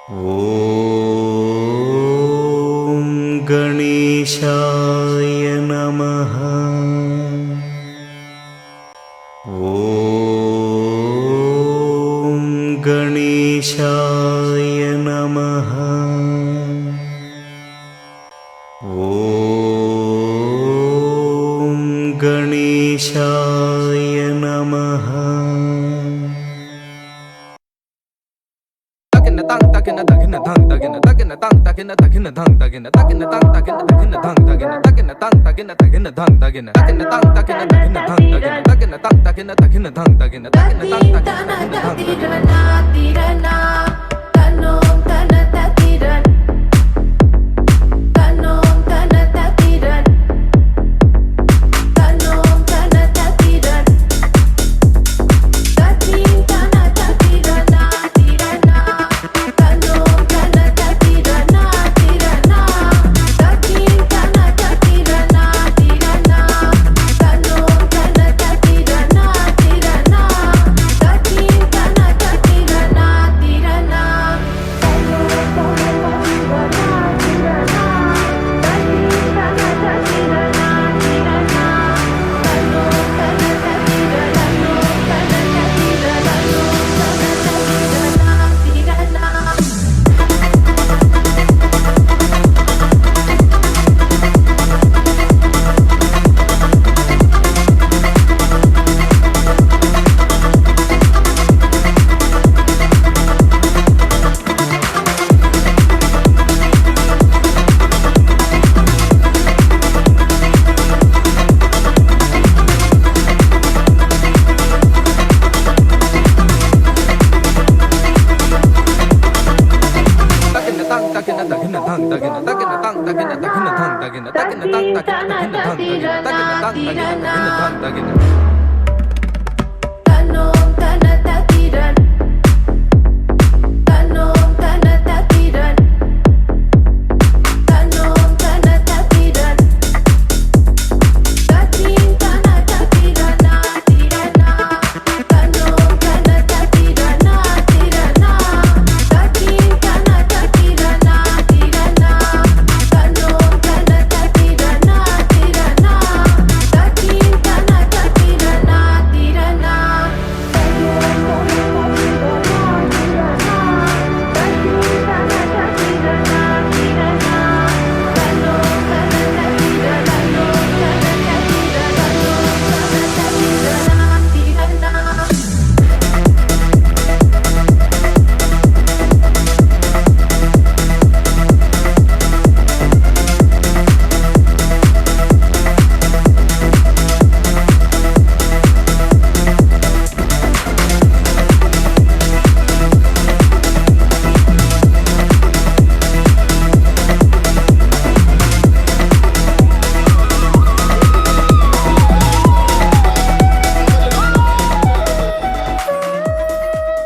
ಓಂ ಗಣೇಶಾಯ ನಮಃ. ಓಂ ಗಣೇಶಾಯ ನಮಃ. ಓಂ ಗಣೇಶಾಯ ನಮಃ.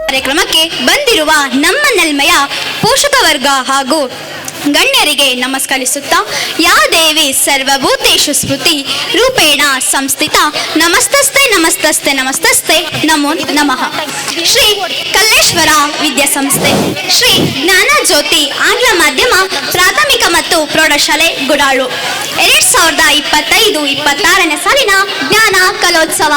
ಕಾರ್ಯಕ್ರಮಕ್ಕೆ ಬಂದಿರುವ ನಮ್ಮ ನಲ್ಮೆಯ ಪೋಷಕ ವರ್ಗ ಹಾಗೂ ಗಣ್ಯರಿಗೆ ನಮಸ್ಕರಿಸುತ್ತಾ ಯಾ ದೇವಿ ಸರ್ವಭೂತೇಷು ಸ್ಮೃತಿ ರೂಪೇಣ ಸಂಸ್ಥಿತ ನಮಸ್ತಸ್ತೆ ನಮಸ್ತಸ್ತೆ ನಮಸ್ತಸ್ತೆ ನಮೋ ನಮಃ. ಶ್ರೀ ಕಲ್ಲೇಶ್ವರ ವಿದ್ಯಾಸಂಸ್ಥೆ, ಶ್ರೀ ಜ್ಞಾನಜ್ಯೋತಿ ಆಂಗ್ಲ ಮಾಧ್ಯಮ ಪ್ರಾಥಮಿಕ ಮತ್ತು ಪ್ರೌಢಶಾಲೆ ಗುಡಾಳು 2025-26ನೇ ಸಾಲಿನ ಜ್ಞಾನ ಕಲೋತ್ಸವ.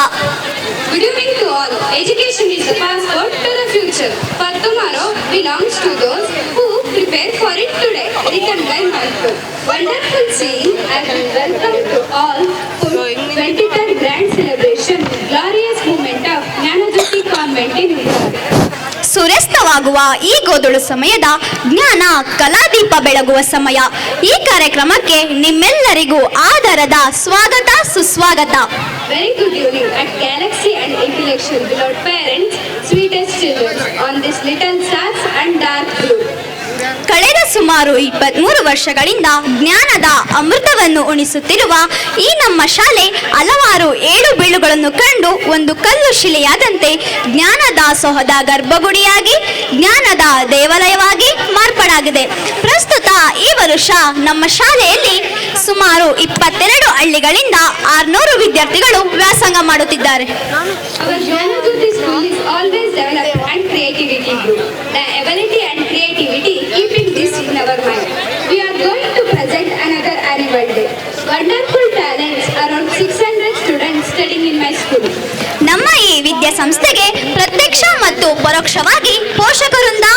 Good evening to all. Education is the passport to the future. For tomorrow belongs to those who prepare for it today. Written by Michael. Wonderful scene and welcome to all for 23rd grand celebration. Glorious moment of Jnanajyoti Convent in Vizag. ಸೂರ್ಯಾಸ್ತವಾಗುವ ಈ ಗೋಧುಳು ಸಮಯದ ಜ್ಞಾನ ಕಲಾದೀಪ ಬೆಳಗುವ ಸಮಯ. ಈ ಕಾರ್ಯಕ್ರಮಕ್ಕೆ ನಿಮ್ಮೆಲ್ಲರಿಗೂ ಆದರದ ಸ್ವಾಗತ ಸುಸ್ವಾಗತ. Very good evening at Galaxy and Intellectual beloved parents, sweetest children on this little stars and dark blue. ಕಳೆದ ಸುಮಾರು 23 ವರ್ಷಗಳಿಂದ ಜ್ಞಾನದ ಅಮೃತವನ್ನು ಉಣಿಸುತ್ತಿರುವ ಈ ನಮ್ಮ ಶಾಲೆ ಹಲವಾರು ಏಳು ಬೀಳುಗಳನ್ನು ಕಂಡು ಒಂದು ಕಲ್ಲು ಶಿಲೆಯಾದಂತೆ ಜ್ಞಾನ ದಾಸೋಹದ ಗರ್ಭಗುಡಿಯಾಗಿ ಜ್ಞಾನದ ದೇವಾಲಯವಾಗಿ ಮಾರ್ಪಾಡಾಗಿದೆ. ಪ್ರಸ್ತುತ ಈ ವರ್ಷ ನಮ್ಮ ಶಾಲೆಯಲ್ಲಿ ಸುಮಾರು 22 ಹಳ್ಳಿಗಳಿಂದ 600 ವಿದ್ಯಾರ್ಥಿಗಳು ವ್ಯಾಸಂಗ ಮಾಡುತ್ತಿದ್ದಾರೆ. Our Jnanajyoti school is always developed and creativity grew. The ability and creativity wonderful talents. Around 600 students studying in my school. ನಮ್ಮ ಈ ವಿದ್ಯಾಸಂಸ್ಥೆಗೆ ಪ್ರತ್ಯಕ್ಷ ಮತ್ತು ಪರೋಕ್ಷವಾಗಿ ಪೋಷಕರಿಂದ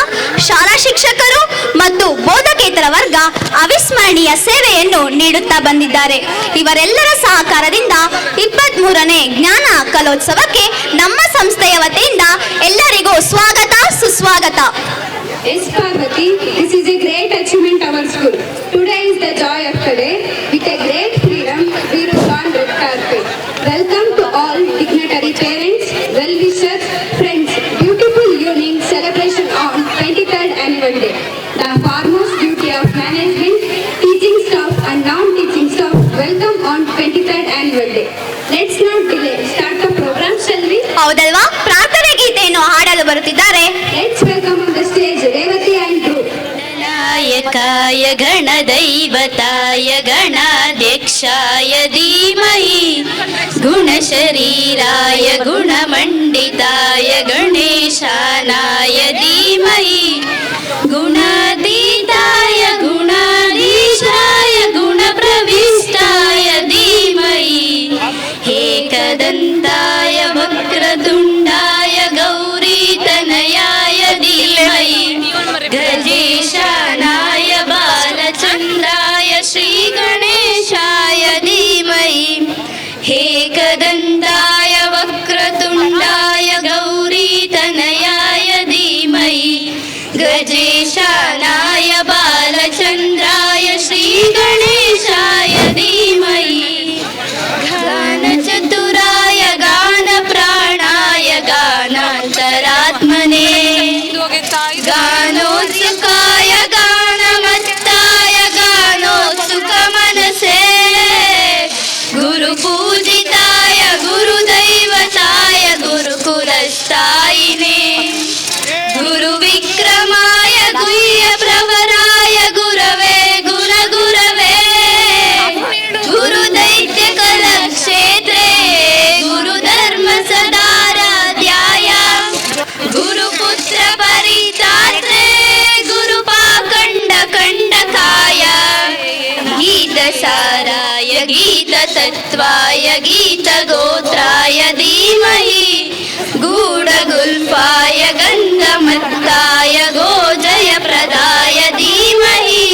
ಶಾಲಾ ಶಿಕ್ಷಕರು ಮತ್ತು ಬೋಧಕೇತರ ವರ್ಗ ಅವಿಸ್ಮರಣೀಯ ಸೇವೆಯನ್ನು ನೀಡುತ್ತಾ ಬಂದಿದ್ದಾರೆ. ಇವರೆಲ್ಲರ ಸಹಕಾರದಿಂದ 23ನೇ ಜ್ಞಾನ ಕಲೋತ್ಸವಕ್ಕೆ ನಮ್ಮ ಸಂಸ್ಥೆಯ ವತಿಯಿಂದ ಎಲ್ಲರಿಗೂ ಸ್ವಾಗತ ಸುಸ್ವಾಗತ. Yes, Parvati, this is a great achievement of our school. Today is the joy of today. With a great freedom, we rode on red carpet. Welcome to all dignitary parents, well-wishers, friends. Beautiful evening celebration on 23rd annual day. The foremost duty of management, teaching staff and non-teaching staff welcome on 23rd annual day. Let's not delay. Start the program, shall we? ಹೌದಲ್ವಾ? ಪ್ರಾರ್ಥನೆ ಗೀತೆಯನ್ನು ಹಾಡಲು ಬರುತ್ತಿದ್ದಾರೆ. Let's welcome on the stage Revati and Dhruv. नायकाय गणदैवताय गणाध्यक्षाय धीमहि गुणशरीराय गुणमण्डिताय गणेशानाय धीमहि गुणातीताय गुणाधीशाय गुणप्रविष्टाय धीमहि एकदन्ताय वक्रतुण्डाय गौरीतनयाय धीमहि गजेशानाय बालचन्द्राय श्रीगणेशाय धीमहि एकदन्ताय वक्रतुण्डाय गौरीतनयाय धीमहि गजेशानाय बालचन्द्राय श्रीगणेशाय धीमहि गानचतुराय गानप्राणाय गानान्तरात्मने गानोत्सुकाय गानमत्ताय गानोत्सुकमनसे गुरुपूजिताय गुरुदैवताय गुरुकुलस्थायिने गुरुविक्रमाय गुह्यप्रवराय गुरवे गुणगुरवे गुरुदैत्यकलक्षेत्रे गुरुधर्मसदाराध्याय गुरुपुत्र परितात्रे गुरुपाखण्डकण्डकाय गीतसाराय गीततत्त्वाय गीतगोत्राय धीमहि गूढगुल्फाय गन्धमत्ताय गोजयप्रदाय धीमहि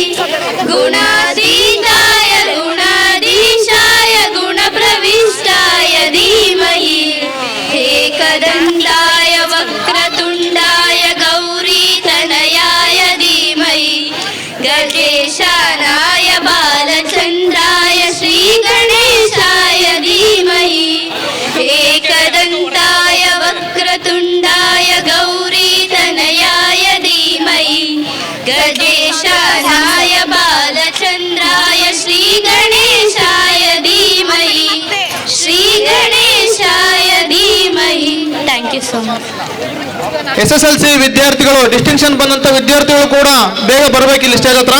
गुणातीताय गुणाधीशाय गुणप्रविष्टाय धीमहि एकदन्ताय वक्रतुण्डाय गौरीतनयाय धीमहि गजेशानाय बालचन्द्राय श्रीगणेशाय धीमहि एकदन्ताय वक्रतुण्डाय गौरीतनयाय धीमहि गजेशानाय बालचन्द्राय श्रीगणेशाय धीमहि श्रीगणेशाय धीमहि. Thank you so much. SSLC ವಿದ್ಯಾರ್ಥಿಗಳು ಡಿಸ್ಟಿಂಕ್ಷನ್ ಬಂದಂತ ವಿದ್ಯಾರ್ಥಿಗಳು ಕೂಡ ಬೇಗ ಬರಬೇಕು ಇಲ್ಲಿ ಸ್ಟೇಜ್ ಹತ್ರ.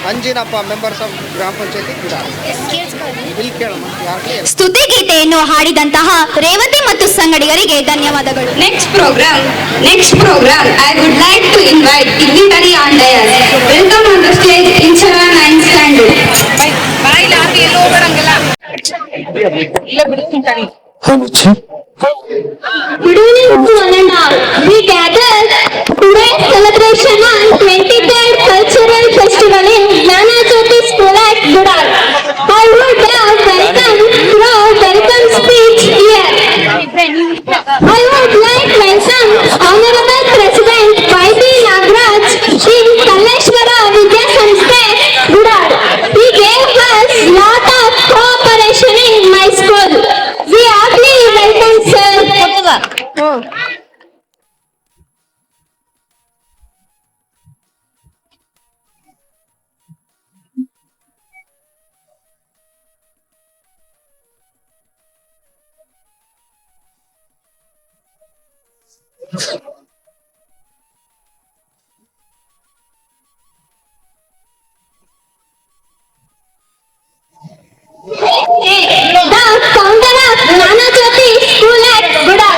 ಅಂಜಿನಪ್ಪ ಮೆಂಬರ್ಸ್ ಆಫ್ ಗ್ರಾಮ ಪಂಚಾಯತಿ ಇಲ್ಲಿ ಕೇಳಮ್ಮ ಯಾರಿಗೆ ಸ್ತುತಿಗೀತೆಯನ್ನು ಹಾಡಿದಂತಹ ರೇವತಿ ಮತ್ತು ಸಂಗಡಿಗರಿಗೆ ಧನ್ಯವಾದಗಳು. Next program, I would like to invite dignitary on dais. Welcome on the stage Incharan and Sandu. Good evening to one and all. We gather today's celebration on 23rd Cultural Festival in Gnana Jyoti School at Gudal. I would have welcome speech here. I would like to mention Honorable President Y.B. Nagraj in Kalleshwara Vidya Samsthe, Gudal. He gave us lot of cooperation in my school. We heartily welcome sir.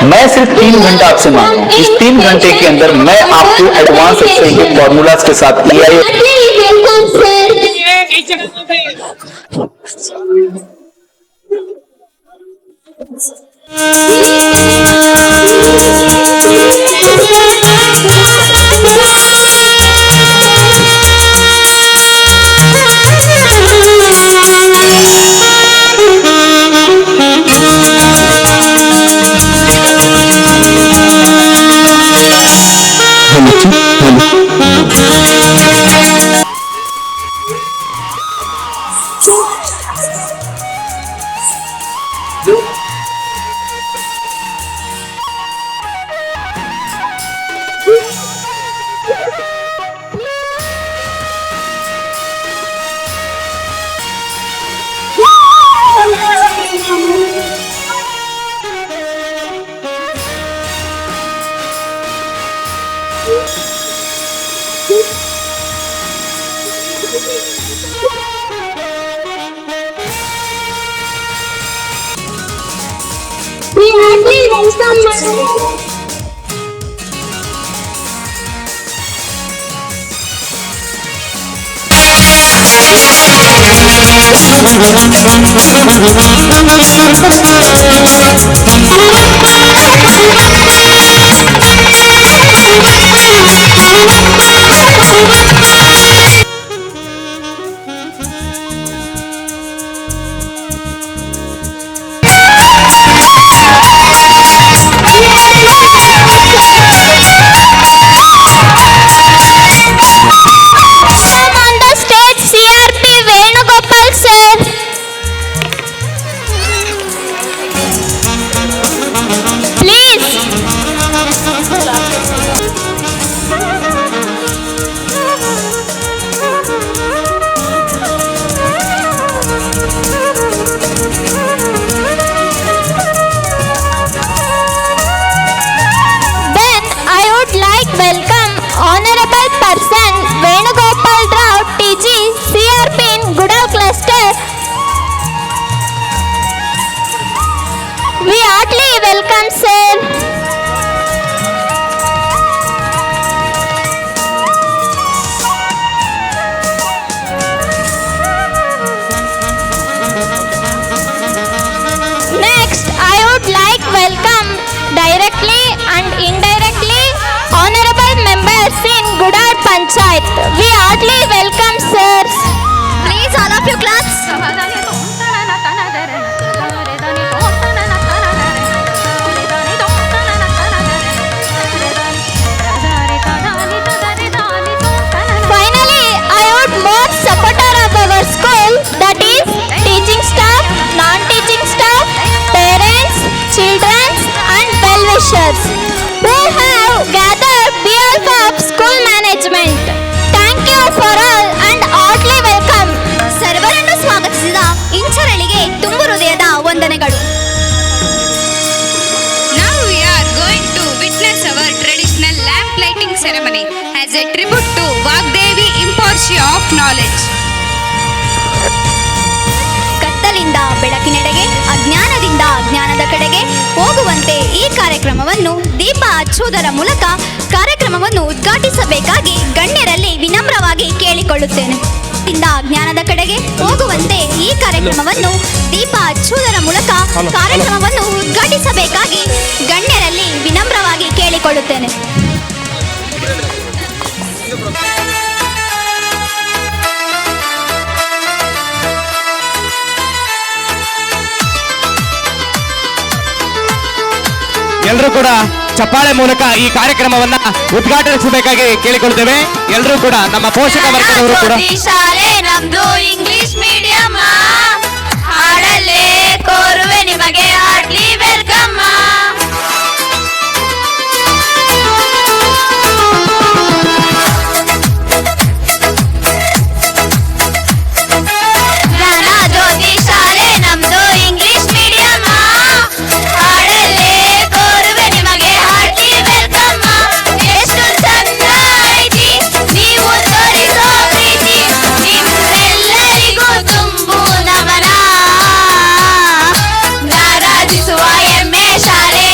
मैं सिर्फ 3 घंटा आपसे मांग रहा हूँ. इस 3 घंटे के अंदर मैं आपको एडवांस एक्सेल के फॉर्मूलाज के साथ EIA We heartily welcome on the stage CRP Venugopal sir. Please. Then I would like welcome Honorable Person Venugopal Rao TG CRP in Gudal Cluster. We heartily welcome sir. Next, I would like welcome directly and indirectly honorable members in Gudal Panchayat. We heartily welcome sirs. Please all of you claps. Finally, I would more supporter of our school, that is teaching staff, non-teaching staff, parents, children and well-wishers who have gathered behalf of school management. Thank you for all and heartily welcome. ಸರ್ವರನ್ನು ಸ್ವಾಗತಿಸಿದ ಇಂಚರಳಿಗೆ ತುಂಬು ಹೃದಯದ ವಂದನೆಗಳು. Now we are going to witness our traditional lamp lighting ceremony as a tribute to Vagdevi Importia of knowledge. ಕತ್ತಲಿಂದ ಬೆಳಕಿನೆಡೆಗೆ, ಅಜ್ಞಾನದಿಂದ ಜ್ಞಾನದ ಕಡೆಗೆ ಹೋಗುವಂತೆ ಈ ಕಾರ್ಯಕ್ರಮವನ್ನು ದೀಪ ಹಚ್ಚುವುದರ ಮೂಲಕ ಕಾರ್ಯಕ್ರಮವನ್ನು ಉದ್ಘಾಟಿಸಬೇಕಾಗಿ ಗಣ್ಯರಲ್ಲಿ ವಿನಮ್ರವಾಗಿ ಕೇಳಿಕೊಳ್ಳುತ್ತೇನೆ. ಇಂದ ಜ್ಞಾನದ ಕಡೆಗೆ ಹೋಗುವಂತೆ ಈ ಕಾರ್ಯಕ್ರಮವನ್ನು ದೀಪ ಹಚ್ಚುವುದರ ಮೂಲಕ ಕಾರ್ಯಕ್ರಮವನ್ನು ಉದ್ಘಾಟಿಸಬೇಕಾಗಿ ಗಣ್ಯರಲ್ಲಿ ವಿನಮ್ರವಾಗಿ ಕೇಳಿಕೊಳ್ಳುತ್ತೇನೆ. ಎಲ್ಲರೂ ಕೂಡ ಚಪ್ಪಾಳೆ ಮೂಲಕ ಈ ಕಾರ್ಯಕ್ರಮವನ್ನ ಉದ್ಘಾಟಿಸಬೇಕಾಗಿ ಕೇಳಿಕೊಳ್ತೇವೆ. ಎಲ್ಲರೂ ಕೂಡ ನಮ್ಮ ಪೋಷಕ ವರ್ಗದವರು ಕೂಡ ಶಾಲೆ ನಮ್ದು ಇಂಗ್ಲಿಷ್ ಮೀಡಿಯಂ ಹಾಡಲ್ಲೇ ಕೋರುವೆ ನಿಮಗೆ ಹಾರ್ಟ್ಲಿ ವೆಲ್ಕಮ್. ಜ್ಞಾನ ಜ್ಯೋತಿ ಶಾಲೆ ನಮ್ದು ಇಂಗ್ಲಿಷ್ ಮೀಡಿಯಂ ಹಾಡಲ್ಲೇ ಕೋರುವೆ ನಿಮಗೆ ಹಾರ್ಟ್ಲಿ ವೆಲ್ಕಮ್. ಎಷ್ಟು ಚಂದ ಐತಿ ನೀವು ತೋರಿಸೋ ಪ್ರೀತಿ, ನಿಮ್ಮೆಲ್ಲರಿಗೂ ತುಂಬು ನಮನ. ನಾರಾಜಿಸುವ ಎಮ್ಮೆ ಶಾಲೆ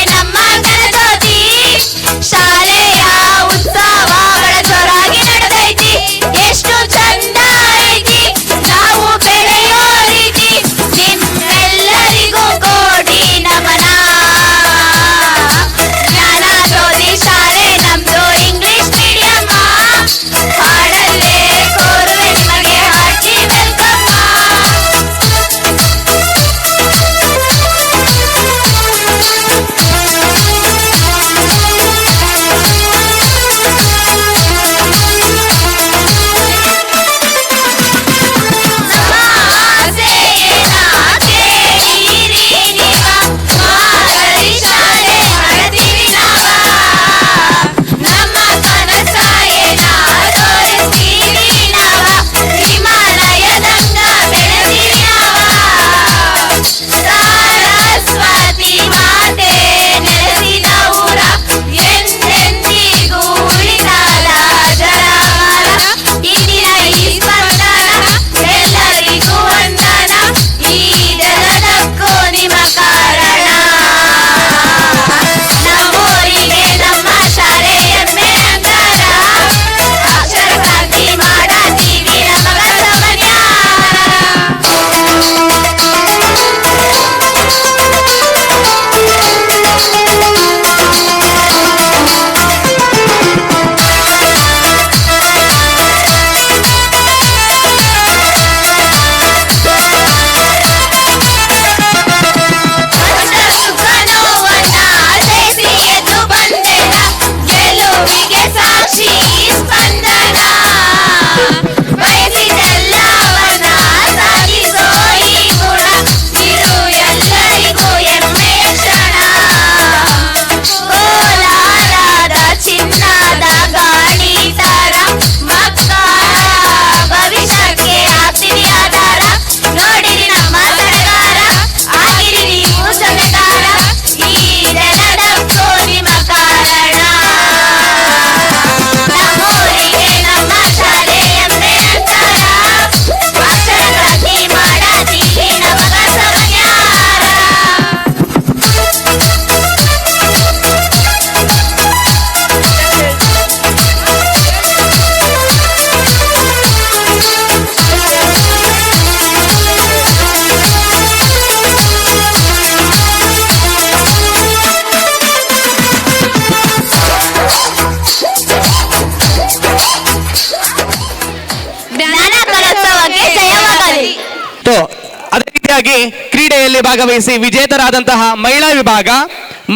ಕೊನೆಯದಾಗಿ ಕ್ರೀಡೆಯಲ್ಲಿ ಭಾಗವಹಿಸಿ ವಿಜೇತರಾದಂತಹ ಮಹಿಳಾ ವಿಭಾಗ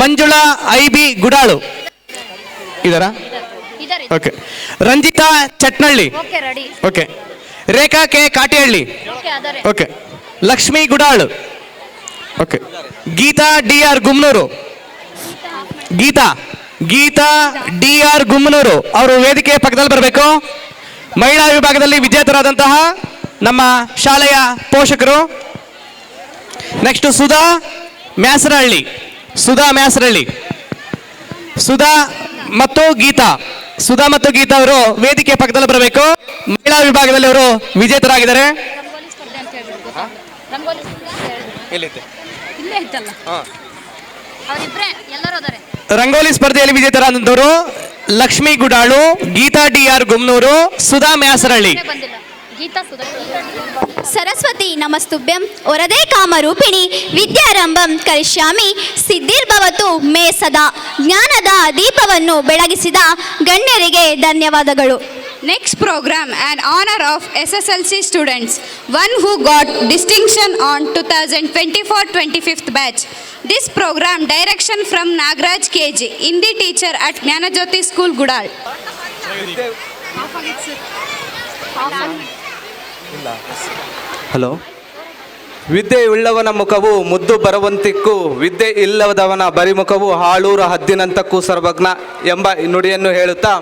ಮಂಜುಳಾ ಐಬಿ ಗುಡಾಳು ಇದರ okay, Ranjitha Chatnalli okay, Rekha K Katihalli okay, Lakshmi Gudal okay, Geetha D R Gumnur Geetha D R Gumnur ಅವರು ವೇದಿಕೆಯ ಪಕ್ಕದಲ್ಲಿ ಬರಬೇಕು. ಮಹಿಳಾ ವಿಭಾಗದಲ್ಲಿ ವಿಜೇತರಾದಂತಹ ನಮ್ಮ ಶಾಲೆಯ ಪೋಷಕರು. ನೆಕ್ಸ್ಟ್ ಸುಧಾ ಮ್ಯಾಸರಹಳ್ಳಿ ಸುಧಾ ಮತ್ತು ಗೀತಾ ಅವರು ವೇದಿಕೆಯ ಪಕ್ಕದಲ್ಲಿ ಬರಬೇಕು. ಮಹಿಳಾ ವಿಭಾಗದಲ್ಲಿ ಅವರು ವಿಜೇತರಾಗಿದ್ದಾರೆ. ರಂಗೋಲಿ ಸ್ಪರ್ಧೆಯಲ್ಲಿ ವಿಜೇತರಾದಂತವರು ಲಕ್ಷ್ಮೀ ಗುಡಾಳು, ಗೀತಾ ಡಿ ಆರ್ ಗುಮ್ನೂರು, ಸುಧಾ ಮ್ಯಾಸರಹಳ್ಳಿ. ಸರಸ್ವತಿ ನಮಸ್ತುಭ್ಯಂ ವರದೇ ಕಾಮರೂಪಿಣಿ ವಿದ್ಯಾರಂಭಂ ಕರಿಷ್ಯಾಮಿ ಸಿದ್ಧಿರ್ಭವತು ಮೇ ಸದಾ. ಜ್ಞಾನದ ದೀಪವನ್ನು ಬೆಳಗಿಸಿದ ಗಣ್ಯರಿಗೆ ಧನ್ಯವಾದಗಳು. Next program an honor of SSLC students, one who got distinction on 2024-25th batch. This program direction from Nagraj KG, Hindi teacher at Jnanajyoti School, Gudal. Hello. ವಿದ್ಯೆ ಉಳ್ಳವನ ಮುಖವು ಮುದ್ದು ಬರುವಂತಿಕ್ಕೂ ವಿದ್ಯೆ ಇಲ್ಲದವನ ಬರಿಮುಖವು ಹಾಳೂರ ಹದ್ದಿನಂತಕ್ಕೂ ಸರ್ವಜ್ಞ ಎಂಬ ನುಡಿಯನ್ನು ಹೇಳುತ್ತಾ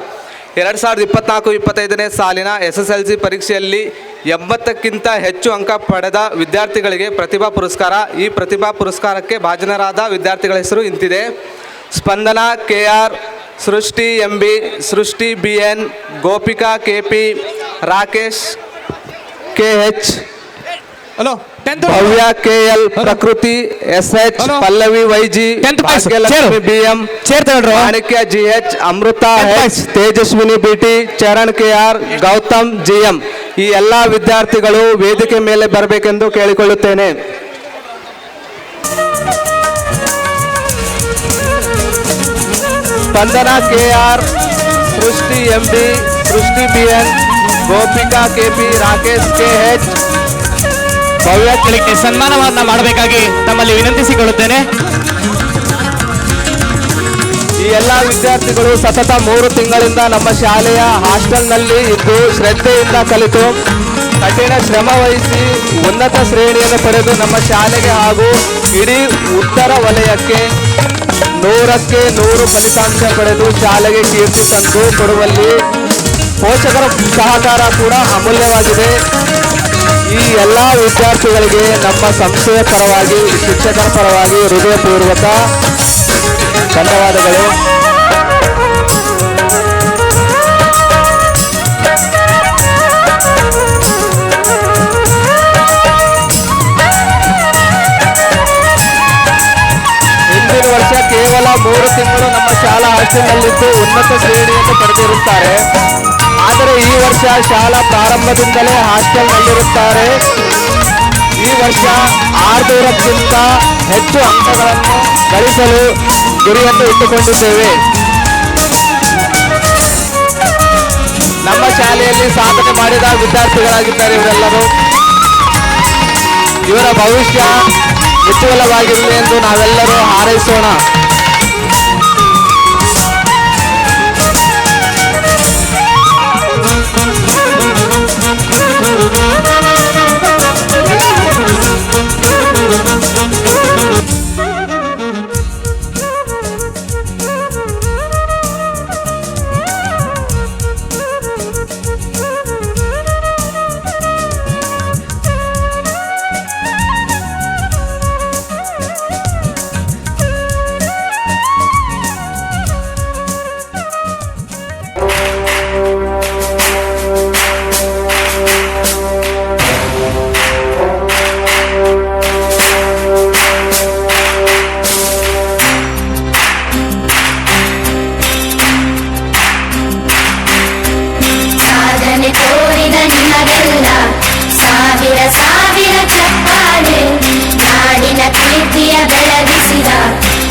2024-25ನೇ ಸಾಲಿನ SSLC ಪರೀಕ್ಷೆಯಲ್ಲಿ 80ಕ್ಕಿಂತ ಹೆಚ್ಚು ಅಂಕ ಪಡೆದ ವಿದ್ಯಾರ್ಥಿಗಳಿಗೆ ಪ್ರತಿಭಾ ಪುರಸ್ಕಾರ. ಈ ಪ್ರತಿಭಾ ಪುರಸ್ಕಾರಕ್ಕೆ ಭಾಜನರಾದ ವಿದ್ಯಾರ್ಥಿಗಳ ಹೆಸರು ಇಂತಿದೆ: ಸ್ಪಂದನಾ KR, ಸೃಷ್ಟಿ MB, ಸೃಷ್ಟಿ BN, Gopika KP, Rakesh KH, ಭವ್ಯ KL, ಪ್ರಕೃತಿ SH, Pallavi YG, Bhagyalakshmi BM, ಮಾಣಿಕ್ಯ GH, ಅಮೃತ H, Tejaswini BT, Charan KR, Gautam GM. ಈ ಎಲ್ಲ ವಿದ್ಯಾರ್ಥಿಗಳು ವೇದಿಕೆ ಮೇಲೆ ಬರಬೇಕೆಂದು ಕೇಳಿಕೊಳ್ಳುತ್ತೇನೆ. ಸ್ಪಂದನಾ KR, ಸೃಷ್ಟಿ MB, ಸೃಷ್ಟಿ BN, Gopika KP, Rakesh KH, ಭವ್ಯಗಳಿಗೆ ಸನ್ಮಾನವನ್ನ ಮಾಡಬೇಕಾಗಿ ತಮ್ಮಲ್ಲಿ ವಿನಂತಿಸಿಕೊಳ್ಳುತ್ತೇನೆ. ಈ ಎಲ್ಲ ವಿದ್ಯಾರ್ಥಿಗಳು ಸತತ 3 ತಿಂಗಳಿಂದ ನಮ್ಮ ಶಾಲೆಯ ಹಾಸ್ಟೆಲ್ನಲ್ಲಿ ಇದ್ದು ಶ್ರದ್ಧೆಯಿಂದ ಕಲಿತು ಕಠಿಣ ಶ್ರಮ ವಹಿಸಿ ಉನ್ನತ ಶ್ರೇಣಿಯನ್ನು ಪಡೆದು ನಮ್ಮ ಶಾಲೆಗೆ ಹಾಗೂ ಇಡೀ ಉತ್ತರ ವಲಯಕ್ಕೆ 100ಕ್ಕೆ 100 ಫಲಿತಾಂಶ ಪಡೆದು ಶಾಲೆಗೆ ಕೀರ್ತಿ ತಂದು ಕೊಡುವಲ್ಲಿ ಪೋಷಕರ ಸಹಕಾರ ಕೂಡ ಅಮೂಲ್ಯವಾಗಿದೆ. ಈ ಎಲ್ಲ ವಿದ್ಯಾರ್ಥಿಗಳಿಗೆ ನಮ್ಮ ಸಂಸ್ಥೆಯ ಪರವಾಗಿ, ಶಿಕ್ಷಕರ ಪರವಾಗಿ ಹೃದಯಪೂರ್ವಕ ಧನ್ಯವಾದಗಳು. ಹಿಂದಿನ ವರ್ಷ ಕೇವಲ 3 ತಿಂಗಳು ನಮ್ಮ ಶಾಲಾ ಹಾಸ್ಟೆಲ್ನಲ್ಲಿದ್ದು ಉನ್ನತ ಶ್ರೇಣಿಯನ್ನು ಪಡೆದಿರುತ್ತಾರೆ. ಆದರೆ ಈ ವರ್ಷ ಶಾಲಾ ಪ್ರಾರಂಭದಿಂದಲೇ ಹಾಸ್ಟೆಲ್ನಲ್ಲಿರುತ್ತಾರೆ. ಈ ವರ್ಷ 600ಕ್ಕಿಂತ ಹೆಚ್ಚು ಅಂಕಗಳನ್ನು ಗಳಿಸಲು ಗುರಿಯನ್ನು ಇಟ್ಟುಕೊಂಡಿದ್ದೇವೆ. ನಮ್ಮ ಶಾಲೆಯಲ್ಲಿ ಸಾಧನೆ ಮಾಡಿದ ವಿದ್ಯಾರ್ಥಿಗಳಾಗಿದ್ದಾರೆ ಇವರೆಲ್ಲರೂ. ಇವರ ಭವಿಷ್ಯ ಉಜ್ವಲವಾಗಿರಲಿ ಎಂದು ನಾವೆಲ್ಲರೂ ಹಾರೈಸೋಣ.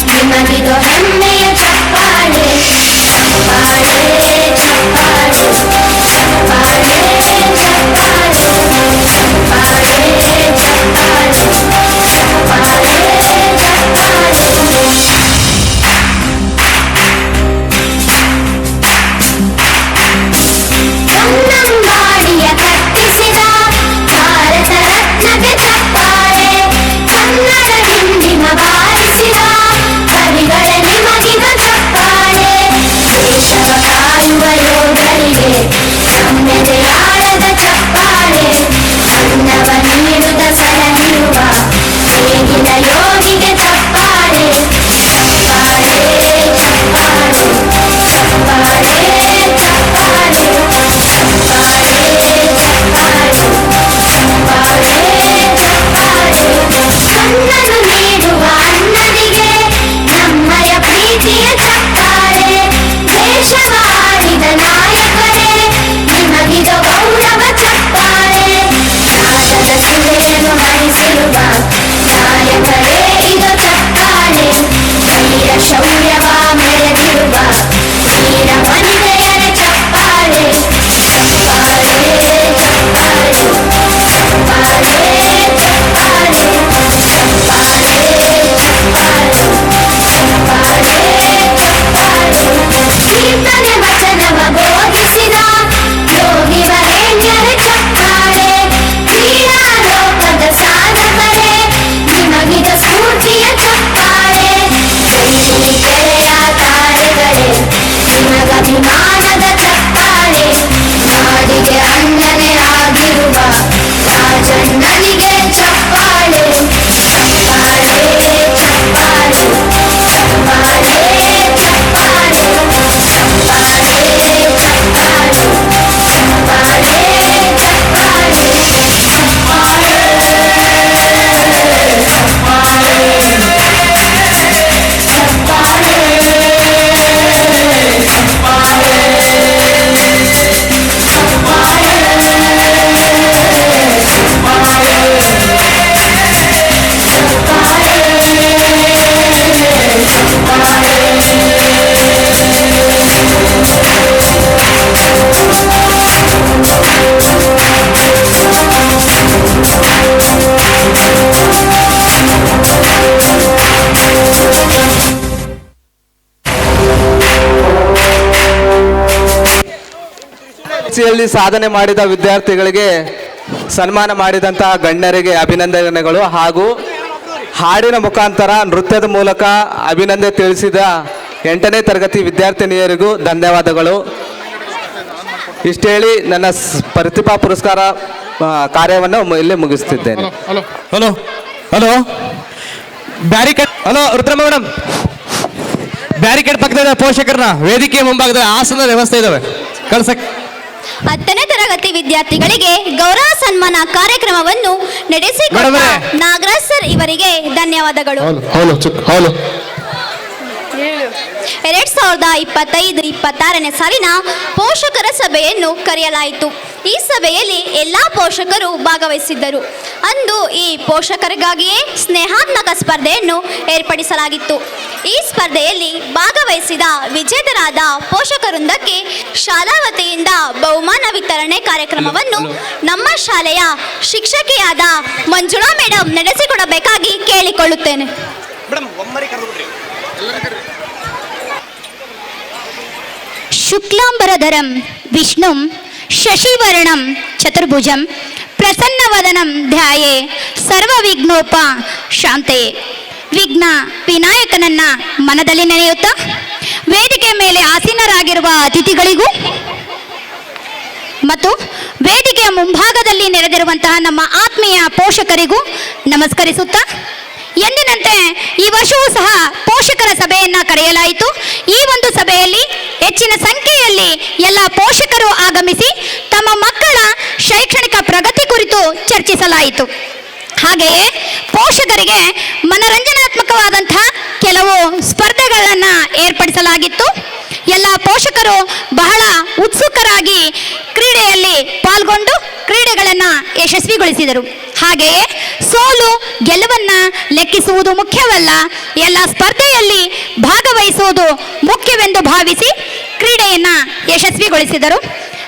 ನಿಮಗಿದು ಹೆಮ್ಮೆಯ ಚಪ್ಪಾಳೆ ಚಪ್ಪಾಳೆ ಚಪ್ಪಾಳೆ ಚಪ್ಪಾಳೆ ಚಪ್ಪಾಳೆ ಚಪ್ಪಾಳೆ ಚಪ್ಪಾಳೆ ಪರೀಕ್ಷೆಯಲ್ಲಿ ಸಾಧನೆ ಮಾಡಿದ ವಿದ್ಯಾರ್ಥಿಗಳಿಗೆ ಸನ್ಮಾನ ಮಾಡಿದಂತಹ ಗಣ್ಯರಿಗೆ ಅಭಿನಂದನೆಗಳು ಹಾಗೂ ಹಾಡಿನ ಮುಖಾಂತರ ನೃತ್ಯದ ಮೂಲಕ ಅಭಿನಂದನೆ ತಿಳಿಸಿದ 8ನೇ ತರಗತಿ ವಿದ್ಯಾರ್ಥಿನಿಯರಿಗೂ ಧನ್ಯವಾದಗಳು. ಇಷ್ಟು ಹೇಳಿ ನನ್ನ ಪ್ರತಿಭಾ ಪುರಸ್ಕಾರ ಕಾರ್ಯವನ್ನು ಇಲ್ಲೇ ಮುಗಿಸ್ತಿದ್ದೇನೆ. Hello hello barricade. Hello Rudramma madam, barricade ಪಕ್ಕದ ಪೋಷಕರನ್ನ ವೇದಿಕೆ ಮುಂಭಾಗದ ಆಸನದ ವ್ಯವಸ್ಥೆ ಇದಾವೆ ಕಳ್ಸಕ್ಕೆ. 10ನೇ ತರಗತಿ ವಿದ್ಯಾರ್ಥಿಗಳಿಗೆ ಗೌರವ ಸನ್ಮಾನ ಕಾರ್ಯಕ್ರಮವನ್ನು ನಡೆಸಿಕೊಟ್ಟ ಮೇಡಮರೇ. ನಾಗರಾಜ್ ಸರ್ ಇವರಿಗೆ ಧನ್ಯವಾದಗಳು. 2025-26ನೇ ಸಾಲಿನ ಪೋಷಕರ ಸಭೆಯನ್ನು ಕರೆಯಲಾಯಿತು. ಈ ಸಭೆಯಲ್ಲಿ ಎಲ್ಲ ಪೋಷಕರು ಭಾಗವಹಿಸಿದ್ದರು. ಅಂದು ಈ ಪೋಷಕರಿಗಾಗಿಯೇ ಸ್ನೇಹಾತ್ಮಕ ಸ್ಪರ್ಧೆಯನ್ನು ಏರ್ಪಡಿಸಲಾಗಿತ್ತು. ಈ ಸ್ಪರ್ಧೆಯಲ್ಲಿ ಭಾಗವಹಿಸಿದ ವಿಜೇತರಾದ ಪೋಷಕರೊಂದಕ್ಕೆ ಶಾಲಾ ವತಿಯಿಂದ ಬಹುಮಾನ ವಿತರಣೆ ಕಾರ್ಯಕ್ರಮವನ್ನು ನಮ್ಮ ಶಾಲೆಯ ಶಿಕ್ಷಕಿಯಾದ ಮಂಜುಳಾ ಮೇಡಮ್ ನಡೆಸಿಕೊಡಬೇಕಾಗಿ ಕೇಳಿಕೊಳ್ಳುತ್ತೇನೆ. ಶುಕ್ಲಾಂಬರಧರಂ ವಿಷ್ಣುಂ ಶಶಿವರ್ಣಂ ಚತುರ್ಭುಜಂ ಪ್ರಸನ್ನವದನಂ ಧ್ಯಾಯೇ ಸರ್ವವಿಘ್ನೋಪ ಶಾಂತೆಯೇ. ವಿಘ್ನ ವಿನಾಯಕನನ್ನ ಮನದಲ್ಲಿ ನೆನೆಯುತ್ತಾ ವೇದಿಕೆ ಮೇಲೆ ಆಸೀನರಾಗಿರುವ ಅತಿಥಿಗಳಿಗೂ ಮತ್ತು ವೇದಿಕೆಯ ಮುಂಭಾಗದಲ್ಲಿ ನೆರೆದಿರುವಂತಹ ನಮ್ಮ ಆತ್ಮೀಯ ಪೋಷಕರಿಗೂ ನಮಸ್ಕರಿಸುತ್ತಾ ಎಂದಿನಂತೆ ಈ ವರ್ಷವೂ ಸಹ ಪೋಷಕರ ಸಭೆಯನ್ನ ಕರೆಯಲಾಯಿತು. ಈ ಒಂದು ಸಭೆಯಲ್ಲಿ ಹೆಚ್ಚಿನ ಸಂಖ್ಯೆಯಲ್ಲಿ ಎಲ್ಲ ಪೋಷಕರು ಆಗಮಿಸಿ ತಮ್ಮ ಮಕ್ಕಳ ಶೈಕ್ಷಣಿಕ ಪ್ರಗತಿ ಕುರಿತು ಚರ್ಚಿಸಲಾಯಿತು. ಹಾಗೆಯೇ ಪೋಷಕರಿಗೆ ಮನರಂಜನಾತ್ಮಕವಾದಂತಹ ಕೆಲವು ಸ್ಪರ್ಧೆಗಳನ್ನು ಏರ್ಪಡಿಸಲಾಗಿತ್ತು. ಎಲ್ಲ ಪೋಷಕರು ಬಹಳ ಉತ್ಸುಕರಾಗಿ ಕ್ರೀಡೆಯಲ್ಲಿ ಪಾಲ್ಗೊಂಡು ಕ್ರೀಡೆಗಳನ್ನು ಯಶಸ್ವಿಗೊಳಿಸಿದರು. ಹಾಗೆಯೇ ಸೋಲು ಗೆಲುವನ್ನ ಲೆಕ್ಕಿಸುವುದು ಮುಖ್ಯವಲ್ಲ, ಎಲ್ಲ ಸ್ಪರ್ಧೆಯಲ್ಲಿ ಭಾಗವಹಿಸುವುದು ಮುಖ್ಯವೆಂದು ಭಾವಿಸಿ ಕ್ರೀಡೆಯನ್ನು ಯಶಸ್ವಿಗೊಳಿಸಿದರು.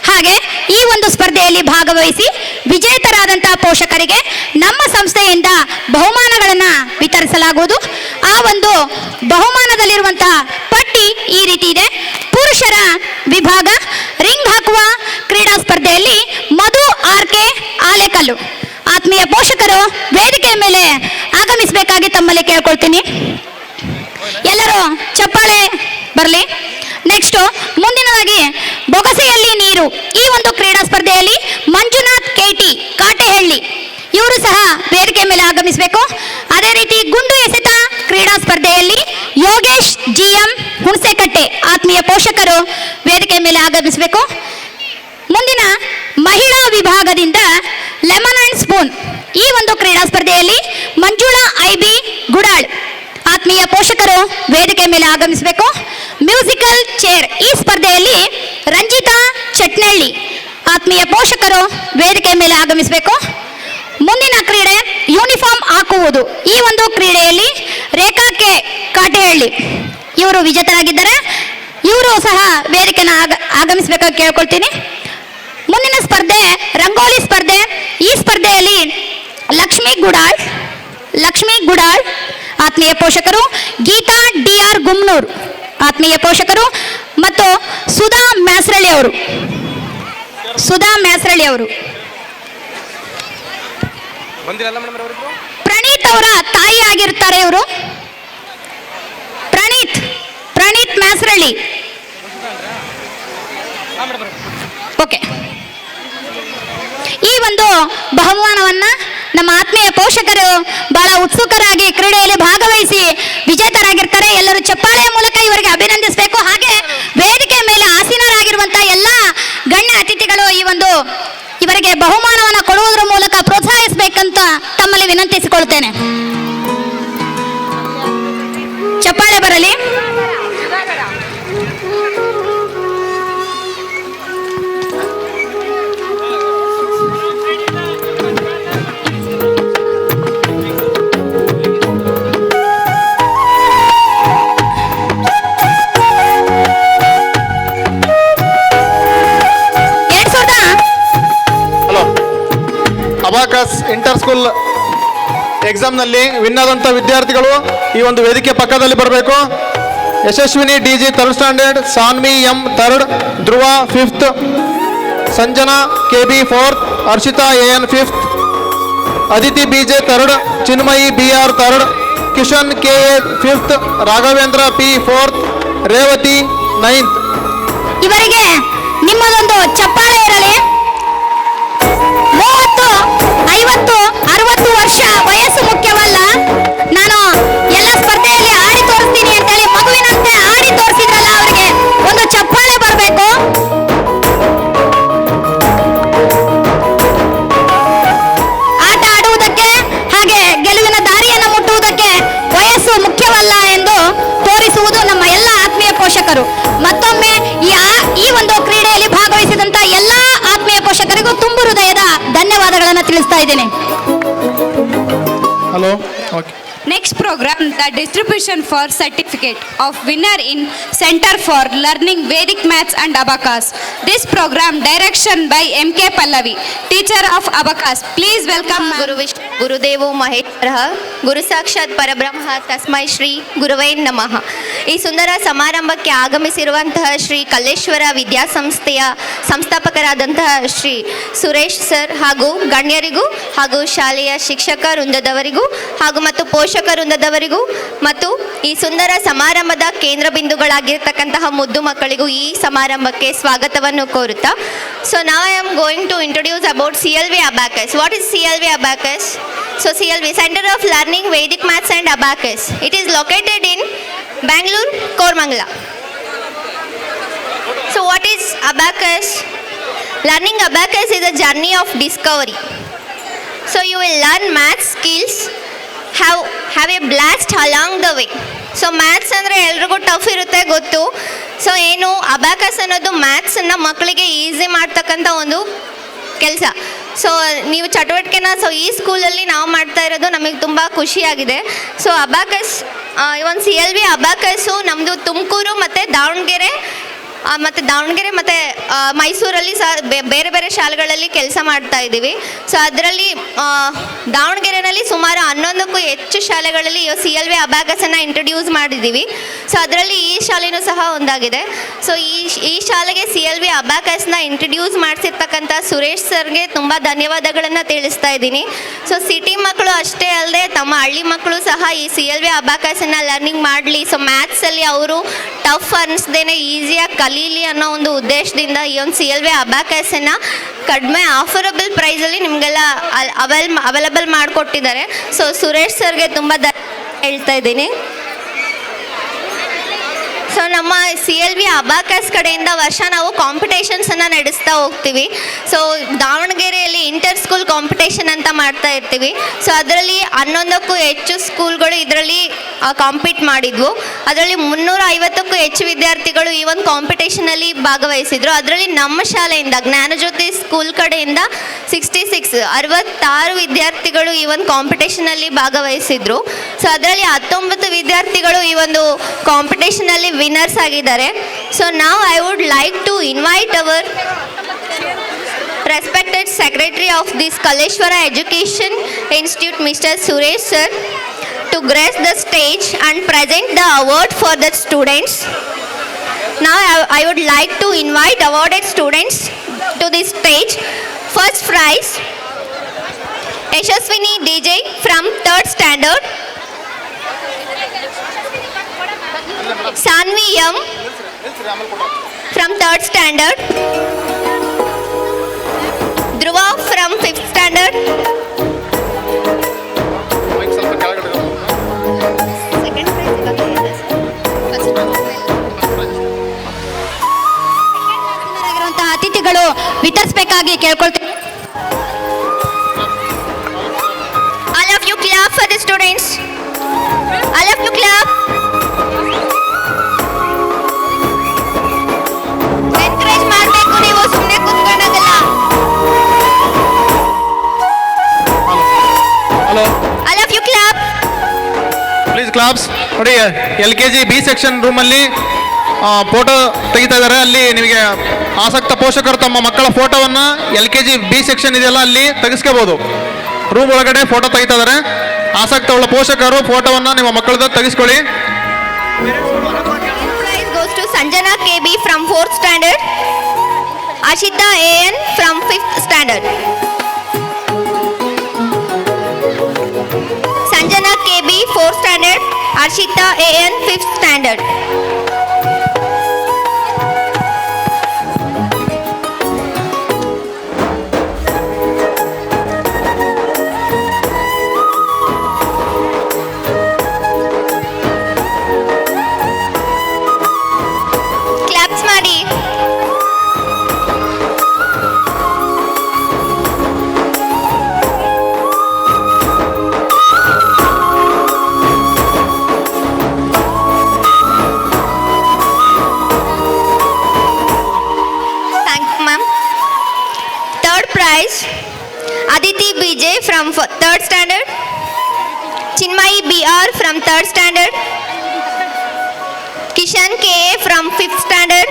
ಹಾಗೆ ಈ ಒಂದು ಸ್ಪರ್ಧೆಯಲ್ಲಿ ಭಾಗವಹಿಸಿ ವಿಜೇತರಾದಂತಹ ಪೋಷಕರಿಗೆ ನಮ್ಮ ಸಂಸ್ಥೆಯಿಂದ ಬಹುಮಾನಗಳನ್ನು ವಿತರಿಸಲಾಗುವುದು. ಆ ಒಂದು ಬಹುಮಾನದಲ್ಲಿರುವಂತಹ ಪಟ್ಟಿ ಈ ರೀತಿ ಇದೆ. ಪುರುಷರ ವಿಭಾಗ ರಿಂಗ್ ಹಾಕುವ ಕ್ರೀಡಾ ಸ್ಪರ್ಧೆಯಲ್ಲಿ ಮಧು ಆರ್ಕೆ ಆಲೆಕಲ್ಲು. ಆತ್ಮೀಯ ಪೋಷಕರು ವೇದಿಕೆಯ ಮೇಲೆ ಆಗಮಿಸಬೇಕಾಗಿ ತಮ್ಮಲ್ಲಿ ಕೇಳ್ಕೊಳ್ತೀನಿ. ಎಲ್ಲರೂ ಚಪ್ಪಾಳೆ ಬರಲಿ. ನೆಕ್ಸ್ಟ್ ಮುಂದಿನದಾಗಿ ಬೊಗಸೆಯಲ್ಲಿ ನೀರು ಈ ಒಂದು ಕ್ರೀಡಾ ಸ್ಪರ್ಧೆಯಲ್ಲಿ ಮಂಜುನಾಥ್ ಕೇಟಿ ಕಾಟೆಹಳ್ಳಿ ಇವರು ಸಹ ವೇದಿಕೆ ಮೇಲೆ ಆಗಮಿಸಬೇಕು. ಅದೇ ರೀತಿ ಗುಂಡು ಎಸೆತ ಕ್ರೀಡಾ ಸ್ಪರ್ಧೆಯಲ್ಲಿ ಯೋಗೇಶ್ GM ಹುಣಸೆಕಟ್ಟೆ ಆತ್ಮೀಯ ಪೋಷಕರು ವೇದಿಕೆ ಮೇಲೆ ಆಗಮಿಸಬೇಕು. ಮುಂದಿನ ಮಹಿಳಾ ವಿಭಾಗದಿಂದ ಲೆಮನ್ ಅಂಡ್ ಸ್ಪೂನ್ ಈ ಒಂದು ಕ್ರೀಡಾ ಸ್ಪರ್ಧೆಯಲ್ಲಿ ಮಂಜುಳಾ IB ಗುಡಾಳ್ ಆತ್ಮೀಯ ಪೋಷಕರು ವೇದಿಕೆ ಮೇಲೆ ಆಗಮಿಸಬೇಕು. ಮ್ಯೂಸಿಕಲ್ ಚೇರ್ ಈ ಸ್ಪರ್ಧೆಯಲ್ಲಿ ರಂಜಿತಾ ಚಟ್ನಳ್ಳಿ ಆತ್ಮೀಯ ಪೋಷಕರು ವೇದಿಕೆ ಮೇಲೆ ಆಗಮಿಸಬೇಕು. ಮುಂದಿನ ಕ್ರೀಡೆ ಯೂನಿಫಾರ್ಮ್ ಹಾಕುವುದು ಈ ಒಂದು ಕ್ರೀಡೆಯಲ್ಲಿ ರೇಖಾ ಕೆ ಕಾಟೆಹಳ್ಳಿ ಇವರು ವಿಜೇತರಾಗಿದ್ದಾರೆ. ಇವರು ಸಹ ವೇದಿಕೆನ ಆಗಮಿಸಬೇಕಾಗಿ ಕೇಳ್ಕೊಳ್ತೀನಿ. ಮುಂದಿನ ಸ್ಪರ್ಧೆ ರಂಗೋಲಿ ಸ್ಪರ್ಧೆ. ಈ ಸ್ಪರ್ಧೆಯಲ್ಲಿ ಲಕ್ಷ್ಮೀ ಗುಡಾಳ್ ಆತ್ಮೀಯ ಪೋಷಕರು, ಗೀತಾ DR ಗುಮ್ನೂರ್ ಆತ್ಮೀಯ ಪೋಷಕರು ಮತ್ತು ಸುಧಾ ಮ್ಯಾಸ್ರಳ್ಳಿ ಅವರು ಪ್ರಣೀತ್ ಅವರ ತಾಯಿ ಆಗಿರ್ತಾರೆ ಇವರು. ಪ್ರಣೀತ್ ಮ್ಯಾಸ್ರಳ್ಳಿ. ಓಕೆ, ಈ ಒಂದು ಬಹುಮಾನವನ್ನ ನಮ್ಮ ಆತ್ಮೀಯ ಪೋಷಕರು ಬಹಳ ಉತ್ಸುಕರಾಗಿ ಕ್ರೀಡೆಯಲ್ಲಿ ಭಾಗವಹಿಸಿ ವಿಜೇತರಾಗಿರ್ತಾರೆ. ಎಲ್ಲರೂ ಚಪ್ಪಾಳೆಯ ಮೂಲಕ ಇವರಿಗೆ ಅಭಿನಂದಿಸಬೇಕು. ಹಾಗೆ ವೇದಿಕೆ ಮೇಲೆ ಆಸೀನರಾಗಿರುವಂತಹ ಎಲ್ಲ ಗಣ್ಯ ಅತಿಥಿಗಳು ಇವರಿಗೆ ಬಹುಮಾನವನ್ನು ಕೊಡುವುದರ ಮೂಲಕ ಪ್ರೋತ್ಸಾಹಿಸಬೇಕಂತ ತಮ್ಮಲ್ಲಿ ವಿನಂತಿಸಿಕೊಳ್ಳುತ್ತೇನೆ. ಚಪ್ಪಾಳೆ ಬರಲಿ. ಅಬಾಕಸ್ ಇಂಟರ್ ಸ್ಕೂಲ್ ಎಕ್ಸಾಮ್ನಲ್ಲಿ ವಿನ್ ಆದಂಥ ವಿದ್ಯಾರ್ಥಿಗಳು ಈ ಒಂದು ವೇದಿಕೆ ಪಕ್ಕದಲ್ಲಿ ಬರಬೇಕು. Yashaswini DG 3rd standard, Sanvi M 3rd, Dhruva 5th, Sanjana KB 4th, Harshitha AN 5th, Aditi BJ 3rd, Chinmayi BR 3rd, Kishan KA 5th, Raghavendra P 4th, Revathi 9th. ಇವರಿಗೆ ನಿಮ್ಮದೊಂದು ಚಪ್ಪಾಳೆ ಇರಲಿ. 30, 50, 60 ವರ್ಷ ವಯಸ್ಸು ಮುಖ್ಯವಲ್ಲ. ನಾನು ಎಲ್ಲ ಸ್ಪರ್ಧೆಯಲ್ಲಿ ಆಡಿ ತೋರಿಸ್ತೀನಿ ಅಂತೇಳಿ ಮಗುವಿನಂತೆ ಆಡಿ ತೋರಿಸಿದ್ರಲ್ಲ, ಅವರಿಗೆ ಒಂದು ಚಪ್ಪಾಳೆ ಬರಬೇಕು. ಆಟ ಆಡುವುದಕ್ಕೆ ಹಾಗೆ ಗೆಲುವಿನ ದಾರಿಯನ್ನು ಮುಟ್ಟುವುದಕ್ಕೆ ವಯಸ್ಸು ಮುಖ್ಯವಲ್ಲ ಎಂದು ತೋರಿಸುವುದು ನಮ್ಮ ಎಲ್ಲ ಆತ್ಮೀಯ ಪೋಷಕರು. ಮತ್ತೊಮ್ಮೆ ಈ ಒಂದು ಕ್ರೀಡೆಯಲ್ಲಿ ಭಾಗವಹಿಸಿದಂತ ಎಲ್ಲ ಆತ್ಮೀಯ ಪೋಷಕರಿಗೂ ತುಂಬು ಹೃದಯದ ಧನ್ಯವಾದಗಳನ್ನು ತಿಳಿಸ್ತಾ ಇದ್ದೇನೆ. Hello, okay. Next program, the distribution for certificate of winner in Center for Learning Vedic Maths and Abacus. This program direction by MK Pallavi, teacher of Abacus. Please welcome ಗುರು ವಿಷ್ಣು ಗುರುದೇವೋ ಮಹೇಶ್ವರಃ ಗುರು ಸಾಕ್ಷಾತ್ ಪರಬ್ರಹ್ಮ ತಸ್ಮೈ ಶ್ರೀ ಗುರುವೇ ನಮಃ. ಈ ಸುಂದರ ಸಮಾರಂಭಕ್ಕೆ ಆಗಮಿಸಿರುವಂತಹ ಶ್ರೀ ಕಲ್ಲೇಶ್ವರ ವಿದ್ಯಾಸಂಸ್ಥೆಯ ಸಂಸ್ಥಾಪಕರಾದಂತಹ ಶ್ರೀ ಸುರೇಶ್ ಸರ್ ಹಾಗೂ ಗಣ್ಯರಿಗೂ ಹಾಗೂ ಶಾಲೆಯ ಶಿಕ್ಷಕ ವೃಂದದವರಿಗೂ ಹಾಗೂ ಮತ್ತು ಪೋಷಕ ವೃಂದದವರಿಗೂ ಮತ್ತು ಈ ಸುಂದರ ಸಮಾರಂಭದ ಕೇಂದ್ರ ಬಿಂದುಗಳಾಗಿರ್ತಕ್ಕಂತಹ ಮುದ್ದು ಮಕ್ಕಳಿಗೂ ಈ ಸಮಾರಂಭಕ್ಕೆ ಸ್ವಾಗತವನ್ನು ಕೋರುತ್ತಾ. So now I am going to introduce about CLV Abacus. What is CLV Abacus? So CLV, Center of Learning Vedic Maths and Abacus. It is located in Bangalore, Koramangala. So what is Abacus? Learning Abacus is a journey of discovery. So you will learn maths skills, have a blast along the way. So maths ಅಂದರೆ ಎಲ್ರಿಗೂ tough ಇರುತ್ತೆ ಗೊತ್ತು. So ಏನು abacus ಅನ್ನೋದು ಮ್ಯಾಥ್ಸನ್ನು ಮಕ್ಕಳಿಗೆ easy ಮಾಡ್ತಕ್ಕಂಥ ಒಂದು ಕೆಲಸ. ಸೊ ನೀವು ಚಟುವಟಿಕೆನ ಈ ಸ್ಕೂಲಲ್ಲಿ ನಾವು ಮಾಡ್ತಾ ಇರೋದು ನಮಗೆ ತುಂಬ ಖುಷಿಯಾಗಿದೆ. ಸೊ ಅಬ್ಯಾಕಸ್ ಒಂದು CLV ಅಬ್ಯಾಕಸ್ಸು ನಮ್ಮದು ತುಮಕೂರು ಮತ್ತು ದಾವಣಗೆರೆ ಮತ್ತು ಮೈಸೂರಲ್ಲಿ ಸಹ ಬೇರೆ ಬೇರೆ ಶಾಲೆಗಳಲ್ಲಿ ಕೆಲಸ ಮಾಡ್ತಾ ಇದ್ದೀವಿ. ಸೊ ಅದರಲ್ಲಿ ದಾವಣಗೆರೆಯಲ್ಲಿ ಸುಮಾರು 11ಕ್ಕೂ ಹೆಚ್ಚು ಶಾಲೆಗಳಲ್ಲಿ CLV ಅಬ್ಯಾಕಸನ್ನು ಇಂಟ್ರೊಡ್ಯೂಸ್ ಮಾಡಿದ್ದೀವಿ. ಸೊ ಅದರಲ್ಲಿ ಈ ಶಾಲೆಯೂ ಸಹ ಒಂದಾಗಿದೆ. ಸೊ ಈ ಶಾಲೆಗೆ CLV ಅಬ್ಯಾಕಸ್ನ ಇಂಟ್ರೊಡ್ಯೂಸ್ ಮಾಡಿಸಿರ್ತಕ್ಕಂಥ ಸುರೇಶ್ ಸರ್ಗೆ ತುಂಬ ಧನ್ಯವಾದಗಳನ್ನು ತಿಳಿಸ್ತಾ ಇದ್ದೀನಿ. ಸೊ ಸಿಟಿ ಮಕ್ಕಳು ಅಷ್ಟೇ ಅಲ್ಲದೆ ತಮ್ಮ ಹಳ್ಳಿ ಮಕ್ಕಳು ಸಹ ಈ CLV ಅಬ್ಯಾಕಸನ್ನು ಲರ್ನಿಂಗ್ ಮಾಡಲಿ. ಸೊ ಮ್ಯಾಥ್ಸಲ್ಲಿ ಅವರು ಟಫ್ ಅನ್ನಿಸ್ದೇನೆ ಈಸಿಯಾಗಿ ಕಲೀಲಿ ಅನ್ನೋ ಒಂದು ಉದ್ದೇಶದಿಂದ ಈ ಒಂದು CLV ಅಬ್ಯಾಕಸನ್ನು ಕಡಿಮೆ ಆಫರಬಲ್ ಪ್ರೈಸಲ್ಲಿ ನಿಮಗೆಲ್ಲ ಅವೈಲಬಲ್ ಮಾಡಿಕೊಟ್ಟಿದ್ದಾರೆ. ಸೊ ಸುರೇಶ್ ಸರ್ಗೆ ತುಂಬ ಹೇಳ್ತಾ ಇದ್ದೀನಿ. ಸೊ ನಮ್ಮ CLV ಅಬ್ಯಾಕಸ್ ಕಡೆಯಿಂದ ವರ್ಷ ನಾವು ಕಾಂಪಿಟೇಷನ್ಸನ್ನು ನಡೆಸ್ತಾ ಹೋಗ್ತೀವಿ. ಸೊ ದಾವಣಗೆರೆಯಲ್ಲಿ ಇಂಟರ್ ಸ್ಕೂಲ್ ಕಾಂಪಿಟೇಷನ್ ಅಂತ ಮಾಡ್ತಾ ಇರ್ತೀವಿ. ಸೊ ಅದರಲ್ಲಿ 11ಕ್ಕೂ ಹೆಚ್ಚು ಸ್ಕೂಲ್ಗಳು ಇದರಲ್ಲಿ ಕಾಂಪೀಟ್ ಮಾಡಿದ್ವು. ಅದರಲ್ಲಿ 350ಕ್ಕೂ ಹೆಚ್ಚು ವಿದ್ಯಾರ್ಥಿಗಳು ಈ ಒಂದು ಕಾಂಪಿಟೇಷನಲ್ಲಿ ಭಾಗವಹಿಸಿದ್ರು. ಅದರಲ್ಲಿ ನಮ್ಮ ಶಾಲೆಯಿಂದ ಜ್ಞಾನಜ್ಯೋತಿ ಸ್ಕೂಲ್ ಕಡೆಯಿಂದ 66 ವಿದ್ಯಾರ್ಥಿಗಳು ಈ ಒಂದು ಕಾಂಪಿಟೇಷನಲ್ಲಿ ಭಾಗವಹಿಸಿದ್ರು. ಸೊ ಅದರಲ್ಲಿ 19 ವಿದ್ಯಾರ್ಥಿಗಳು ಈ ಒಂದು ಕಾಂಪಿಟೇಷನಲ್ಲಿ ವಿನ್ನರ್ಸ್ ಆಗಿದ್ದಾರೆ. ಸೊ ನಾವು I would like to invite our respected secretary of this Kalleshwara Education Institute, Mr. Suresh sir, to grace the stage and present the award for the students. Now I would like to invite awarded students to this stage. First prize, Yashaswini DJ from 3rd standard, Sanvi M from 3rd standard, Dhruva from 5th standard, second prize ಅತಿಥಿಗಳು ವಿತರಿಸಬೇಕಾಗಿ ಕೇಳ್ಕೊಳ್ತೀನಿ. all of you clap for the students, all of you clap. Encourage ಮಾಡಬೇಕು, ನೀವು ಸುಮ್ಮನೆ ಕೂತ್ಕೊಳ್ಳೋದಲ್ಲ. Hello, all of you clap. Please claps. ನೋಡಿ, LKG B section ರೂಮಲ್ಲಿ photo ತೆಗಿತಾ ಇದ್ದಾರೆ. ಅಲ್ಲಿ ನಿಮಗೆ ಆಸಕ್ತ ಪೋಷಕರು ತಮ್ಮ ಮಕ್ಕಳ ಫೋಟೋವನ್ನು LKG B ಸೆಕ್ಷನ್ ಇದೆಯಲ್ಲ ಅಲ್ಲಿ ತೆಗೆಸ್ಕೋಬಹುದು. ರೂಮ್ ಒಳಗಡೆ ಫೋಟೋ ತೆಗಿತಾ ಇದ್ದಾರೆ. ಆಸಕ್ತ ಉಳ್ಳ ಪೋಷಕರು ಫೋಟೋವನ್ನು ನಿಮ್ಮ ಮಕ್ಕಳದ ತೆಗೆಸ್ಕೊಳ್ಳಿ. Prize goes to Sanjana KB from 4th standard. Ashita AN from 5th standard. Sanjana KB 4th standard. Arshita AN 5th standard. Claps ಮಾಡಿ. Thank you, ma'am. Third prize, Aditi BJ from 3rd standard. Chinmayi BR from 3rd standard. Kishan KA from 5th standard.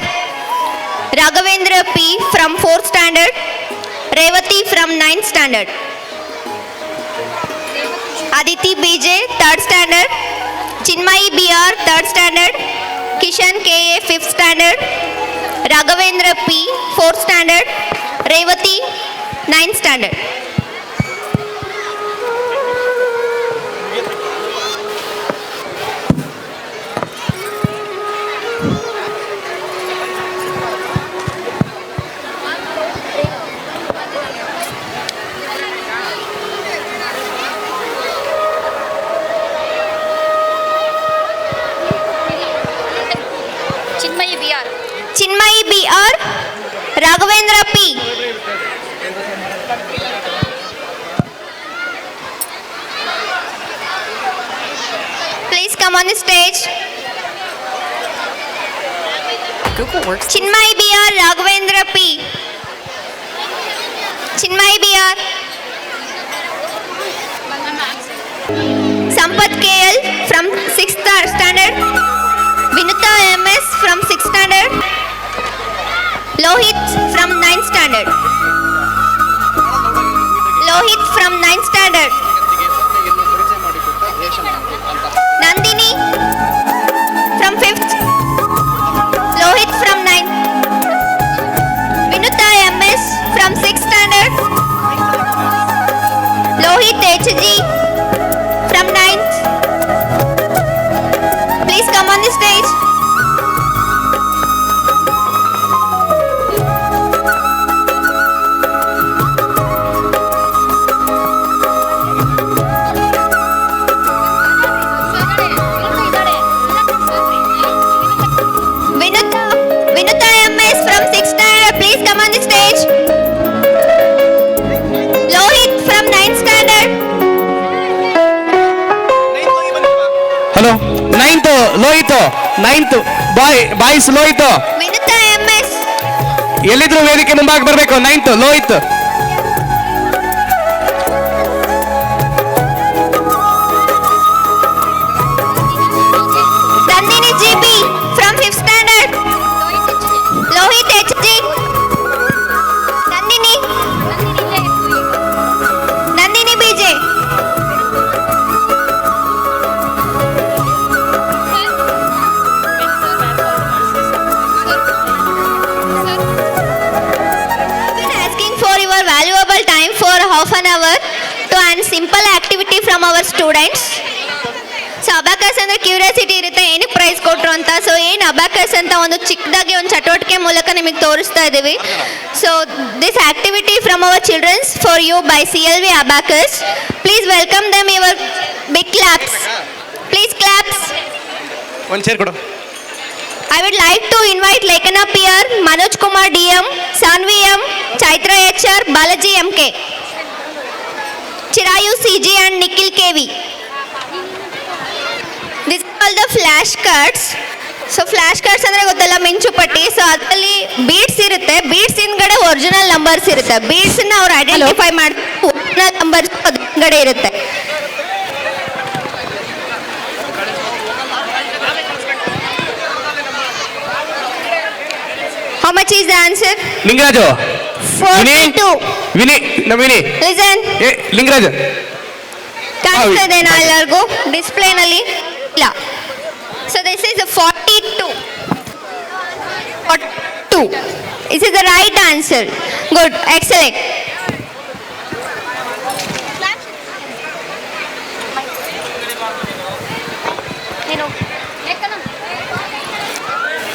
Raghavendra P from 4th standard. Revati from 9th standard. Aditi BJ 3rd standard. Chinmayi BR 3rd standard. Kishan KA 5th standard. Raghavendra P 4th standard. Revati 9th standard. Chinmayi BR, Raghavendra P. Please come on the stage. Chinmayi BR, Raghavendra P. Chinmayi BR. Sampath KL from 6th standard. Vinuta MS from 6th standard. Lohit from 9th standard. Lohit from 9th standard. Nandini from 5th. Lohit from 9th. Vinuta MS from 6th standard. Lohit HG from 9th. Please come on the stage. Vinuta MS from 6th standard. Please come on the stage. Lohit from 9th standard. Hello 9th Lohit 9th boys Lohit Vinuta MS. ಎಲ್ಲಿದ್ರು ವೇದಿಕೆ ಮುಂಭಾಗ ಬರಬೇಕು 9th Lohit. Nandini GB from 5th standard. Lohit HG. Nandini BJ. I've been asking for your valuable time for half an hour to an simple activity from our students. So abacus ಅಂದ್ರೆ curiosity ಇರುತ್ತೆ ಏನಕ್ಕೆ price ಕೊಟ್ಟರು ಅಂತ. So ಏನು abacus ಅಂತ ಒಂದು ಚಿಕ್ಕದಾಗಿ ಒಂದು ಚಟುವಟಿಕೆ ಮೂಲಕ ನಿಮಗೆ ತೋರಿಸ್ತಾ ಇದ್ದೀವಿ. So this activity from our childrens for you by CLV abacus. Please welcome them your big claps. Please claps. ಒಂದು ಚೇರ್ ಕೊಡು. I would like to invite Lekana PR, Manoj Kumar DM, Sanvi M, Chaitra HR, Balaji MK, Chirayu CG and Nikhil KV. This is called the flash cards. So flash cards ಅಂದರೆ ಗೊತ್ತಲ್ಲ, ಮಿಂಚು ಪಟ್ಟಿ. So ಅದರಲ್ಲಿ beads ಇರುತ್ತೆ, beads ಹಿಂದ್ಗಡೆ original numbers ಇರುತ್ತೆ. ಬೀಡ್ಸನ್ನ ಅವ್ರು identify ಮಾಡಿ ಒರಿಜಿನಲ್ ನಂಬರ್ಸ್ ಅದ್ರ ಹಿಂದ್ಗಡೆ ಇರುತ್ತೆ. How much is the answer? Lingaraju 42. Vini Vini Listen. Lingaraj ಕಾಣಿಸ್ತದೇನಾ ಎಲ್ಲರಿಗೂ ಡಿಸ್ಪ್ಲೇನಲ್ಲಿ? ಇಲ್ಲ. So this is 42. This is the right answer. Good, excellent.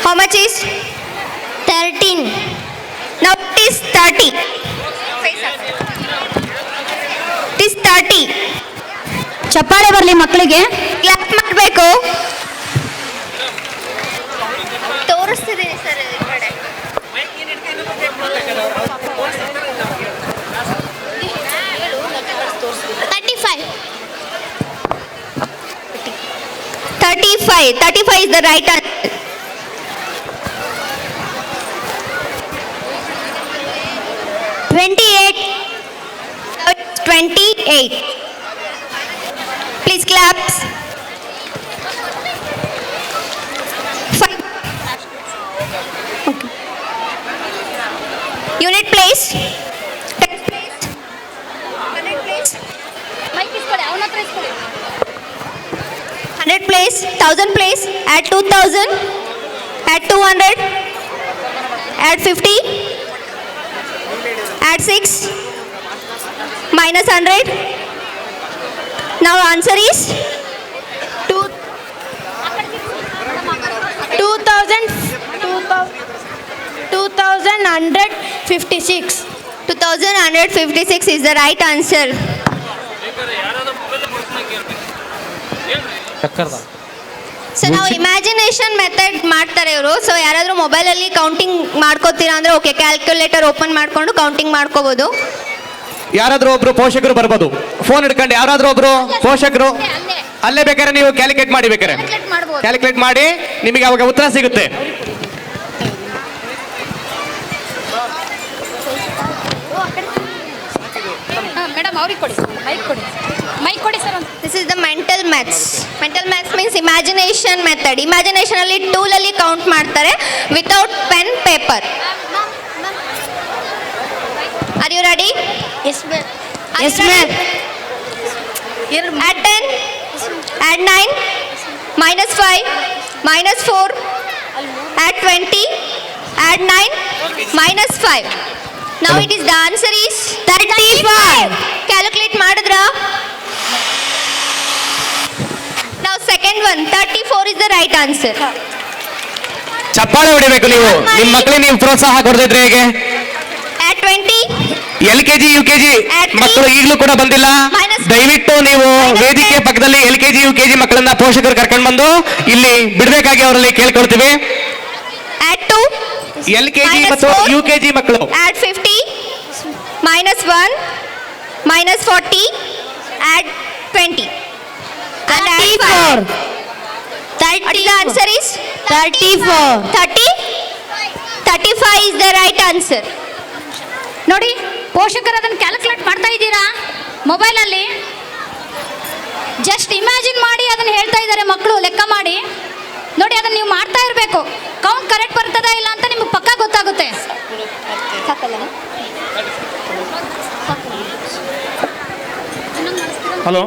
How much is? 13. Now it is 30. It is 30. ಚಪ್ಪಾಳೆ ಬರಲಿ ಮಕ್ಕಳಿಗೆ. ಕ್ಲಾಪ್ ಮಾಡಬೇಕು. ತೋರಿಸ್ತಿದ್ದೀನಿ ಸರ್ ಈ ಕಡೆ. 35 is the right answer. 28. Please claps. 5. Okay. Unit place. 10 place. 100 place. 100 place. 1000 place. Add 2000. Add 200. Add 50. Add 6. Minus 100. Now answer is 2156. 2156 is the right answer. So ನಾವು imagination method ಮಾಡ್ತಾರೆ ಇವರು. So ಯಾರಾದರೂ ಮೊಬೈಲಲ್ಲಿ counting ಮಾಡ್ಕೋತೀರಾ ಅಂದರೆ okay, calculator open ಮಾಡಿಕೊಂಡು counting ಮಾಡ್ಕೋಬೋದು. ಯಾರಾದ್ರೂ ಒಬ್ರು ಪೋಷಕರು ಬರ್ಬೋದು, ಫೋನ್ ಹಿಡ್ಕೊಂಡು ಯಾರಾದ್ರೂ ಒಬ್ರು ಪೋಷಕರು ಅಲ್ಲೇ ಬೇಕಾದ್ರೆ ನೀವು ಕ್ಯಾಲ್ಕುಲೇಟ್ ಮಾಡಿ, ಬೇಕಾರೆ ಕ್ಯಾಲ್ಕುಲೇಟ್ ಮಾಡಿ ನಿಮಗೆ ಅವಾಗ ಉತ್ತರ ಸಿಗುತ್ತೆ. ಮೇಡಮ್ ಅವ್ರಿಗೆ ಕೊಡಿ, ಮೈಕ್ ಕೊಡಿ sir. This is the mental maths. Mental maths means imagination method. Imagination ಅಲ್ಲಿ ಟೂಲಲ್ಲಿ ಕೌಂಟ್ ಮಾಡ್ತಾರೆ without pen paper. Are you ready? Yes, ma'am. Yes, ma'am. Add 10, add 9, minus 5, minus 4, add 20, add 9, minus 5. Now it is the answer is 35. Calculate madadra. Now second one, 34 is the right answer. ಚಪ್ಪಾಳೆ ಹೊಡಿಬೇಕು ನೀವು, ನಿಮ್ಮ ಮಕ್ಕಳಿಗೆ ನೀವು ಪ್ರೋತ್ಸಾಹ ಕೊಡ್ತಿದ್ರೆ ಹೇಗೆ? Add 20. LKG UKG ಮಕ್ಕಳು ಈಗಲೂ ಕೂಡ ಬಂದಿಲ್ಲ, ದಯವಿಟ್ಟು ನೀವು ವೇದಿಕೆ ಪಕ್ಕದಲ್ಲಿ LKG UKG ಮಕ್ಕಳನ್ನ ಪೋಷಕರು ಕರ್ಕೊಂಡು ಬಂದು ಇಲ್ಲಿ ಬಿಡಬೇಕಾಗಿ ಅವರಲ್ಲಿ ಕೇಳ್ಕೊಳ್ತೀವಿ. Add 2. LKG ಮತ್ತು UKG ಮಕ್ಕಳು. Add 50. Minus 1. Minus 40. Add 20. And add 5. 30. The answer is 34. 30. 35 is the right answer. ನೋಡಿ, ಪೋಷಕರು ಅದನ್ನು ಕ್ಯಾಲ್ಕುಲೇಟ್ ಮಾಡ್ತಾ ಇದ್ದೀರಾ ಮೊಬೈಲಲ್ಲಿ. ಜಸ್ಟ್ ಇಮ್ಯಾಜಿನ್ ಮಾಡಿ ಅದನ್ನು ಹೇಳ್ತಾ ಇದ್ದಾರೆ ಮಕ್ಕಳು, ಲೆಕ್ಕ ಮಾಡಿ ನೋಡಿ. ಅದನ್ನು ನೀವು ಮಾಡ್ತಾ ಇರಬೇಕು. ಕೌಂಟ್ ಕರೆಕ್ಟ್ ಬರ್ತದಾ ಇಲ್ಲ ಅಂತ ನಿಮಗೆ ಪಕ್ಕಾ ಗೊತ್ತಾಗುತ್ತೆ. Hello,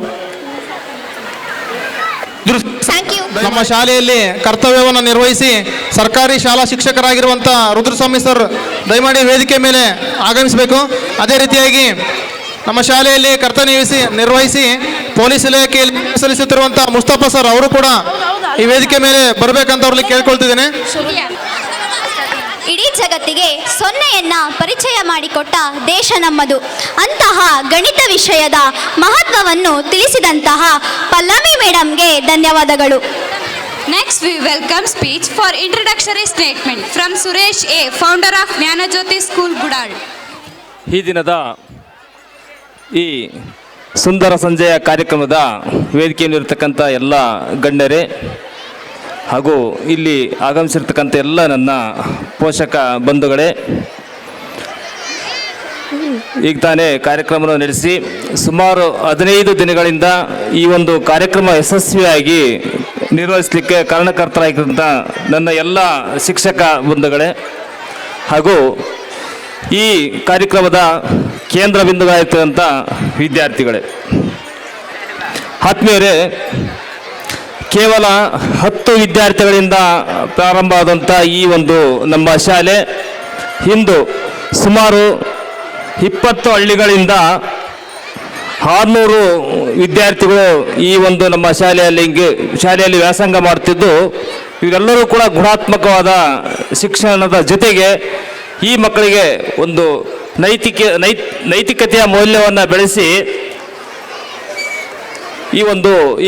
Thank you. ನಮ್ಮ ಶಾಲೆಯಲ್ಲಿ ಕರ್ತವ್ಯವನ್ನು ನಿರ್ವಹಿಸಿ ಸರ್ಕಾರಿ ಶಾಲಾ ಶಿಕ್ಷಕರಾಗಿರುವಂಥ ರುದ್ರಸ್ವಾಮಿ ಸರ್ ದಯಮಾಡಿ ವೇದಿಕೆ ಮೇಲೆ ಆಗಮಿಸಬೇಕು. ಅದೇ ರೀತಿಯಾಗಿ ನಮ್ಮ ಶಾಲೆಯಲ್ಲಿ ಕರ್ತವ್ಯ ನಿರ್ವಹಿಸಿ ಪೊಲೀಸ್ ಇಲಾಖೆಯಲ್ಲಿ ಸಲ್ಲಿಸುತ್ತಿರುವಂಥ ಮುಸ್ತಫಾ ಸರ್ ಅವರು ಕೂಡ ಈ ವೇದಿಕೆ ಮೇಲೆ ಬರಬೇಕಂತ ಅವ್ರಲ್ಲಿ ಕೇಳ್ಕೊಳ್ತಿದ್ದೇನೆ. ಇಡೀ ಜಗತ್ತಿಗೆ ಸೊನ್ನೆಯನ್ನ ಪರಿಚಯ ಮಾಡಿಕೊಟ್ಟ ದೇಶ ನಮ್ಮದು. ಅಂತಹ ಗಣಿತ ವಿಷಯದ ಮಹತ್ವವನ್ನು ತಿಳಿಸಿದಂತಹ ಪಲ್ಲವಿ ಮೇಡಮ್ಗೆ ಧನ್ಯವಾದಗಳು. Next we welcome speech for introductory statement from Suresh A, founder of Jnanajyoti School, Gudal. ಈ ದಿನದ ಈ ಸುಂದರ ಸಂಜೆಯ ಕಾರ್ಯಕ್ರಮದ ವೇದಿಕೆಯಲ್ಲಿರ್ತಕ್ಕಂಥ ಎಲ್ಲ ಗಣ್ಯರೇ ಹಾಗೂ ಇಲ್ಲಿ ಆಗಮಿಸಿರ್ತಕ್ಕಂಥ ಎಲ್ಲ ನನ್ನ ಪೋಷಕ ಬಂಧುಗಳೇ, ಈಗ ತಾನೇ ಕಾರ್ಯಕ್ರಮವನ್ನು ನಡೆಸಿ ಸುಮಾರು 15 ದಿನಗಳಿಂದ ಈ ಒಂದು ಕಾರ್ಯಕ್ರಮ ಯಶಸ್ವಿಯಾಗಿ ನಿರ್ವಹಿಸಲಿಕ್ಕೆ ಕಾರಣಕರ್ತರಾಗಿದ್ದಂಥ ನನ್ನ ಎಲ್ಲ ಶಿಕ್ಷಕ ಬಂಧುಗಳೇ ಹಾಗೂ ಈ ಕಾರ್ಯಕ್ರಮದ ಕೇಂದ್ರ ಬಿಂದುಗಳಾಗಿರ್ತಕ್ಕಂಥ ವಿದ್ಯಾರ್ಥಿಗಳೇ, ಆತ್ಮೀಯರೇ, ಕೇವಲ 10 ವಿದ್ಯಾರ್ಥಿಗಳಿಂದ ಪ್ರಾರಂಭ ಆದಂಥ ಈ ಒಂದು ನಮ್ಮ ಶಾಲೆ ಇಂದು ಸುಮಾರು 20 ಹಳ್ಳಿಗಳಿಂದ 600 ವಿದ್ಯಾರ್ಥಿಗಳು ಈ ಒಂದು ನಮ್ಮ ಶಾಲೆಯಲ್ಲಿ ವ್ಯಾಸಂಗ ಮಾಡುತ್ತಿದ್ದು, ಇವರೆಲ್ಲರೂ ಕೂಡ ಗುಣಾತ್ಮಕವಾದ ಶಿಕ್ಷಣದ ಜೊತೆಗೆ ಈ ಮಕ್ಕಳಿಗೆ ಒಂದು ನೈತಿಕತೆಯ ಮೌಲ್ಯವನ್ನು ಬೆಳೆಸಿ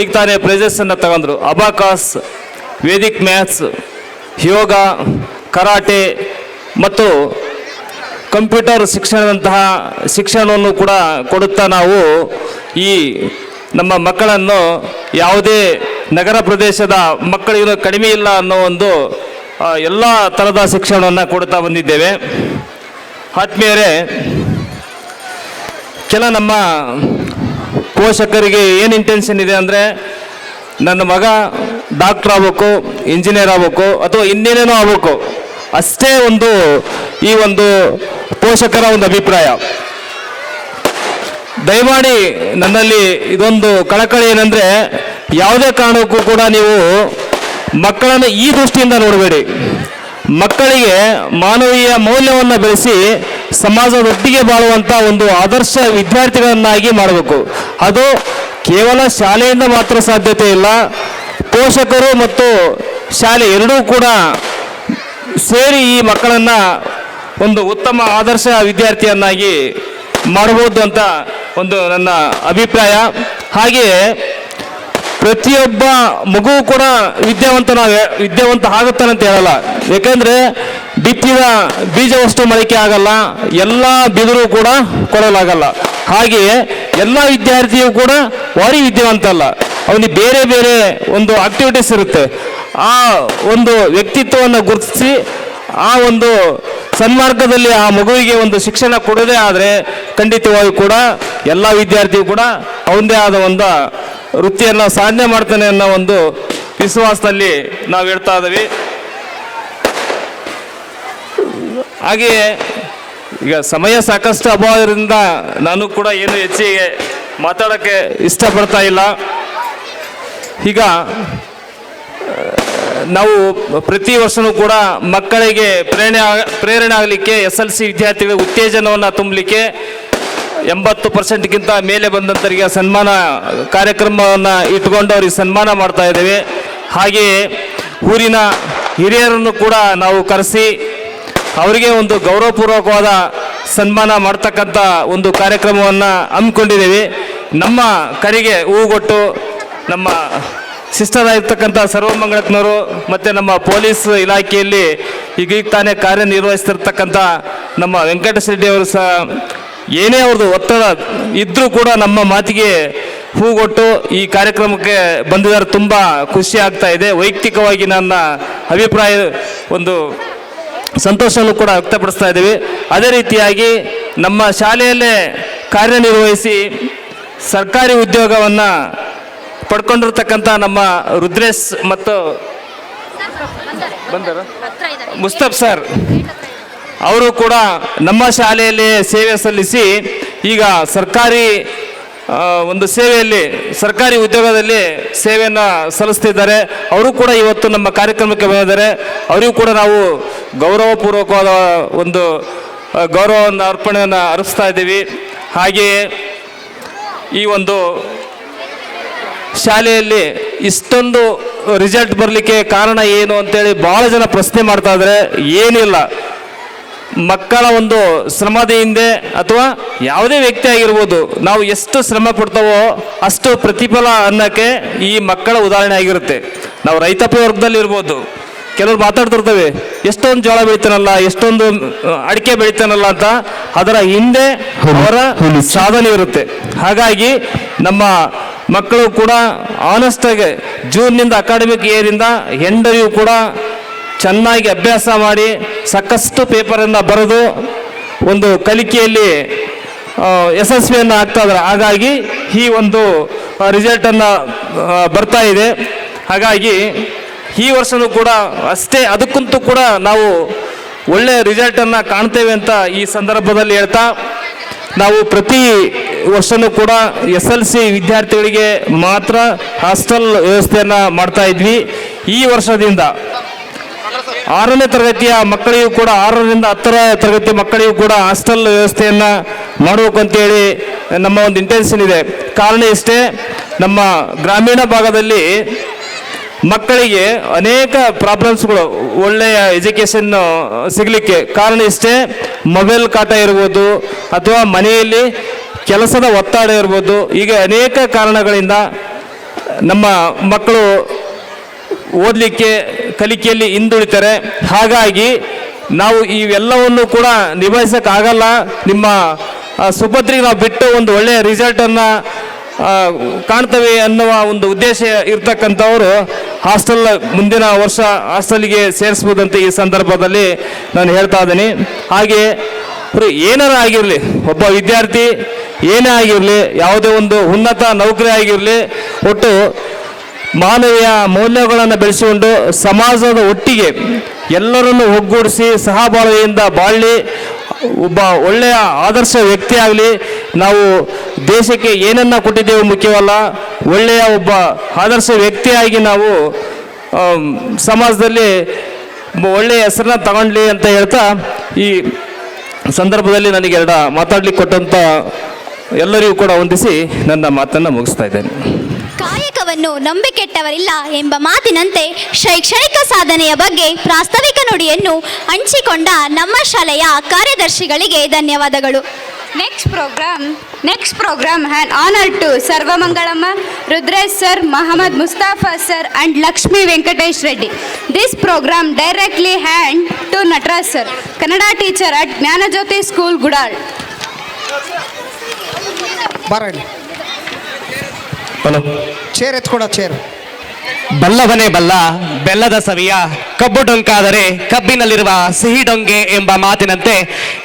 ಈಗ ತಾನೇ ಪ್ರೈಸಸ್ಸನ್ನು ತಗೊಂಡ್ರು. ಅಬಾಕಾಸ್, ವೇದಿಕ್ ಮ್ಯಾಥ್ಸ್, ಯೋಗ, ಕರಾಟೆ ಮತ್ತು ಕಂಪ್ಯೂಟರ್ ಶಿಕ್ಷಣದಂತಹ ಶಿಕ್ಷಣವನ್ನು ಕೂಡ ಕೊಡುತ್ತಾ ನಾವು ಈ ನಮ್ಮ ಮಕ್ಕಳನ್ನು ಯಾವುದೇ ನಗರ ಪ್ರದೇಶದ ಮಕ್ಕಳಿಗೂ ಕಡಿಮೆ ಇಲ್ಲ ಅನ್ನೋ ಒಂದು ಎಲ್ಲ ಥರದ ಶಿಕ್ಷಣವನ್ನು ಕೊಡುತ್ತಾ ಬಂದಿದ್ದೇವೆ. ಆತ್ಮೀಯರೇ, ಕೆಲ ನಮ್ಮ ಪೋಷಕರಿಗೆ ಏನು ಇಂಟೆನ್ಷನ್ ಇದೆ ಅಂದರೆ, ನನ್ನ ಮಗ ಡಾಕ್ಟ್ರ್ ಆಗಬೇಕು, ಇಂಜಿನಿಯರ್ ಆಗಬೇಕು ಅಥವಾ ಇನ್ನೇನೇನೋ ಆಗಬೇಕು ಅಷ್ಟೇ ಈ ಒಂದು ಪೋಷಕರ ಒಂದು ಅಭಿಪ್ರಾಯ. ದಯಮಾಡಿ ನನ್ನಲ್ಲಿ ಇದೊಂದು ಕಳಕಳಿ ಏನಂದರೆ, ಯಾವುದೇ ಕಾರಣಕ್ಕೂ ಕೂಡ ನೀವು ಮಕ್ಕಳನ್ನು ಈ ದೃಷ್ಟಿಯಿಂದ ನೋಡಬೇಡಿ. ಮಕ್ಕಳಿಗೆ ಮಾನವೀಯ ಮೌಲ್ಯವನ್ನು ಬೆಳೆಸಿ ಸಮಾಜದೊಟ್ಟಿಗೆ ಬಾಳುವಂಥ ಒಂದು ಆದರ್ಶ ವಿದ್ಯಾರ್ಥಿಗಳನ್ನಾಗಿ ಮಾಡಬೇಕು. ಅದು ಕೇವಲ ಶಾಲೆಯಿಂದ ಮಾತ್ರ ಸಾಧ್ಯತೆ ಇಲ್ಲ, ಪೋಷಕರು ಮತ್ತು ಶಾಲೆ ಎರಡೂ ಕೂಡ ಸೇರಿ ಈ ಮಕ್ಕಳನ್ನು ಒಂದು ಉತ್ತಮ ಆದರ್ಶ ವಿದ್ಯಾರ್ಥಿಯನ್ನಾಗಿ ಮಾಡಬಹುದು ಅಂತ ನನ್ನ ಅಭಿಪ್ರಾಯ. ಹಾಗೆಯೇ ಪ್ರತಿಯೊಬ್ಬ ಮಗು ಕೂಡ ವಿದ್ಯಾವಂತ ಆಗುತ್ತಾನಂತ ಹೇಳಲ್ಲ. ಯಾಕಂದರೆ ಬಿತ್ತಿದ ಬೀಜವಷ್ಟು ಮೊಳಕೆ ಆಗಲ್ಲ, ಎಲ್ಲ ಬಿದಿರು ಕೂಡ ಕೊಡಲಾಗಲ್ಲ. ಹಾಗೆಯೇ ಎಲ್ಲ ವಿದ್ಯಾರ್ಥಿಯು ಕೂಡ ಭಾರಿ ವಿದ್ಯಾವಂತ ಅಲ್ಲ, ಅವನಿಗೆ ಬೇರೆ ಬೇರೆ ಒಂದು ಆಕ್ಟಿವಿಟೀಸ್ ಇರುತ್ತೆ. ಆ ಒಂದು ವ್ಯಕ್ತಿತ್ವವನ್ನು ಗುರುತಿಸಿ ಆ ಒಂದು ಸನ್ಮಾರ್ಗದಲ್ಲಿ ಆ ಮಗುವಿಗೆ ಒಂದು ಶಿಕ್ಷಣ ಕೊಡೋದೇ ಆದರೆ ಖಂಡಿತವಾಗಿ ಕೂಡ ಎಲ್ಲ ವಿದ್ಯಾರ್ಥಿಯು ಕೂಡ ಅವನದೇ ಆದ ಒಂದು ವೃತ್ತಿಯನ್ನು ಸಾಧನೆ ಮಾಡ್ತಾನೆ ಅನ್ನೋ ಒಂದು ವಿಶ್ವಾಸದಲ್ಲಿ ನಾವು ಹೇಳ್ತಾ ಇದ್ದೀವಿ. ಹಾಗೆಯೇ ಈಗ ಸಮಯ ಸಾಕಷ್ಟು ಅಭಾವದಿಂದ ನಾನು ಕೂಡ ಏನು ಹೆಚ್ಚಿಗೆ ಮಾತಾಡೋಕ್ಕೆ ಇಷ್ಟಪಡ್ತಾ ಇಲ್ಲ. ಈಗ ನಾವು ಪ್ರತಿ ವರ್ಷವೂ ಕೂಡ ಮಕ್ಕಳಿಗೆ ಪ್ರೇರಣೆ ಆಗಲಿಕ್ಕೆ SLC ವಿದ್ಯಾರ್ಥಿಗಳಿಗೆ ಉತ್ತೇಜನವನ್ನು ತುಂಬಲಿಕ್ಕೆ 80% ಮೇಲೆ ಬಂದಂಥವರಿಗೆ ಸನ್ಮಾನ ಕಾರ್ಯಕ್ರಮವನ್ನು ಇಟ್ಕೊಂಡು ಅವ್ರಿಗೆ ಸನ್ಮಾನ ಮಾಡ್ತಾ ಇದ್ದೇವೆ. ಹಾಗೆಯೇ ಊರಿನ ಹಿರಿಯರನ್ನು ಕೂಡ ನಾವು ಕರೆಸಿ ಅವರಿಗೆ ಒಂದು ಗೌರವಪೂರ್ವಕವಾದ ಸನ್ಮಾನ ಮಾಡ್ತಕ್ಕಂಥ ಒಂದು ಕಾರ್ಯಕ್ರಮವನ್ನು ಹಮ್ಮಿಕೊಂಡಿದ್ದೇವೆ. ನಮ್ಮ ಕರೆಗೆ ಹೂಗೊಟ್ಟು ನಮ್ಮ ಶಿಸ್ತರಾಗಿರ್ತಕ್ಕಂಥ ಸರ್ವಮಂಗಳತ್ನವರು ಮತ್ತು ನಮ್ಮ ಪೊಲೀಸ್ ಇಲಾಖೆಯಲ್ಲಿ ಈಗ ತಾನೇ ಕಾರ್ಯನಿರ್ವಹಿಸ್ತಿರ್ತಕ್ಕಂಥ ನಮ್ಮ ವೆಂಕಟೇಶ್ ರೆಡ್ಡಿ ಅವರು ಸಹ ಏನೇ ಅವ್ರದ್ದು ಒತ್ತಡ ಇದ್ದರೂ ಕೂಡ ನಮ್ಮ ಮಾತಿಗೆ ಹೂಗೊಟ್ಟು ಈ ಕಾರ್ಯಕ್ರಮಕ್ಕೆ ಬಂದಿದ್ದಾರೆ. ತುಂಬ ಖುಷಿ ಆಗ್ತಾ ಇದೆ. ವೈಯಕ್ತಿಕವಾಗಿ ನನ್ನ ಅಭಿಪ್ರಾಯ ಒಂದು ಸಂತೋಷವನ್ನು ಕೂಡ ವ್ಯಕ್ತಪಡಿಸ್ತಾ ಇದ್ದೀವಿ. ಅದೇ ರೀತಿಯಾಗಿ ನಮ್ಮ ಶಾಲೆಯಲ್ಲೇ ಕಾರ್ಯನಿರ್ವಹಿಸಿ ಸರ್ಕಾರಿ ಉದ್ಯೋಗವನ್ನು ಪಡ್ಕೊಂಡಿರ್ತಕ್ಕಂಥ ನಮ್ಮ ರುದ್ರೇಶ್ ಮತ್ತು ಮುಸ್ತಫ್ ಸರ್ ಅವರು ಕೂಡ ನಮ್ಮ ಶಾಲೆಯಲ್ಲಿ ಸೇವೆ ಸಲ್ಲಿಸಿ ಈಗ ಸರ್ಕಾರಿ ಒಂದು ಸೇವೆಯಲ್ಲಿ ಸರ್ಕಾರಿ ಉದ್ಯೋಗದಲ್ಲಿ ಸೇವೆಯನ್ನು ಸಲ್ಲಿಸ್ತಿದ್ದಾರೆ. ಅವರು ಕೂಡ ಇವತ್ತು ನಮ್ಮ ಕಾರ್ಯಕ್ರಮಕ್ಕೆ ಬಂದಿದ್ದಾರೆ. ಅವರಿಗೂ ಕೂಡ ನಾವು ಗೌರವಪೂರ್ವಕವಾದ ಒಂದು ಗೌರವವನ್ನು ಅರ್ಪಣೆಯನ್ನು ಅರ್ಪಿಸ್ತಾ ಇದ್ದೀವಿ. ಹಾಗೆಯೇ ಈ ಒಂದು ಶಾಲೆಯಲ್ಲಿ ಇಷ್ಟೊಂದು ರಿಸಲ್ಟ್ ಬರಲಿಕ್ಕೆ ಕಾರಣ ಏನು ಅಂತೇಳಿ ಭಾಳ ಜನ ಪ್ರಶ್ನೆ ಮಾಡ್ತಾ ಇದ್ದಾರೆ. ಏನಿಲ್ಲ, ಮಕ್ಕಳ ಒಂದು ಶ್ರಮದ ಹಿಂದೆ ಅಥವಾ ಯಾವುದೇ ವ್ಯಕ್ತಿ ಆಗಿರ್ಬೋದು, ನಾವು ಎಷ್ಟು ಶ್ರಮ ಪಡ್ತಾವೋ ಅಷ್ಟು ಪ್ರತಿಫಲ ಅನ್ನೋಕ್ಕೆ ಈ ಮಕ್ಕಳ ಉದಾಹರಣೆ ಆಗಿರುತ್ತೆ. ನಾವು ರೈತಾಪಿ ವರ್ಗದಲ್ಲಿ ಇರ್ಬೋದು, ಕೆಲವರು ಮಾತಾಡ್ತಿರ್ತೇವೆ, ಎಷ್ಟೊಂದು ಜೋಳ ಬೆಳಿತಾನಲ್ಲ, ಎಷ್ಟೊಂದು ಅಡಿಕೆ ಬೆಳಿತಾನಲ್ಲ ಅಂತ, ಅದರ ಹಿಂದೆ ಅವರ ಸಾಧನೆ ಇರುತ್ತೆ. ಹಾಗಾಗಿ ನಮ್ಮ ಮಕ್ಕಳು ಕೂಡ ಆನೆಸ್ಟಾಗಿ ಜೂನ್ನಿಂದ ಅಕಾಡೆಮಿಕ್ ಇಯರಿಂದ ಎಂಡರಿಯೂ ಕೂಡ ಚೆನ್ನಾಗಿ ಅಭ್ಯಾಸ ಮಾಡಿ ಸಾಕಷ್ಟು ಪೇಪರನ್ನು ಬರೆದು ಒಂದು ಕಲಿಕೆಯಲ್ಲಿ ಯಶಸ್ವಿಯನ್ನು ಆಗ್ತಾ ಇದ್ದಾರೆ. ಹಾಗಾಗಿ ಈ ಒಂದು ರಿಸಲ್ಟನ್ನು ಬರ್ತಾ ಇದೆ. ಹಾಗಾಗಿ ಈ ವರ್ಷವೂ ಕೂಡ ಅಷ್ಟೇ, ಅದಕ್ಕಂತೂ ಕೂಡ ನಾವು ಒಳ್ಳೆಯ ರಿಸಲ್ಟನ್ನು ಕಾಣ್ತೇವೆ ಅಂತ ಈ ಸಂದರ್ಭದಲ್ಲಿ ಹೇಳ್ತಾ, ನಾವು ಪ್ರತಿ ವರ್ಷವೂ ಕೂಡ SLC ವಿದ್ಯಾರ್ಥಿಗಳಿಗೆ ಮಾತ್ರ ಹಾಸ್ಟೆಲ್ ವ್ಯವಸ್ಥೆಯನ್ನು ಮಾಡ್ತಾ ಇದ್ವಿ. ಈ ವರ್ಷದಿಂದ 6ನೇ ತರಗತಿಯ ಮಕ್ಕಳಿಗೂ ಕೂಡ 6ರಿಂದ 10ರ ತರಗತಿ ಮಕ್ಕಳಿಗೂ ಕೂಡ ಹಾಸ್ಟೆಲ್ ವ್ಯವಸ್ಥೆಯನ್ನು ಮಾಡಬೇಕು ಅಂತೇಳಿ ನಮ್ಮ ಒಂದು ಇಂಟೆನ್ಷನ್ ಇದೆ. ಕಾರಣ ಇಷ್ಟೇ, ನಮ್ಮ ಗ್ರಾಮೀಣ ಭಾಗದಲ್ಲಿ ಮಕ್ಕಳಿಗೆ ಅನೇಕ ಪ್ರಾಬ್ಲಮ್ಸ್ಗಳು ಒಳ್ಳೆಯ ಎಜುಕೇಷನ್ ಸಿಗಲಿಕ್ಕೆ ಕಾರಣ ಇಷ್ಟೇ, ಮೊಬೈಲ್ ಕಾಟ ಇರ್ಬೋದು ಅಥವಾ ಮನೆಯಲ್ಲಿ ಕೆಲಸದ ಒತ್ತಡ ಇರ್ಬೋದು. ಹೀಗೆ ಅನೇಕ ಕಾರಣಗಳಿಂದ ನಮ್ಮ ಮಕ್ಕಳು ಓದಲಿಕ್ಕೆ ಕಲಿಕೆಯಲ್ಲಿ ಹಿಂದುಳಿತಾರೆ. ಹಾಗಾಗಿ ನಾವು ಇವೆಲ್ಲವನ್ನು ಕೂಡ ನಿಭಾಯಿಸೋಕ್ಕಾಗಲ್ಲ. ನಿಮ್ಮ ಸುಭದ್ರಿಗೆ ನಾವು ಬಿಟ್ಟು ಒಂದು ಒಳ್ಳೆಯ ರಿಸಲ್ಟನ್ನು ಕಾಣ್ತವೆ ಅನ್ನುವ ಒಂದು ಉದ್ದೇಶ ಇರ್ತಕ್ಕಂಥವರು ಹಾಸ್ಟೆಲ್ ಮುಂದಿನ ವರ್ಷ ಹಾಸ್ಟೆಲ್ಗೆ ಸೇರಿಸ್ಬೋದಂತ ಈ ಸಂದರ್ಭದಲ್ಲಿ ನಾನು ಹೇಳ್ತಾ ಇದ್ದೀನಿ. ಹಾಗೆ ಏನಾರ ಆಗಿರಲಿ, ಒಬ್ಬ ವಿದ್ಯಾರ್ಥಿ ಏನೇ ಆಗಿರಲಿ, ಯಾವುದೇ ಒಂದು ಉನ್ನತ ನೌಕರಿ ಆಗಿರಲಿ, ಒಟ್ಟು ಮಾನವೀಯ ಮೌಲ್ಯಗಳನ್ನು ಬೆಳೆಸಿಕೊಂಡು ಸಮಾಜದ ಒಟ್ಟಿಗೆ ಎಲ್ಲರನ್ನು ಒಗ್ಗೂಡಿಸಿ ಸಹಬಾಳ್ವೆಯಿಂದ ಬಾಳಿ ಒಬ್ಬ ಒಳ್ಳೆಯ ಆದರ್ಶ ವ್ಯಕ್ತಿ ಆಗಲಿ. ನಾವು ದೇಶಕ್ಕೆ ಏನನ್ನ ಕೊಟ್ಟಿದ್ದೇವೆ ಮುಖ್ಯವಲ್ಲ, ಒಳ್ಳೆಯ ಒಬ್ಬ ಆದರ್ಶ ವ್ಯಕ್ತಿಯಾಗಿ ನಾವು ಸಮಾಜದಲ್ಲಿ ಒಳ್ಳೆಯ ಹೆಸರನ್ನ ತಗೊಂಡ್ಲಿ ಅಂತ ಹೇಳ್ತಾ ಈ ಸಂದರ್ಭದಲ್ಲಿ ನನಗೆ ಮಾತಾಡ್ಲಿಕ್ಕೆ ಕೊಟ್ಟಂಥ ಎಲ್ಲರಿಗೂ ಕೂಡ ವಂದಿಸಿ ನನ್ನ ಮಾತನ್ನು ಮುಗಿಸ್ತಾ ಇದ್ದೇನೆ. ಕಾಯಕವನ್ನು ನಂಬಿಕೆಟ್ಟವರಿಲ್ಲ ಎಂಬ ಮಾತಿನಂತೆ ಶೈಕ್ಷಣಿಕ ಸಾಧನೆಯ ಬಗ್ಗೆ ಪ್ರಾಸ್ತಾವಿಕ ನುಡಿಯನ್ನು ಹಂಚಿಕೊಂಡ ನಮ್ಮ ಶಾಲೆಯ ಕಾರ್ಯದರ್ಶಿಗಳಿಗೆ ಧನ್ಯವಾದಗಳು. Next program an honor to Sarvamangalamma, Rudresh sir, Muhammad Mustafa sir and Lakshmi Venkatesh Reddy. This program directly hand to Nataraj sir, Kannada teacher at Jnanajyoti School, Gudal. Hello, chair ಎತ್ಕೊಡ ಚೇರ್. ಬಲ್ಲವನೇ ಬಲ್ಲ ಬೆಲ್ಲದ ಸವಿಯ, ಕಬ್ಬು ಡೊಂಕಾದರೆ ಕಬ್ಬಿನಲ್ಲಿರುವ ಸಿಹಿ ಡೊಂಗೆ ಎಂಬ ಮಾತಿನಂತೆ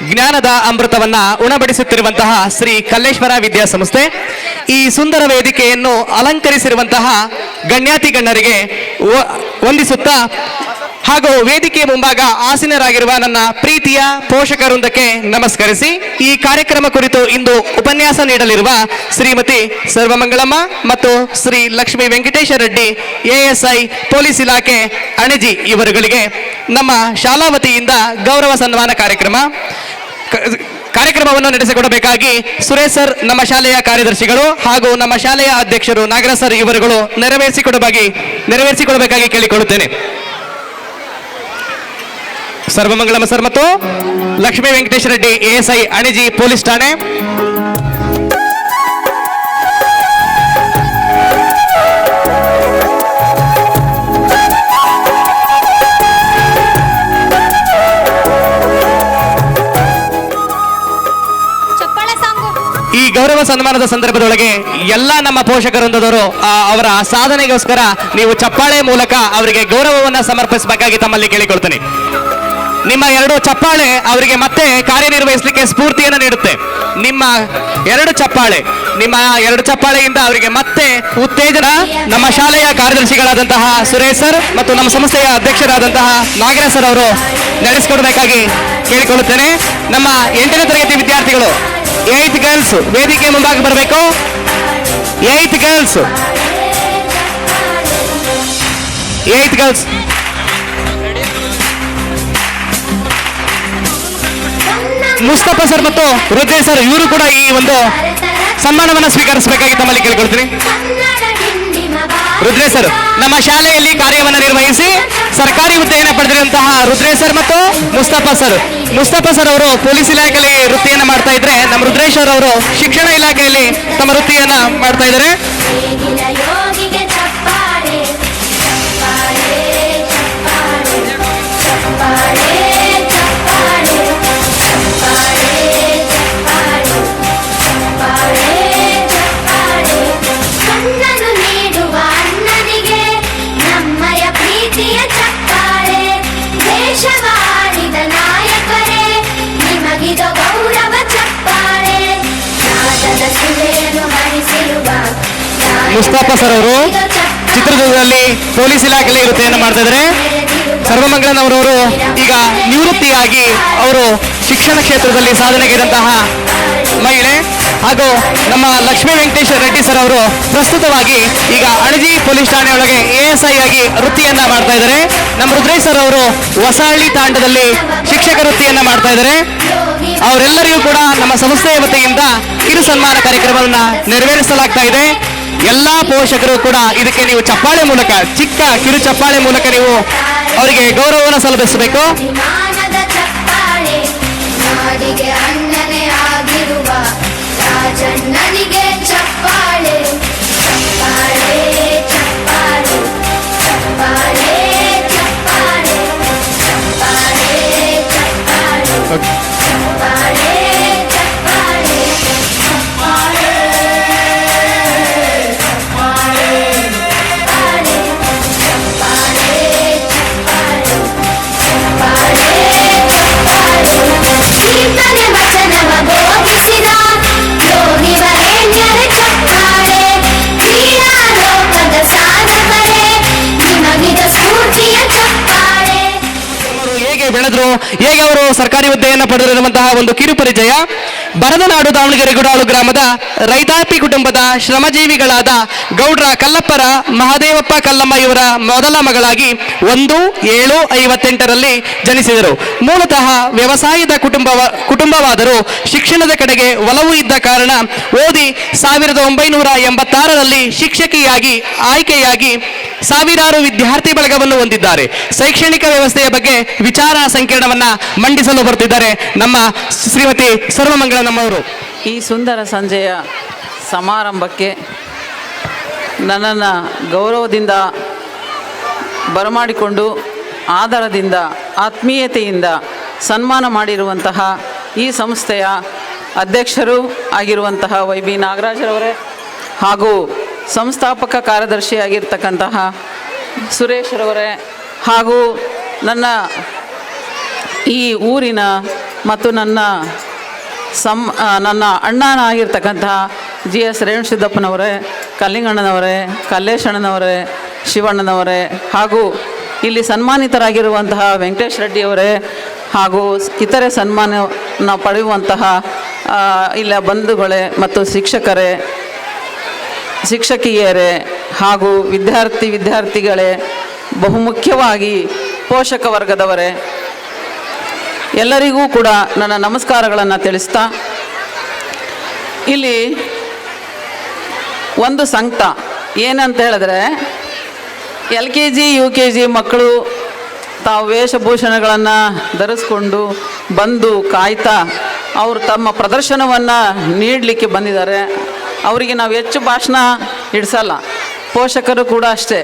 ಜ್ಞಾನದ ಅಮೃತವನ್ನ ಉಣಬಡಿಸುತ್ತಿರುವಂತಹ ಶ್ರೀ ಕಲ್ಲೇಶ್ವರ ವಿದ್ಯಾಸಂಸ್ಥೆ ಈ ಸುಂದರ ವೇದಿಕೆಯನ್ನು ಅಲಂಕರಿಸಿರುವಂತಹ ಗಣ್ಯಾತಿ ಗಣ್ಯರಿಗೆ ವಂದಿಸುತ್ತಾ ಹಾಗೂ ವೇದಿಕೆ ಮುಂಭಾಗ ಆಸೀನರಾಗಿರುವ ನನ್ನ ಪ್ರೀತಿಯ ಪೋಷಕವೃಂದಕ್ಕೆ ನಮಸ್ಕರಿಸಿ ಈ ಕಾರ್ಯಕ್ರಮ ಕುರಿತು ಇಂದು ಉಪನ್ಯಾಸ ನೀಡಲಿರುವ ಶ್ರೀಮತಿ ಸರ್ವಮಂಗಳಮ್ಮ ಮತ್ತು ಶ್ರೀ ಲಕ್ಷ್ಮೀ ವೆಂಕಟೇಶ ರೆಡ್ಡಿ ASI ಪೊಲೀಸ್ ಇಲಾಖೆ ಅಣಜಿ ಇವರುಗಳಿಗೆ ನಮ್ಮ ಶಾಲಾ ವತಿಯಿಂದ ಗೌರವ ಸನ್ಮಾನ ಕಾರ್ಯಕ್ರಮವನ್ನು ನಡೆಸಿಕೊಡಬೇಕಾಗಿ ಸುರೇಶ್ ಸರ್, ನಮ್ಮ ಶಾಲೆಯ ಕಾರ್ಯದರ್ಶಿಗಳು ಹಾಗೂ ನಮ್ಮ ಶಾಲೆಯ ಅಧ್ಯಕ್ಷರು ನಾಗರಾಜ್ ಸರ್ ಇವರುಗಳು ನೆರವೇರಿಸಿಕೊಡಬೇಕಾಗಿ ಕೇಳಿಕೊಳ್ಳುತ್ತೇನೆ. ಸರ್ವಮಂಗಳಮ್ಮ ಸರ್ ಮತ್ತು ಲಕ್ಷ್ಮೀ ವೆಂಕಟೇಶ ರೆಡ್ಡಿ ASI ಅಣಜಿ ಪೊಲೀಸ್ ಠಾಣೆ. ಈ ಗೌರವ ಸನ್ಮಾನದ ಸಂದರ್ಭದೊಳಗೆ ಎಲ್ಲ ನಮ್ಮ ಪೋಷಕವೃಂದದವರು ಅವರ ಸಾಧನೆಗೋಸ್ಕರ ನೀವು ಚಪ್ಪಾಳೆ ಮೂಲಕ ಅವರಿಗೆ ಗೌರವವನ್ನು ಸಮರ್ಪಿಸಬೇಕಾಗಿ ತಮ್ಮಲ್ಲಿ ಕೇಳಿಕೊಳ್ತೇನೆ. ನಿಮ್ಮ 2 ಚಪ್ಪಾಳೆ ಅವರಿಗೆ ಮತ್ತೆ ಕಾರ್ಯನಿರ್ವಹಿಸಲಿಕ್ಕೆ ಸ್ಫೂರ್ತಿಯನ್ನು ನೀಡುತ್ತೆ. ನಿಮ್ಮ 2 ಚಪ್ಪಾಳೆಯಿಂದ ಅವರಿಗೆ ಮತ್ತೆ ಉತ್ತೇಜನ. ನಮ್ಮ ಶಾಲೆಯ ಕಾರ್ಯದರ್ಶಿಗಳಾದಂತಹ ಸುರೇಶ್ ಸರ್ ಮತ್ತು ನಮ್ಮ ಸಂಸ್ಥೆಯ ಅಧ್ಯಕ್ಷರಾದಂತಹ ನಾಗರಾಜ್ ಸರ್ ಅವರು ನಡೆಸಿಕೊಡಬೇಕಾಗಿ ಕೇಳಿಕೊಳ್ಳುತ್ತೇನೆ. ನಮ್ಮ 8ನೇ ತರಗತಿ ವಿದ್ಯಾರ್ಥಿಗಳು 8th ಗರ್ಲ್ಸ್ ವೇದಿಕೆ ಮುಂಭಾಗ ಬರಬೇಕು. 8th ಗರ್ಲ್ಸ್ ಮುಸ್ತಫಾ ಸರ್ ಮತ್ತು ರುದ್ರೇಶ್ ಸರ್ ಇವರು ಕೂಡ ಈ ಒಂದು ಸನ್ಮಾನವನ್ನು ಸ್ವೀಕರಿಸಬೇಕಾಗಿ ತಮ್ಮಲ್ಲಿ ಕೇಳಿಕೊಳ್ತೀನಿ. ರುದ್ರೇಶ್ ಸರ್ ನಮ್ಮ ಶಾಲೆಯಲ್ಲಿ ಕಾರ್ಯವನ್ನು ನಿರ್ವಹಿಸಿ ಸರ್ಕಾರಿ ಹುದ್ದೆಯನ್ನು ಪಡೆದಿರುವಂತಹ ರುದ್ರೇಶ್ ಸರ್ ಮತ್ತು ಮುಸ್ತಫಾ ಸರ್ ಅವರು ಪೊಲೀಸ್ ಇಲಾಖೆಯಲ್ಲಿ ವೃತ್ತಿಯನ್ನು ಮಾಡ್ತಾ ಇದ್ರೆ, ನಮ್ಮ ರುದ್ರೇಶ್ ಸರ್ ಅವರು ಶಿಕ್ಷಣ ಇಲಾಖೆಯಲ್ಲಿ ತಮ್ಮ ವೃತ್ತಿಯನ್ನ ಮಾಡ್ತಾ ಇದ್ದಾರೆ. ಮುಸ್ತಫಾ ಸರ್ ಅವರು ಚಿತ್ರದುರ್ಗದಲ್ಲಿ ಪೊಲೀಸ್ ಇಲಾಖೆಯಲ್ಲಿ ವೃತ್ತಿಯನ್ನು ಮಾಡ್ತಾ ಇದ್ದಾರೆ. ಸರ್ವಮಂಗಳನವರವರು ಈಗ ನಿವೃತ್ತಿಯಾಗಿ ಅವರು ಶಿಕ್ಷಣ ಕ್ಷೇತ್ರದಲ್ಲಿ ಸಾಧನೆಗೈದಂತಹ ಮಹಿಳೆ. ಹಾಗೂ ನಮ್ಮ ಲಕ್ಷ್ಮೀ ವೆಂಕಟೇಶ್ವರ ರೆಡ್ಡಿ ಸರ್ ಅವರು ಪ್ರಸ್ತುತವಾಗಿ ಈಗ ಅಣಜಿ ಪೊಲೀಸ್ ಠಾಣೆಯೊಳಗೆ ASI ಆಗಿ ವೃತ್ತಿಯನ್ನ ಮಾಡ್ತಾ ಇದ್ದಾರೆ. ನಮ್ಮ ರುದ್ರೇಶ್ ಸರ್ ಅವರು ಹೊಸಹಳ್ಳಿ ತಾಂಡದಲ್ಲಿ ಶಿಕ್ಷಕ ವೃತ್ತಿಯನ್ನ ಮಾಡ್ತಾ ಇದ್ದಾರೆ. ಅವರೆಲ್ಲರಿಗೂ ಕೂಡ ನಮ್ಮ ಸಂಸ್ಥೆಯ ವತಿಯಿಂದ ಕಿರು ಸನ್ಮಾನ ಕಾರ್ಯಕ್ರಮವನ್ನು ನೆರವೇರಿಸಲಾಗ್ತಾ ಇದೆ. ಎಲ್ಲಾ ಪೋಷಕರು ಕೂಡ ಇದಕ್ಕೆ ನೀವು ಚಪ್ಪಾಳೆ ಮೂಲಕ, ಚಿಕ್ಕ ಕಿರು ಚಪ್ಪಾಳೆ ಮೂಲಕ ನೀವು ಅವರಿಗೆ ಗೌರವವನ್ನು ಸಲ್ಲಿಸಬೇಕು. ನಾಡಿಗೆ ಅಣ್ಣನೇ ಆಗಿರುವ ರಾಜಣ್ಣನಿಗೆ ಚಪ್ಪಾಳೆ ಚಪ್ಪಾಳೆ ಚಪ್ಪಾಳೆ ಚಪ್ಪಾಳೆ ಚಪ್ಪಾಳೆ ಚಪ್ಪಾಳೆ ಚಪ್ಪಾಳೆ ಚಪ್ಪಾಳೆ ಚಪ್ಪಾಳೆ ಕೀರ್ತನೆ ವಚನವ ಬೋಧಿಸಿದ ಯೋಗಿ ವರೇಣ್ಯರ ಚಪ್ಪಾಳೆ ಕ್ರೀಡಾ ಲೋಕದ ಸಾಧಕರೇ ನಿಮಗಿದ ಸ್ಫೂರ್ತಿಯ ಚಪ್ಪಾಳೆ. ಅವರು ಹೇಗೆ ಬೆಳೆದ್ರು, ಹೇಗೆ ಅವರು ಸರ್ಕಾರಿ ಹುದ್ದೆಯನ್ನು ಪಡೆದಿರುವಂತಹ ಒಂದು ಕಿರು ಪರಿಚಯ. ಬರದನಾಡು ದಾವಣಗೆರೆ ಗುಡಾಳು ಗ್ರಾಮದ ರೈತಾಪಿ ಕುಟುಂಬದ ಶ್ರಮಜೀವಿಗಳಾದ ಗೌಡ್ರ ಕಲ್ಲಪ್ಪರ ಮಹದೇವಪ್ಪ ಕಲ್ಲಮ್ಮ ಇವರ ಮೊದಲ ಮಗಳಾಗಿ 1/7/58 ಜನಿಸಿದರು. ಮೂಲತಃ ವ್ಯವಸಾಯದ ಕುಟುಂಬವಾದರೂ ಶಿಕ್ಷಣದ ಕಡೆಗೆ ಒಲವು ಇದ್ದ ಕಾರಣ ಓದಿ 1986 ಶಿಕ್ಷಕಿಯಾಗಿ ಆಯ್ಕೆಯಾಗಿ ಸಾವಿರಾರು ವಿದ್ಯಾರ್ಥಿ ಬಳಗವನ್ನು ಹೊಂದಿದ್ದಾರೆ. ಶೈಕ್ಷಣಿಕ ವ್ಯವಸ್ಥೆಯ ಬಗ್ಗೆ ವಿಚಾರ ಸಂಕಿರಣವನ್ನ ಮಂಡಿಸಲು ಬರುತ್ತಿದ್ದಾರೆ ನಮ್ಮ ಶ್ರೀಮತಿ ಸರ್ವಮಂಗಳ ನಮ್ಮವರು. ಈ ಸುಂದರ ಸಂಜೆಯ ಸಮಾರಂಭಕ್ಕೆ ನನ್ನನ್ನು ಗೌರವದಿಂದ ಬರಮಾಡಿಕೊಂಡು ಆದರದಿಂದ ಆತ್ಮೀಯತೆಯಿಂದ ಸನ್ಮಾನ ಮಾಡಿರುವಂತಹ ಈ ಸಂಸ್ಥೆಯ ಅಧ್ಯಕ್ಷರು ಆಗಿರುವಂತಹ YB ನಾಗರಾಜರವರೇ ಹಾಗೂ ಸಂಸ್ಥಾಪಕ ಕಾರ್ಯದರ್ಶಿಯಾಗಿರ್ತಕ್ಕಂತಹ ಸುರೇಶ್ರವರೇ ಹಾಗೂ ನನ್ನ ಈ ಊರಿನ ಮತ್ತು ನನ್ನ ಅಣ್ಣನಾಗಿರ್ತಕ್ಕಂತಹ GS ರೇಣುಸಿದ್ದಪ್ಪನವರೇ, ಕಲ್ಲಿಂಗಣ್ಣನವರೇ, ಕಲ್ಲೇಶಣ್ಣನವರೇ, ಶಿವಣ್ಣನವರೇ ಹಾಗೂ ಇಲ್ಲಿ ಸನ್ಮಾನಿತರಾಗಿರುವಂತಹ ವೆಂಕಟೇಶ್ ರೆಡ್ಡಿಯವರೇ ಹಾಗೂ ಇತರೆ ಸನ್ಮಾನ ಪಡೆಯುವಂತಹ ಇಲ್ಲ ಬಂಧುಗಳೇ ಮತ್ತು ಶಿಕ್ಷಕರೇ, ಶಿಕ್ಷಕಿಯರೇ ಹಾಗೂ ವಿದ್ಯಾರ್ಥಿಗಳೇ, ಬಹುಮುಖ್ಯವಾಗಿ ಪೋಷಕ ವರ್ಗದವರೇ, ಎಲ್ಲರಿಗೂ ಕೂಡ ನನ್ನ ನಮಸ್ಕಾರಗಳನ್ನು ತಿಳಿಸ್ತಾ, ಇಲ್ಲಿ ಒಂದು ಸಂಕಟ ಏನಂತ ಹೇಳಿದ್ರೆ LKG UKG ಮಕ್ಕಳು ತಾವು ವೇಷಭೂಷಣಗಳನ್ನು ಧರಿಸ್ಕೊಂಡು ಬಂದು ಕಾಯ್ತಾ ಅವರು ತಮ್ಮ ಪ್ರದರ್ಶನವನ್ನು ನೀಡಲಿಕ್ಕೆ ಬಂದಿದ್ದಾರೆ. ಅವರಿಗೆ ನಾವು ಹೆಚ್ಚು ಭಾಷಣ ಇಡಿಸಲ್ಲ, ಪೋಷಕರು ಕೂಡ ಅಷ್ಟೇ.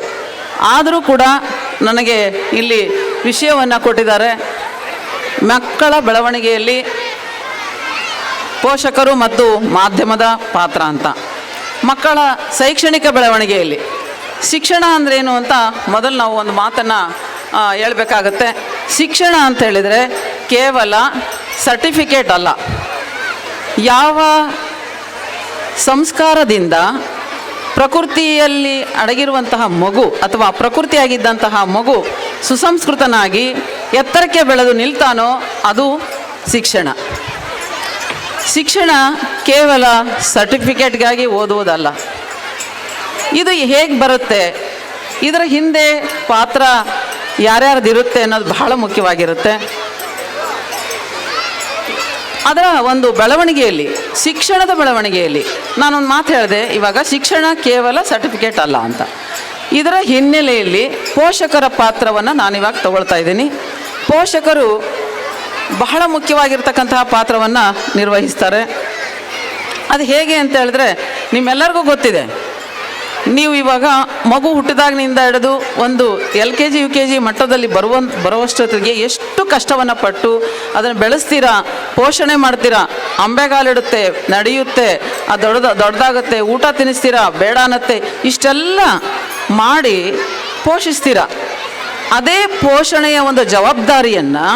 ಆದರೂ ಕೂಡ ನನಗೆ ಇಲ್ಲಿ ವಿಷಯವನ್ನು ಕೊಟ್ಟಿದ್ದಾರೆ. ಮಕ್ಕಳ ಬೆಳವಣಿಗೆಯಲ್ಲಿ ಪೋಷಕರು ಮತ್ತು ಮಾಧ್ಯಮದ ಪಾತ್ರ ಅಂತ. ಮಕ್ಕಳ ಶೈಕ್ಷಣಿಕ ಬೆಳವಣಿಗೆಯಲ್ಲಿ ಶಿಕ್ಷಣ ಅಂದ್ರೇನು ಅಂತ ಮೊದಲು ನಾವು ಒಂದು ಮಾತನ್ನು ಹೇಳಬೇಕಾಗತ್ತೆ. ಶಿಕ್ಷಣ ಅಂತ ಹೇಳಿದರೆ ಕೇವಲ ಸರ್ಟಿಫಿಕೇಟ್ ಅಲ್ಲ. ಯಾವ ಸಂಸ್ಕಾರದಿಂದ ಪ್ರಕೃತಿಯಲ್ಲಿ ಅಡಗಿರುವಂತಹ ಮಗು ಅಥವಾ ಪ್ರಕೃತಿಯಾಗಿದ್ದಂತಹ ಮಗು ಸುಸಂಸ್ಕೃತನಾಗಿ ಎತ್ತರಕ್ಕೆ ಬೆಳೆದು ನಿಲ್ತಾನೋ ಅದು ಶಿಕ್ಷಣ. ಶಿಕ್ಷಣ ಕೇವಲ ಸರ್ಟಿಫಿಕೇಟ್ಗಾಗಿ ಓದುವುದಲ್ಲ. ಇದು ಹೇಗೆ ಬರುತ್ತೆ, ಇದರ ಹಿಂದೆ ಪಾತ್ರ ಯಾರ್ಯಾರ್ದಿರುತ್ತೆ ಅನ್ನೋದು ಬಹಳ ಮುಖ್ಯವಾಗಿರುತ್ತೆ. ಅದರ ಒಂದು ಬೆಳವಣಿಗೆಯಲ್ಲಿ, ಶಿಕ್ಷಣದ ಬೆಳವಣಿಗೆಯಲ್ಲಿ ನಾನೊಂದು ಮಾತು ಹೇಳಿದೆ ಇವಾಗ, ಶಿಕ್ಷಣ ಕೇವಲ ಸರ್ಟಿಫಿಕೇಟ್ ಅಲ್ಲ ಅಂತ. ಇದರ ಹಿನ್ನೆಲೆಯಲ್ಲಿ ಪೋಷಕರ ಪಾತ್ರವನ್ನು ನಾನಿವಾಗ ತಗೊಳ್ತಾ ಇದ್ದೀನಿ. ಪೋಷಕರು ಬಹಳ ಮುಖ್ಯವಾಗಿರ್ತಕ್ಕಂತಹ ಪಾತ್ರವನ್ನು ನಿರ್ವಹಿಸ್ತಾರೆ. ಅದು ಹೇಗೆ ಅಂತ ಹೇಳಿದ್ರೆ ನಿಮ್ಮೆಲ್ಲರಿಗೂ ಗೊತ್ತಿದೆ. ನೀವು ಇವಾಗ ಮಗು ಹುಟ್ಟಿದಾಗಿನಿಂದ ಹಿಡಿದು ಒಂದು LKG UKG ಮಟ್ಟದಲ್ಲಿ ಬರುವಷ್ಟೊತ್ತಿಗೆ ಎಷ್ಟು ಕಷ್ಟವನ್ನು ಪಟ್ಟು ಅದನ್ನು ಬೆಳೆಸ್ತೀರಾ, ಪೋಷಣೆ ಮಾಡ್ತೀರಾ. ಅಂಬೆಗಾಲಿಡುತ್ತೆ, ನಡೆಯುತ್ತೆ, ಅದು ದೊಡ್ಡದಾಗುತ್ತೆ, ಊಟ ತಿನ್ನಿಸ್ತೀರಾ, ಬೇಡ ಅನ್ನತ್ತೆ, ಇಷ್ಟೆಲ್ಲ ಮಾಡಿ ಪೋಷಿಸ್ತೀರ. ಅದೇ ಪೋಷಣೆಯ ಒಂದು ಜವಾಬ್ದಾರಿಯನ್ನು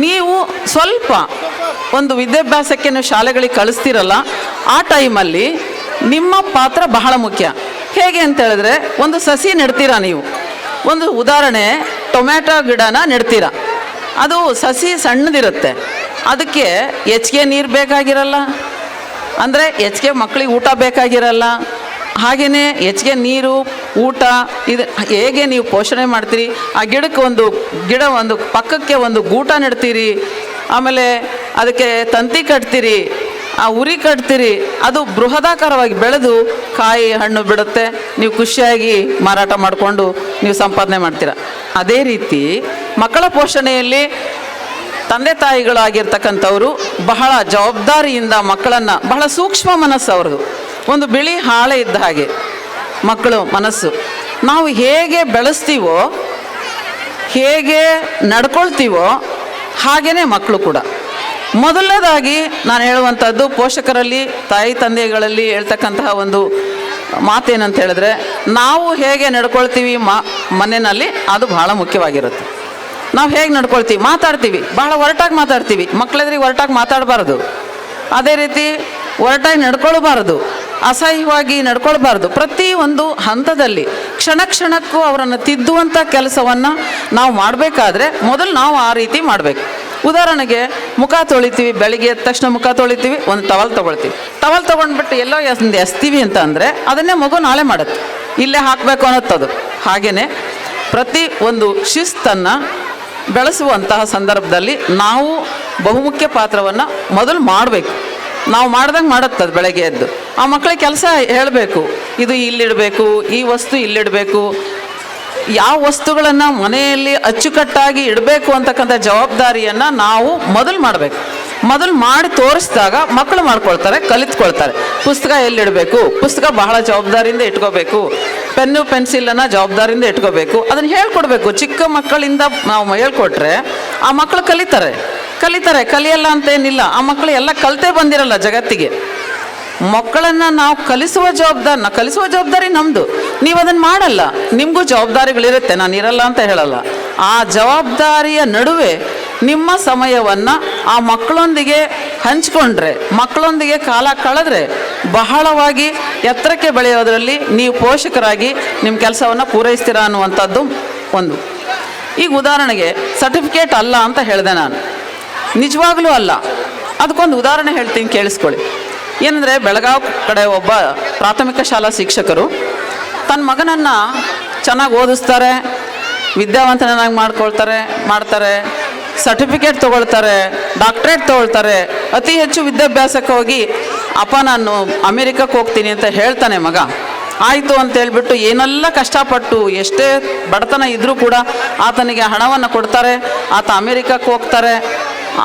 ನೀವು ಸ್ವಲ್ಪ ಒಂದು ವಿದ್ಯಾಭ್ಯಾಸಕ್ಕೆ ನೀವು ಶಾಲೆಗಳಿಗೆ ಕಳಿಸ್ತೀರಲ್ಲ, ಆ ಟೈಮಲ್ಲಿ ನಿಮ್ಮ ಪಾತ್ರ ಬಹಳ ಮುಖ್ಯ. ಹೇಗೆ ಅಂತ ಹೇಳಿದ್ರೆ, ಒಂದು ಸಸಿ ನೆಡ್ತೀರಾ ನೀವು. ಒಂದು ಉದಾಹರಣೆ, ಟೊಮ್ಯಾಟೊ ಗಿಡನ ನೆಡ್ತೀರ. ಅದು ಸಸಿ ಸಣ್ಣದಿರುತ್ತೆ, ಅದಕ್ಕೆ ಹೆಚ್ಚಿಗೆ ನೀರು ಬೇಕಾಗಿರಲ್ಲ, ಅಂದರೆ ಹೆಚ್ಚಿಗೆ ಮಕ್ಕಳಿಗೆ ಊಟ ಬೇಕಾಗಿರಲ್ಲ, ಹಾಗೆಯೇ ಹೆಚ್ಚಿಗೆ ನೀರು ಊಟ ಇದು ಹೇಗೆ ನೀವು ಪೋಷಣೆ ಮಾಡ್ತೀರಿ, ಆ ಗಿಡಕ್ಕೆ ಒಂದು ಪಕ್ಕಕ್ಕೆ ಒಂದು ಗೂಟ ನೆಡ್ತೀರಿ, ಆಮೇಲೆ ಅದಕ್ಕೆ ತಂತಿ ಕಟ್ತೀರಿ, ಆ ಉರಿ ಕಟ್ತೀರಿ, ಅದು ಬೃಹದಾಕಾರವಾಗಿ ಬೆಳೆದು ಕಾಯಿ ಹಣ್ಣು ಬಿಡುತ್ತೆ, ನೀವು ಖುಷಿಯಾಗಿ ಮಾರಾಟ ಮಾಡಿಕೊಂಡು ನೀವು ಸಂಪಾದನೆ ಮಾಡ್ತೀರ. ಅದೇ ರೀತಿ ಮಕ್ಕಳ ಪೋಷಣೆಯಲ್ಲಿ ತಂದೆ ತಾಯಿಗಳಾಗಿರ್ತಕ್ಕಂಥವರು ಬಹಳ ಜವಾಬ್ದಾರಿಯಿಂದ ಮಕ್ಕಳನ್ನು, ಬಹಳ ಸೂಕ್ಷ್ಮ ಮನಸ್ಸು ಅವ್ರದ್ದು, ಒಂದು ಬಿಳಿ ಹಾಳೆ ಇದ್ದ ಹಾಗೆ ಮಕ್ಕಳು ಮನಸ್ಸು. ನಾವು ಹೇಗೆ ಬೆಳೆಸ್ತೀವೋ, ಹೇಗೆ ನಡ್ಕೊಳ್ತೀವೋ ಹಾಗೇ ಮಕ್ಕಳು ಕೂಡ. ಮೊದಲನೇದಾಗಿ ನಾನು ಹೇಳುವಂಥದ್ದು, ಪೋಷಕರಲ್ಲಿ ತಾಯಿ ತಂದೆಗಳಲ್ಲಿ ಹೇಳ್ತಕ್ಕಂತಹ ಒಂದು ಮಾತೇನಂತ ಹೇಳಿದ್ರೆ, ನಾವು ಹೇಗೆ ನಡ್ಕೊಳ್ತೀವಿ ಮನೆಯಲ್ಲಿ ಅದು ಬಹಳ ಮುಖ್ಯವಾಗಿರುತ್ತೆ. ನಾವು ಹೇಗೆ ನಡ್ಕೊಳ್ತೀವಿ, ಮಾತಾಡ್ತೀವಿ, ಬಹಳ ಒರಟಾಗಿ ಮಾತಾಡ್ತೀವಿ, ಮಕ್ಕಳೆದ್ರಿಗೆ ಒರಟಾಗಿ ಮಾತಾಡಬಾರ್ದು. ಅದೇ ರೀತಿ ಒರಟಾಗಿ ನಡ್ಕೊಳ್ಬಾರ್ದು, ಅಸಹ್ಯವಾಗಿ ನಡ್ಕೊಳ್ಬಾರ್ದು. ಪ್ರತಿ ಒಂದು ಹಂತದಲ್ಲಿ ಕ್ಷಣ ಕ್ಷಣಕ್ಕೂ ಅವರನ್ನು ತಿದ್ದುವಂಥ ಕೆಲಸವನ್ನು ನಾವು ಮಾಡಬೇಕಾದ್ರೆ ಮೊದಲು ನಾವು ಆ ರೀತಿ ಮಾಡಬೇಕು. ಉದಾಹರಣೆಗೆ ಮುಖ ತೊಳಿತೀವಿ, ಬೆಳಿಗ್ಗೆ ಎದ್ದ ತಕ್ಷಣ ಮುಖ ತೊಳಿತೀವಿ, ಒಂದು ಟವಲ್ ತೊಗೊಳ್ತೀವಿ, ಟವಲ್ ತೊಗೊಂಡ್ಬಿಟ್ಟು ಎಲ್ಲೋ ಎಸ್ತೀವಿ ಅಂತ ಅಂದರೆ ಅದನ್ನೇ ಮಗು ನಾಳೆ ಮಾಡುತ್ತೆ, ಇಲ್ಲೇ ಹಾಕಬೇಕು ಅನ್ನೋತ್ತದು. ಹಾಗೆಯೇ ಪ್ರತಿ ಒಂದು ಶಿಸ್ತನ್ನು ಬೆಳೆಸುವಂತಹ ಸಂದರ್ಭದಲ್ಲಿ ನಾವು ಬಹುಮುಖ್ಯ ಪಾತ್ರವನ್ನು ಮೊದಲು ಮಾಡಬೇಕು. ನಾವು ಮಾಡ್ದಂಗೆ ಮಾಡುತ್ತದು. ಬೆಳಗ್ಗೆ ಎದ್ದು ಆ ಮಕ್ಕಳಿಗೆ ಕೆಲಸ ಹೇಳಬೇಕು, ಇದು ಇಲ್ಲಿಡಬೇಕು, ಈ ವಸ್ತು ಇಲ್ಲಿಡಬೇಕು, ಯಾವ ವಸ್ತುಗಳನ್ನು ಮನೆಯಲ್ಲಿ ಅಚ್ಚುಕಟ್ಟಾಗಿ ಇಡಬೇಕು ಅಂತಕ್ಕಂಥ ಜವಾಬ್ದಾರಿಯನ್ನು ನಾವು ಮೊದಲು ಮಾಡಬೇಕು. ಮೊದಲು ಮಾಡಿ ತೋರಿಸಿದಾಗ ಮಕ್ಕಳು ಮಾಡ್ಕೊಳ್ತಾರೆ, ಕಲಿತ್ಕೊಳ್ತಾರೆ. ಪುಸ್ತಕ ಎಲ್ಲಿಡಬೇಕು, ಪುಸ್ತಕ ಬಹಳ ಜವಾಬ್ದಾರಿಯಿಂದ ಇಟ್ಕೋಬೇಕು, ಪೆನ್ನು ಪೆನ್ಸಿಲನ್ನು ಜವಾಬ್ದಾರಿಯಿಂದ ಇಟ್ಕೋಬೇಕು, ಅದನ್ನು ಹೇಳ್ಕೊಡ್ಬೇಕು. ಚಿಕ್ಕ ಮಕ್ಕಳಿಂದ ನಾವು ಹೇಳ್ಕೊಟ್ರೆ ಆ ಮಕ್ಕಳು ಕಲಿಯಲ್ಲ ಅಂತೇನಿಲ್ಲ. ಆ ಮಕ್ಕಳು ಎಲ್ಲ ಕಲಿತೇ ಬಂದಿರಲ್ಲ ಜಗತ್ತಿಗೆ. ಮಕ್ಕಳನ್ನು ನಾವು ಕಲಿಸುವ ಜವಾಬ್ದಾರಿ ನಮ್ಮದು. ನೀವು ಅದನ್ನು ಮಾಡಲ್ಲ, ನಿಮಗೂ ಜವಾಬ್ದಾರಿಗಳಿರುತ್ತೆ, ನಾನು ಇರಲ್ಲ ಅಂತ ಹೇಳಲ್ಲ. ಆ ಜವಾಬ್ದಾರಿಯ ನಡುವೆ ನಿಮ್ಮ ಸಮಯವನ್ನು ಆ ಮಕ್ಕಳೊಂದಿಗೆ ಹಂಚ್ಕೊಂಡ್ರೆ, ಮಕ್ಕಳೊಂದಿಗೆ ಕಾಲ ಕಳೆದ್ರೆ ಬಹಳವಾಗಿ ಎತ್ತರಕ್ಕೆ ಬೆಳೆಯೋದರಲ್ಲಿ ನೀವು ಪೋಷಕರಾಗಿ ನಿಮ್ಮ ಕೆಲಸವನ್ನು ಪೂರೈಸ್ತೀರಾ ಅನ್ನುವಂಥದ್ದು ಒಂದು. ಈಗ ಉದಾಹರಣೆಗೆ ಸರ್ಟಿಫಿಕೇಟ್ ಅಲ್ಲ ಅಂತ ಹೇಳಿದೆ ನಾನು, ನಿಜವಾಗ್ಲೂ ಅಲ್ಲ. ಅದಕ್ಕೊಂದು ಉದಾಹರಣೆ ಹೇಳ್ತೀನಿ, ಕೇಳಿಸ್ಕೊಳ್ಳಿ. ಏನಂದರೆ, ಬೆಳಗಾವಿ ಕಡೆ ಒಬ್ಬ ಪ್ರಾಥಮಿಕ ಶಾಲಾ ಶಿಕ್ಷಕರು ತನ್ನ ಮಗನನ್ನು ಚೆನ್ನಾಗಿ ಓದಿಸ್ತಾರೆ, ವಿದ್ಯಾವಂತನಾಗಿ ಮಾಡ್ತಾರೆ, ಸರ್ಟಿಫಿಕೇಟ್ ತೊಗೊಳ್ತಾರೆ, ಡಾಕ್ಟ್ರೇಟ್ ತೊಗೊಳ್ತಾರೆ. ಅತಿ ಹೆಚ್ಚು ವಿದ್ಯಾಭ್ಯಾಸಕ್ಕೆ ಹೋಗಿ ಅಪ್ಪ ನಾನು ಅಮೇರಿಕಕ್ಕೆ ಹೋಗ್ತೀನಿ ಅಂತ ಹೇಳ್ತಾನೆ ಮಗ. ಆಯಿತು ಅಂತ ಹೇಳ್ಬಿಟ್ಟು ಏನೆಲ್ಲ ಕಷ್ಟಪಟ್ಟು ಎಷ್ಟೇ ಬಡತನ ಇದ್ದರೂ ಕೂಡ ಆತನಿಗೆ ಹಣವನ್ನು ಕೊಡ್ತಾರೆ. ಆತ ಅಮೇರಿಕಕ್ಕೆ ಹೋಗ್ತಾರೆ,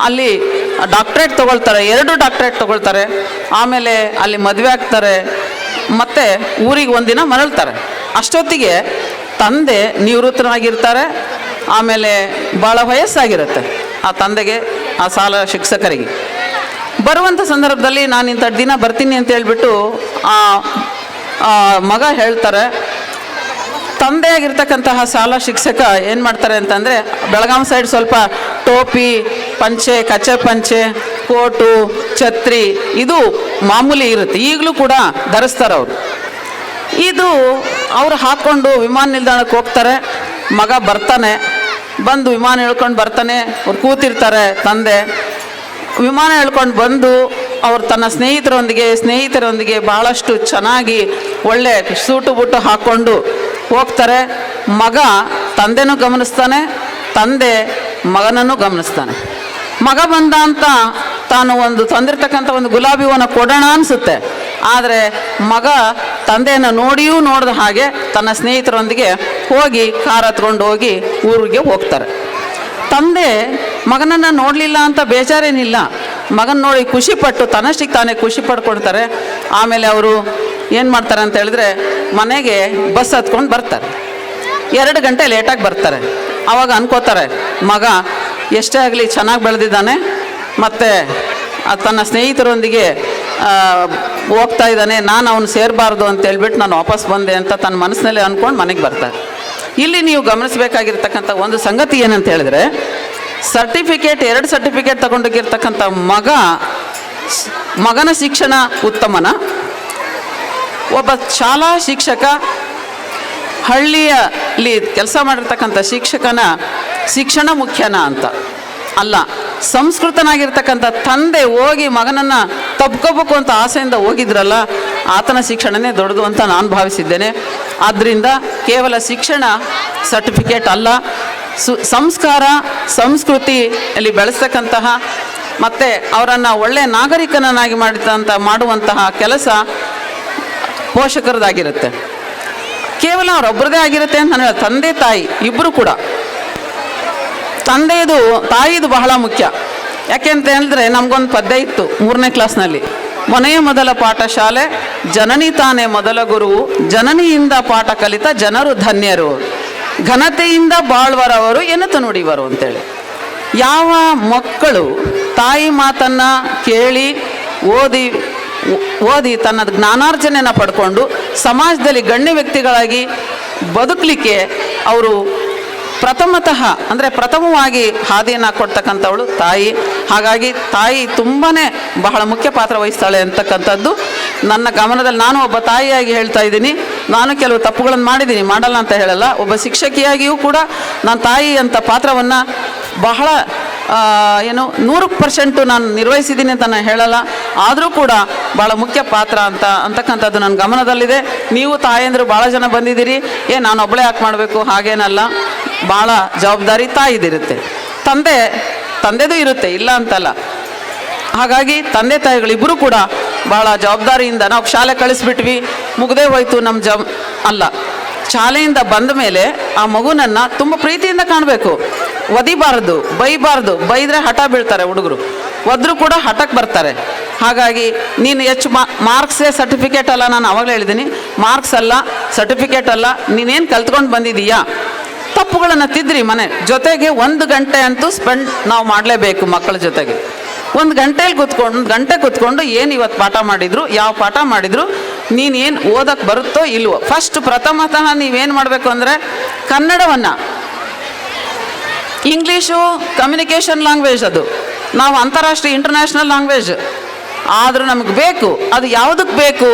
ಅಲ್ಲಿ ಡಾಕ್ಟ್ರೇಟ್ ತೊಗೊಳ್ತಾರೆ, 2 ಡಾಕ್ಟ್ರೇಟ್ ತೊಗೊಳ್ತಾರೆ. ಆಮೇಲೆ ಅಲ್ಲಿ ಮದುವೆ ಆಗ್ತಾರೆ, ಮತ್ತು ಊರಿಗೆ ಒಂದಿನ ಮರಳ್ತಾರೆ. ಅಷ್ಟೊತ್ತಿಗೆ ತಂದೆ ನಿವೃತ್ತರಾಗಿರ್ತಾರೆ. ಆಮೇಲೆ ಭಾಳ ವಯಸ್ಸಾಗಿರುತ್ತೆ ಆ ತಂದೆಗೆ, ಆ ಶಾಲಾ ಶಿಕ್ಷಕರಿಗೆ. ಬರುವಂಥ ಸಂದರ್ಭದಲ್ಲಿ ನಾನು ಇಂಥ ದಿನ ಬರ್ತೀನಿ ಅಂತ ಹೇಳ್ಬಿಟ್ಟು ಆ ಮಗ ಹೇಳ್ತಾರೆ. ತಂದೆ ಆಗಿರ್ತಕ್ಕಂತಹ ಶಾಲಾ ಶಿಕ್ಷಕ ಏನು ಮಾಡ್ತಾರೆ ಅಂತಂದರೆ, ಬೆಳಗಾವಿ ಸೈಡ್ ಸ್ವಲ್ಪ ಟೋಪಿ, ಪಂಚೆ, ಕಚ್ಚೆ ಪಂಚೆ, ಕೋಟು, ಛತ್ರಿ ಇದು ಮಾಮೂಲಿ ಇರುತ್ತೆ, ಈಗಲೂ ಕೂಡ ಧರಿಸ್ತಾರೆ ಅವರು. ಇದು ಅವರು ಹಾಕ್ಕೊಂಡು ವಿಮಾನ ನಿಲ್ದಾಣಕ್ಕೆ ಹೋಗ್ತಾರೆ. ಮಗ ಬರ್ತಾನೆ, ಬಂದು ವಿಮಾನ ಹೇಳ್ಕೊಂಡು ಬರ್ತಾನೆ. ಅವ್ರು ಕೂತಿರ್ತಾರೆ. ತಂದೆ ವಿಮಾನ ಹೇಳ್ಕೊಂಡು ಬಂದು ಅವ್ರು ತನ್ನ ಸ್ನೇಹಿತರೊಂದಿಗೆ ಭಾಳಷ್ಟು ಚೆನ್ನಾಗಿ ಒಳ್ಳೆ ಸೂಟು ಬೂಟು ಹಾಕ್ಕೊಂಡು ಹೋಗ್ತಾರೆ. ಮಗ ತಂದೆನೂ ಗಮನಿಸ್ತಾನೆ, ತಂದೆ ಮಗನನ್ನು ಗಮನಿಸ್ತಾನೆ. ಮಗ ಬಂದ ಅಂತ ತಾನು ತಂದಿರ್ತಕ್ಕಂಥ ಒಂದು ಗುಲಾಬಿ ಹೂವನ್ನು ಕೊಡೋಣ ಅನಿಸುತ್ತೆ. ಆದರೆ ಮಗ ತಂದೆಯನ್ನು ನೋಡ್ದ ಹಾಗೆ ತನ್ನ ಸ್ನೇಹಿತರೊಂದಿಗೆ ಹೋಗಿ ಕಾರ್ ಹತ್ಕೊಂಡು ಹೋಗಿ ಊರಿಗೆ ಹೋಗ್ತಾರೆ. ತಂದೆ ಮಗನನ್ನು ನೋಡಲಿಲ್ಲ ಅಂತ ಬೇಜಾರೇನಿಲ್ಲ, ಮಗನ ನೋಡಿ ಖುಷಿಪಟ್ಟು ತನ್ನಷ್ಟಿಗೆ ತಾನೇ ಖುಷಿ ಪಡ್ಕೊಳ್ತಾರೆ. ಆಮೇಲೆ ಅವರು ಏನು ಮಾಡ್ತಾರೆ ಅಂತ ಹೇಳಿದ್ರೆ, ಮನೆಗೆ ಬಸ್ ಹತ್ಕೊಂಡು ಬರ್ತಾರೆ. 2 ಗಂಟೆ ಲೇಟಾಗಿ ಬರ್ತಾರೆ. ಆವಾಗ ಅನ್ಕೋತಾರೆ, ಮಗ ಎಷ್ಟೇ ಆಗಲಿ ಚೆನ್ನಾಗಿ ಬೆಳೆದಿದ್ದಾನೆ, ಮತ್ತು ತನ್ನ ಸ್ನೇಹಿತರೊಂದಿಗೆ ಹೋಗ್ತಾ ಇದ್ದಾನೆ, ನಾನು ಅವನು ಸೇರಬಾರ್ದು ಅಂತ ಹೇಳ್ಬಿಟ್ಟು ನಾನು ವಾಪಸ್ ಬಂದೆ ಅಂತ ತನ್ನ ಮನಸ್ಸಿನಲ್ಲಿ ಅಂದ್ಕೊಂಡು ಮನೆಗೆ ಬರ್ತಾರೆ. ಇಲ್ಲಿ ನೀವು ಗಮನಿಸಬೇಕಾಗಿರ್ತಕ್ಕಂಥ ಒಂದು ಸಂಗತಿ ಏನಂತ ಹೇಳಿದ್ರೆ, 2 ಸರ್ಟಿಫಿಕೇಟ್ ತಗೊಂಡೋಗಿರ್ತಕ್ಕಂಥ ಮಗನ ಶಿಕ್ಷಣ ಉತ್ತಮನ, ಒಬ್ಬ ಶಾಲಾ ಶಿಕ್ಷಕ ಹಳ್ಳಿಯಲ್ಲಿ ಕೆಲಸ ಮಾಡಿರ್ತಕ್ಕಂಥ ಶಿಕ್ಷಕನ ಶಿಕ್ಷಣ ಮುಖ್ಯನಾ ಅಂತ ಅಲ್ಲ. ಸಂಸ್ಕೃತನಾಗಿರ್ತಕ್ಕಂಥ ತಂದೆ ಹೋಗಿ ಮಗನನ್ನು ತಪ್ಕೋಬೇಕು ಅಂತ ಆಸೆಯಿಂದ ಹೋಗಿದ್ರಲ್ಲ, ಆತನ ಶಿಕ್ಷಣನೇ ದೊಡ್ಡದು ಅಂತ ನಾನು ಭಾವಿಸಿದ್ದೇನೆ. ಆದ್ದರಿಂದ ಕೇವಲ ಶಿಕ್ಷಣ ಸರ್ಟಿಫಿಕೇಟ್ ಅಲ್ಲ, ಸಂಸ್ಕಾರ ಸಂಸ್ಕೃತಿಯಲ್ಲಿ ಬೆಳೆಸ್ತಕ್ಕಂತಹ ಮತ್ತು ಅವರನ್ನು ಒಳ್ಳೆಯ ನಾಗರಿಕನನ್ನಾಗಿ ಮಾಡುವಂತಹ ಕೆಲಸ ಪೋಷಕರದಾಗಿರುತ್ತೆ. ಕೇವಲ ಅವರೊಬ್ಬರದೇ ಆಗಿರುತ್ತೆ ಅಂತ ನಾನು ತಂದೆ ತಾಯಿ ಇಬ್ಬರು ಕೂಡ. ತಾಯಿದು ಬಹಳ ಮುಖ್ಯ. ಯಾಕೆಂತ ಹೇಳಿದ್ರೆ ನಮಗೊಂದು ಪದ್ಯ ಇತ್ತು 3ನೇ ಕ್ಲಾಸ್ನಲ್ಲಿ, ಮನೆಯ ಮೊದಲ ಪಾಠ ಶಾಲೆ, ಜನನಿ ತಾನೇ ಮೊದಲ ಗುರುವು, ಜನನಿಯಿಂದ ಪಾಠ ಕಲಿತ ಜನರು ಧನ್ಯರು, ಘನತೆಯಿಂದ ಬಾಳ್ವರವರು ಎನ್ನುತ್ತ ನುಡಿವರು ಅಂತೇಳಿ. ಯಾವ ಮಕ್ಕಳು ತಾಯಿ ಮಾತನ್ನು ಕೇಳಿ ಓದಿ ತನ್ನ ಜ್ಞಾನಾರ್ಜನೆಯನ್ನು ಪಡ್ಕೊಂಡು ಸಮಾಜದಲ್ಲಿ ಗಣ್ಯ ವ್ಯಕ್ತಿಗಳಾಗಿ ಬದುಕಲಿಕ್ಕೆ ಅವರು ಪ್ರಥಮವಾಗಿ ಹಾದಿಯನ್ನು ಕೊಡ್ತಕ್ಕಂಥವಳು ತಾಯಿ. ಹಾಗಾಗಿ ತಾಯಿ ತುಂಬಾ ಬಹಳ ಮುಖ್ಯ ಪಾತ್ರ ವಹಿಸ್ತಾಳೆ ಅಂತಕ್ಕಂಥದ್ದು ನನ್ನ ಗಮನದಲ್ಲಿ. ನಾನು ಒಬ್ಬ ತಾಯಿಯಾಗಿ ಹೇಳ್ತಾ ಇದ್ದೀನಿ. ನಾನು ಕೆಲವು ತಪ್ಪುಗಳನ್ನು ಮಾಡಿದ್ದೀನಿ, ಮಾಡಲ್ಲ ಅಂತ ಹೇಳಲ್ಲ. ಒಬ್ಬ ಶಿಕ್ಷಕಿಯಾಗಿಯೂ ಕೂಡ ನಾನು ತಾಯಿ ಅಂತ ಪಾತ್ರವನ್ನು ಬಹಳ 100% ನಾನು ನಿರ್ವಹಿಸಿದ್ದೀನಿ ಅಂತ ನಾನು ಹೇಳಲ್ಲ. ಆದರೂ ಕೂಡ ಭಾಳ ಮುಖ್ಯ ಪಾತ್ರ ಅಂತಕ್ಕಂಥದ್ದು ನನ್ನ ಗಮನದಲ್ಲಿದೆ. ನೀವು ತಾಯಂದರು ಭಾಳ ಜನ ಬಂದಿದ್ದೀರಿ, ನಾನು ಒಬ್ಬಳೇ ಯಾಕೆ ಮಾಡಬೇಕು ಹಾಗೇನಲ್ಲ. ಭಾಳ ಜವಾಬ್ದಾರಿ ತಾಯಿದಿರುತ್ತೆ, ತಂದೆದು ಇರುತ್ತೆ, ಇಲ್ಲ ಅಂತಲ್ಲ. ಹಾಗಾಗಿ ತಂದೆ ತಾಯಿಗಳಿಬ್ಬರು ಕೂಡ ಭಾಳ ಜವಾಬ್ದಾರಿಯಿಂದ ನಾವು ಶಾಲೆ ಕಳಿಸ್ಬಿಟ್ವಿ, ಮುಗ್ದೇ ಹೋಯ್ತು ನಮ್ಮ ಅಲ್ಲ. ಶಾಲೆಯಿಂದ ಬಂದ ಮೇಲೆ ಆ ಮಗುನನ್ನು ತುಂಬ ಪ್ರೀತಿಯಿಂದ ಕಾಣಬೇಕು. ಒದಿಬಾರ್ದು, ಬೈದರೆ ಹಠ ಬೀಳ್ತಾರೆ ಹುಡುಗರು, ಒದ್ರೂ ಕೂಡ ಹಠಕ್ಕೆ ಬರ್ತಾರೆ. ಹಾಗಾಗಿ ನೀನು ಹೆಚ್ಚು ಮಾರ್ಕ್ಸೇ ಸರ್ಟಿಫಿಕೇಟ್ ಅಲ್ಲ, ನಾನು ಆವಾಗಲೇ ಹೇಳಿದ್ದೀನಿ, ಮಾರ್ಕ್ಸ್ ಅಲ್ಲ, ಸರ್ಟಿಫಿಕೇಟ್ ಅಲ್ಲ, ನೀನೇನು ಕಲ್ತ್ಕೊಂಡು ಬಂದಿದ್ದೀಯಾ. ತಪ್ಪುಗಳನ್ನು ತಿದ್ರಿ ಮನೆ ಜೊತೆಗೆ 1 ಗಂಟೆ ಅಂತೂ ಸ್ಪೆಂಡ್ ನಾವು ಮಾಡಲೇಬೇಕು ಮಕ್ಕಳ ಜೊತೆಗೆ. 1 ಗಂಟೆ ಕೂತ್ಕೊಂಡು ಏನು ಇವತ್ತು ಪಾಠ ಮಾಡಿದ್ರು, ಯಾವ ಪಾಠ ಮಾಡಿದ್ರು, ನೀನೇನು ಓದಕ್ಕೆ ಬರುತ್ತೋ ಇಲ್ವೋ. ಪ್ರಥಮತಃ ನೀವೇನು ಮಾಡಬೇಕು ಅಂದರೆ ಕನ್ನಡವನ್ನು, ಇಂಗ್ಲೀಷು ಕಮ್ಯುನಿಕೇಷನ್ ಲ್ಯಾಂಗ್ವೇಜ್, ಅದು ನಾವು ಅಂತಾರಾಷ್ಟ್ರೀಯ ಇಂಟರ್ನ್ಯಾಷನಲ್ ಲ್ಯಾಂಗ್ವೇಜ್ ಆದರೂ ನಮಗೆ ಬೇಕು. ಅದು ಯಾವುದಕ್ಕೆ ಬೇಕು?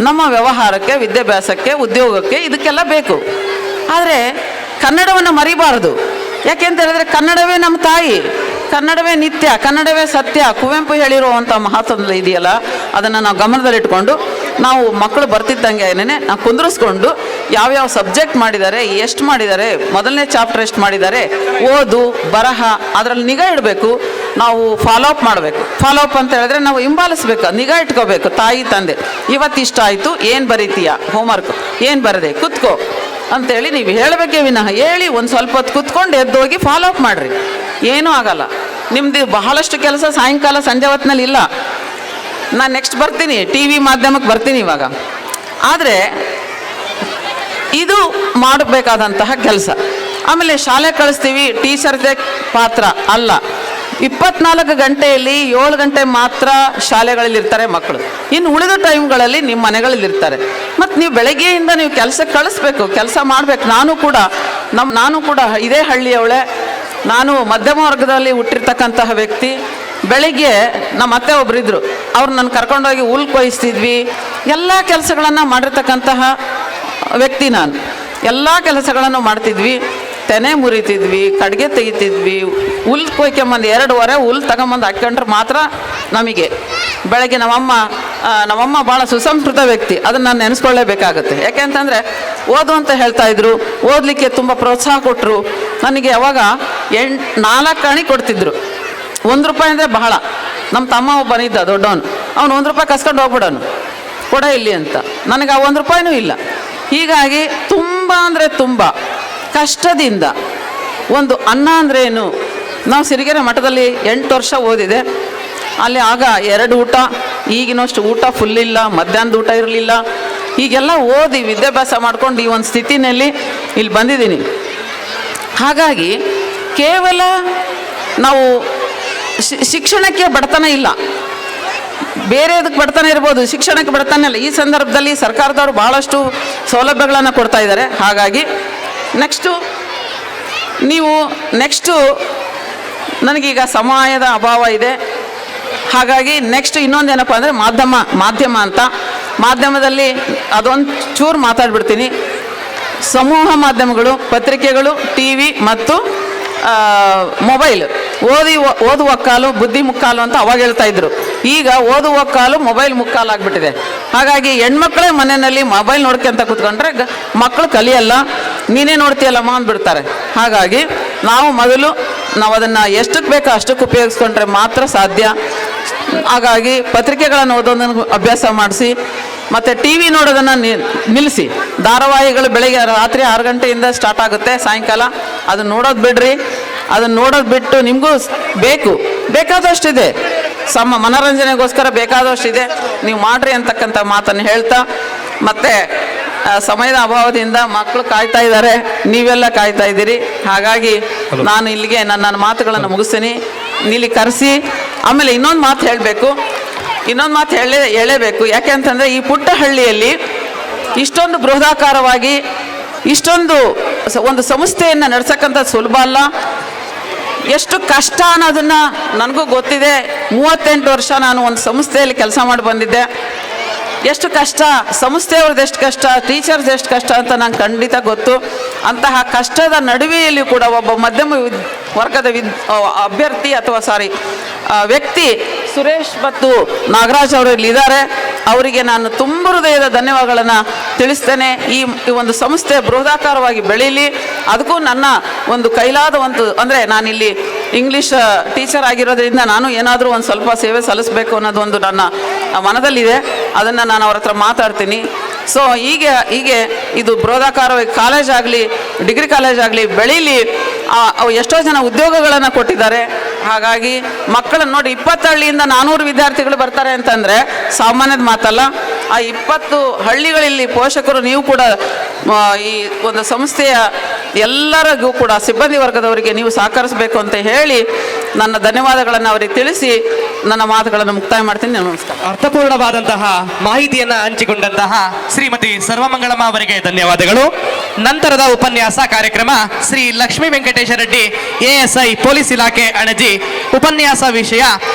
ನಮ್ಮ ವ್ಯವಹಾರಕ್ಕೆ, ವಿದ್ಯಾಭ್ಯಾಸಕ್ಕೆ, ಉದ್ಯೋಗಕ್ಕೆ, ಇದಕ್ಕೆಲ್ಲ ಬೇಕು. ಆದರೆ ಕನ್ನಡವನ್ನು ಮರಿಬಾರದು. ಯಾಕೆಂತ ಹೇಳಿದ್ರೆ ಕನ್ನಡವೇ ನಮ್ಮ ತಾಯಿ, ಕನ್ನಡವೇ ನಿತ್ಯ, ಕನ್ನಡವೇ ಸತ್ಯ. ಕುವೆಂಪು ಹೇಳಿರುವಂಥ ಮಹತ್ವ ಇದೆಯಲ್ಲ, ಅದನ್ನು ನಾವು ಗಮನದಲ್ಲಿಟ್ಕೊಂಡು ನಾವು ಮಕ್ಕಳು ಬರ್ತಿದ್ದಂಗೆ ನಾವು ಕುಂದ್ರಿಸ್ಕೊಂಡು ಯಾವ್ಯಾವ ಸಬ್ಜೆಕ್ಟ್ ಮಾಡಿದ್ದಾರೆ, ಎಷ್ಟು ಮಾಡಿದ್ದಾರೆ, ಮೊದಲನೇ ಚಾಪ್ಟರ್ ಎಷ್ಟು ಮಾಡಿದ್ದಾರೆ, ಓದು ಬರಹ ಅದರಲ್ಲಿ ನಿಗಾ ಇಡಬೇಕು. ನಾವು ಫಾಲೋಅಪ್ ಮಾಡಬೇಕು. ಫಾಲೋಅಪ್ ಅಂತ ಹೇಳಿದ್ರೆ ನಾವು ಹಿಂಬಾಲಿಸ್ಬೇಕು, ನಿಗಾ ಇಟ್ಕೋಬೇಕು. ತಾಯಿ ತಂದೆ ಇವತ್ತು ಇಷ್ಟ ಆಯಿತು, ಏನು ಬರೀತೀಯಾ ಹೋಮ್ವರ್ಕ್, ಏನು ಬರದೆ ಕುತ್ಕೋ ಅಂಥೇಳಿ ನೀವು ಹೇಳಬೇಕೇ ವಿನಃ ಹೇಳಿ ಒಂದು ಸ್ವಲ್ಪ ಹೊತ್ತು ಕುತ್ಕೊಂಡು ಎದ್ದೋಗಿ ಫಾಲೋಅಪ್ ಮಾಡಿರಿ, ಏನೂ ಆಗಲ್ಲ. ನಿಮ್ಮದು ಬಹಳಷ್ಟು ಕೆಲಸ ಸಾಯಂಕಾಲ ಸಂಜೆ ಹೊತ್ತಿನಲ್ಲಿ ಇಲ್ಲ. ನಾನು ನೆಕ್ಸ್ಟ್ ಬರ್ತೀನಿ, TV ಮಾಧ್ಯಮಕ್ಕೆ ಬರ್ತೀನಿ ಇವಾಗ. ಆದರೆ ಇದು ಮಾಡಬೇಕಾದಂತಹ ಕೆಲಸ. ಆಮೇಲೆ ಶಾಲೆ ಕಳಿಸ್ತೀವಿ, ಟೀಚರ್ದೇ ಪಾತ್ರ ಅಲ್ಲ. 24 ಗಂಟೆಯಲ್ಲಿ 7 ಗಂಟೆ ಮಾತ್ರ ಶಾಲೆಗಳಲ್ಲಿರ್ತಾರೆ ಮಕ್ಕಳು, ಇನ್ನು ಉಳಿದ ಟೈಮ್ಗಳಲ್ಲಿ ನಿಮ್ಮ ಮನೆಗಳಲ್ಲಿರ್ತಾರೆ. ಮತ್ತು ನೀವು ಬೆಳಗ್ಗೆಯಿಂದ ನೀವು ಕೆಲಸಕ್ಕೆ ಕಳಿಸ್ಬೇಕು, ಕೆಲಸ ಮಾಡಬೇಕು. ನಾನು ಕೂಡ ಇದೇ ಹಳ್ಳಿಯವಳೆ, ನಾನು ಮಧ್ಯಮ ವರ್ಗದಲ್ಲಿ ಹುಟ್ಟಿರ್ತಕ್ಕಂತಹ ವ್ಯಕ್ತಿ. ಬೆಳಿಗ್ಗೆ ನಮ್ಮ ಅತ್ತೆ ಒಬ್ಬರಿದ್ದರು, ಅವ್ರು ನನ್ನ ಕರ್ಕೊಂಡೋಗಿ ಹುಲ್ ಕೊಯ್ಸ್ತಿದ್ವಿ, ಎಲ್ಲ ಕೆಲಸಗಳನ್ನು ಮಾಡಿರ್ತಕ್ಕಂತಹ ವ್ಯಕ್ತಿ ನಾನು. ಎಲ್ಲ ಕೆಲಸಗಳನ್ನು ಮಾಡ್ತಿದ್ವಿ, ತೆನೆ ಮುರಿತಿದ್ವಿ, ಕಡ್ಗೆ ತೆಗಿತಿದ್ವಿ, ಹುಲ್ ಕೊಯ್ಕೊಂಬಂದು 2 ವಾರ ಹುಲ್ ತಗೊಂಬಂದು ಹಾಕ್ಕೊಂಡ್ರೆ ಮಾತ್ರ ನಮಗೆ ಬೆಳಗ್ಗೆ. ನಮ್ಮಮ್ಮ ಭಾಳ ಸುಸಂಸ್ಕೃತ ವ್ಯಕ್ತಿ, ಅದನ್ನು ನಾನು ನೆನೆಸ್ಕೊಳ್ಳೇಬೇಕಾಗುತ್ತೆ. ಯಾಕೆ ಅಂತಂದರೆ ಓದು ಅಂತ ಹೇಳ್ತಾಯಿದ್ರು, ಓದಲಿಕ್ಕೆ ತುಂಬ ಪ್ರೋತ್ಸಾಹ ಕೊಟ್ಟರು. ನನಗೆ ಅವಾಗ 4 ಅಣಿ ಕೊಡ್ತಿದ್ರು. 1 ರೂಪಾಯಿ ಅಂದರೆ ಬಹಳ. ನಮ್ಮ ತಮ್ಮ ಒಬ್ಬನಿದ್ದ ದೊಡ್ಡವನು, ಅವನು 1 ರೂಪಾಯಿ ಕಸ್ಕೊಂಡು ಹೋಗ್ಬಿಡೋನು, ಕೊಡ ಇಲ್ಲಿ ಅಂತ. ನನಗೆ ಆ 1 ರೂಪಾಯಿನೂ ಇಲ್ಲ. ಹೀಗಾಗಿ ತುಂಬ ಅಂದರೆ ತುಂಬ ಕಷ್ಟದಿಂದ ಒಂದು ಅನ್ನ ಅಂದರೆ ಏನು. ನಾವು ಸಿರಿಗೆರೆ ಮಠದಲ್ಲಿ 8 ವರ್ಷ ಓದಿದೆ. ಅಲ್ಲಿ ಆಗ 2 ಊಟ, ಈಗಿನಷ್ಟು ಊಟ ಫುಲ್ ಇಲ್ಲ, ಮಧ್ಯಾಹ್ನದ ಊಟ ಇರಲಿಲ್ಲ. ಹೀಗೆಲ್ಲ ಓದಿ ವಿದ್ಯಾಭ್ಯಾಸ ಮಾಡ್ಕೊಂಡು ಈ ಒಂದು ಸ್ಥಿತಿನಲ್ಲಿ ಇಲ್ಲಿ ಬಂದಿದ್ದೀನಿ. ಹಾಗಾಗಿ ಕೇವಲ ನಾವು ಶಿಕ್ಷಣಕ್ಕೆ ಬಡತನ ಇಲ್ಲ, ಬೇರೆದಕ್ಕೆ ಬಡತನ ಇರ್ಬೋದು, ಶಿಕ್ಷಣಕ್ಕೆ ಬಡತನ ಇಲ್ಲ. ಈ ಸಂದರ್ಭದಲ್ಲಿ ಸರ್ಕಾರದವರು ಭಾಳಷ್ಟು ಸೌಲಭ್ಯಗಳನ್ನು ಕೊಡ್ತಾ ಇದ್ದಾರೆ. ಹಾಗಾಗಿ ನೆಕ್ಸ್ಟು ನನಗೀಗ ಸಮಯದ ಅಭಾವ ಇದೆ. ಹಾಗಾಗಿ ನೆಕ್ಸ್ಟ್ ಇನ್ನೊಂದೇನಪ್ಪ ಅಂದರೆ ಮಾಧ್ಯಮ ಅಂತ. ಮಾಧ್ಯಮದಲ್ಲಿ ಅದೊಂದು ಚೂರು ಮಾತಾಡ್ಬಿಡ್ತೀನಿ. ಸಮೂಹ ಮಾಧ್ಯಮಗಳು, ಪತ್ರಿಕೆಗಳು, TV ಮತ್ತು ಮೊಬೈಲ್ ಓದುವ ಕಾಲು ಬುದ್ಧಿ ಮುಕ್ಕಾಲು ಅಂತ ಅವಾಗ ಹೇಳ್ತಾ ಇದ್ರು. ಈಗ ಓದುವ ಕಾಲು ಮೊಬೈಲ್ ಮುಕ್ಕಾಲು ಆಗ್ಬಿಟ್ಟಿದೆ. ಹಾಗಾಗಿ ಹೆಣ್ಮಕ್ಳೇ ಮನೆಯಲ್ಲಿ ಮೊಬೈಲ್ ನೋಡ್ಕೊಂತ ಕೂತ್ಕೊಂಡ್ರೆ ಮಕ್ಕಳು ಕಲಿಯಲ್ಲ, ನೀನೇ ನೋಡ್ತೀಯಲ್ಲಮ್ಮ ಅಂದ್ಬಿಡ್ತಾರೆ. ಹಾಗಾಗಿ ನಾವು ಅದನ್ನು ಎಷ್ಟಕ್ಕೆ ಬೇಕೋ ಅಷ್ಟಕ್ಕೆ ಉಪಯೋಗಿಸ್ಕೊಂಡ್ರೆ ಮಾತ್ರ ಸಾಧ್ಯ. ಹಾಗಾಗಿ ಪತ್ರಿಕೆಗಳನ್ನು ಓದೋದನ್ನು ಅಭ್ಯಾಸ ಮಾಡಿಸಿ, ಮತ್ತು ಟಿ ವಿ ನೋಡೋದನ್ನು ನಿಲ್ಲಿಸಿ. ಧಾರಾವಾಹಿಗಳು ಬೆಳಗ್ಗೆ ರಾತ್ರಿ 6 ಗಂಟೆಯಿಂದ ಸ್ಟಾರ್ಟ್ ಆಗುತ್ತೆ, ಸಾಯಂಕಾಲ ಅದನ್ನು ನೋಡೋದು ಬಿಡ್ರಿ. ಅದನ್ನು ನೋಡೋದು ಬಿಟ್ಟು ನಿಮಗೂ ಬೇಕಾದಷ್ಟಿದೆ, ಮನೋರಂಜನೆಗೋಸ್ಕರ ಬೇಕಾದಷ್ಟಿದೆ, ನೀವು ಮಾಡ್ರಿ ಅಂತಕ್ಕಂಥ ಮಾತನ್ನು ಹೇಳ್ತಾ, ಮತ್ತು ಸಮಯದ ಅಭಾವದಿಂದ ಮಕ್ಕಳು ಕಾಯ್ತಾ ಇದ್ದಾರೆ, ನೀವೆಲ್ಲ ಕಾಯ್ತಾ ಇದ್ದೀರಿ. ಹಾಗಾಗಿ ನಾನು ಇಲ್ಲಿಗೆ ನನ್ನ ಮಾತುಗಳನ್ನು ಮುಗಿಸ್ತೀನಿ. ಇಲ್ಲಿ ಕರೆಸಿ ಆಮೇಲೆ ಇನ್ನೊಂದು ಮಾತು ಹೇಳಲೇಬೇಕು. ಯಾಕೆ ಅಂತಂದರೆ ಈ ಪುಟ್ಟ ಹಳ್ಳಿಯಲ್ಲಿ ಇಷ್ಟೊಂದು ಬೃಹದಾಕಾರವಾಗಿ ಒಂದು ಸಂಸ್ಥೆಯನ್ನು ನಡೆಸಕ್ಕಂಥದ್ದು ಸುಲಭ ಅಲ್ಲ. ಎಷ್ಟು ಕಷ್ಟ ಅನ್ನೋದನ್ನು ನನಗೂ ಗೊತ್ತಿದೆ. 38 ವರ್ಷ ನಾನು ಒಂದು ಸಂಸ್ಥೆಯಲ್ಲಿ ಕೆಲಸ ಮಾಡಿ ಬಂದಿದ್ದೆ. ಎಷ್ಟು ಕಷ್ಟ, ಸಂಸ್ಥೆಯವ್ರದ್ದು ಎಷ್ಟು ಕಷ್ಟ, ಟೀಚರ್ಸ್ ಎಷ್ಟು ಕಷ್ಟ ಅಂತ ನಂಗೆ ಖಂಡಿತ ಗೊತ್ತು. ಅಂತಹ ಕಷ್ಟದ ನಡುವೆಯಲ್ಲಿ ಕೂಡ ಒಬ್ಬ ಮಧ್ಯಮ ವರ್ಗದ ವ್ಯಕ್ತಿ ಸುರೇಶ್ ಮತ್ತು ನಾಗರಾಜ್ ಅವರು ಇಲ್ಲಿದ್ದಾರೆ. ಅವರಿಗೆ ನಾನು ತುಂಬ ಹೃದಯದ ಧನ್ಯವಾದಗಳನ್ನು ತಿಳಿಸ್ತೇನೆ. ಈ ಒಂದು ಸಂಸ್ಥೆ ಬೃಹದಾಕಾರವಾಗಿ ಬೆಳೀಲಿ, ಅದಕ್ಕೂ ನನ್ನ ಒಂದು ಕೈಲಾದ ಅಂದರೆ ನಾನಿಲ್ಲಿ ಇಂಗ್ಲೀಷ್ ಟೀಚರ್ ಆಗಿರೋದ್ರಿಂದ ನಾನು ಏನಾದರೂ ಒಂದು ಸ್ವಲ್ಪ ಸೇವೆ ಸಲ್ಲಿಸಬೇಕು ಅನ್ನೋದು ಒಂದು ನನ್ನ ಮನದಲ್ಲಿದೆ. ಅದನ್ನು ನಾನು ಅವ್ರ ಹತ್ರ ಮಾತಾಡ್ತೀನಿ. ಸೊ ಹೀಗೆ ಇದು ಬೃಹದಾಕಾರವಾಗಿ ಕಾಲೇಜ್ ಆಗಲಿ, ಡಿಗ್ರಿ ಕಾಲೇಜ್ ಆಗಲಿ ಬೆಳೀಲಿ. ಎಷ್ಟೋ ಜನ ಉದ್ಯೋಗಗಳನ್ನು ಕೊಟ್ಟಿದ್ದಾರೆ. ಹಾಗಾಗಿ ಮಕ್ಕಳನ್ನು ನೋಡಿ, 20 ಹಳ್ಳಿಯಿಂದ 400 ವಿದ್ಯಾರ್ಥಿಗಳು ಬರ್ತಾರೆ ಅಂತಂದರೆ ಸಾಮಾನ್ಯದ ಮಾತಲ್ಲ. ಆ 20 ಹಳ್ಳಿಗಳಲ್ಲಿ ಪೋಷಕರು, ನೀವು ಕೂಡ ಈ ಒಂದು ಸಂಸ್ಥೆಯ ಎಲ್ಲರಿಗೂ ಕೂಡ ಸಿಬ್ಬಂದಿ ವರ್ಗದವರಿಗೆ ನೀವು ಸಹಕರಿಸಬೇಕು ಅಂತ ಹೇಳಿ ನನ್ನ ಧನ್ಯವಾದಗಳನ್ನು ಅವರಿಗೆ ತಿಳಿಸಿ ನನ್ನ ಮಾತುಗಳನ್ನು ಮುಕ್ತಾಯ ಮಾಡ್ತೀನಿ. ನಮಸ್ಕಾರ. ಅರ್ಥಪೂರ್ಣವಾದಂತಹ ಮಾಹಿತಿಯನ್ನ ಹಂಚಿಕೊಂಡಂತಹ ಶ್ರೀಮತಿ ಸರ್ವಮಂಗಳಮ್ಮ ಅವರಿಗೆ ಧನ್ಯವಾದಗಳು. ನಂತರದ ಉಪನ್ಯಾಸ ಕಾರ್ಯಕ್ರಮ ಶ್ರೀ ಲಕ್ಷ್ಮೀ ವೆಂಕಟೇಶ ರೆಡ್ಡಿ ASI ಪೊಲೀಸ್ ಇಲಾಖೆ ಅಣಜಿ. ಉಪನ್ಯಾಸ ವಿಷಯ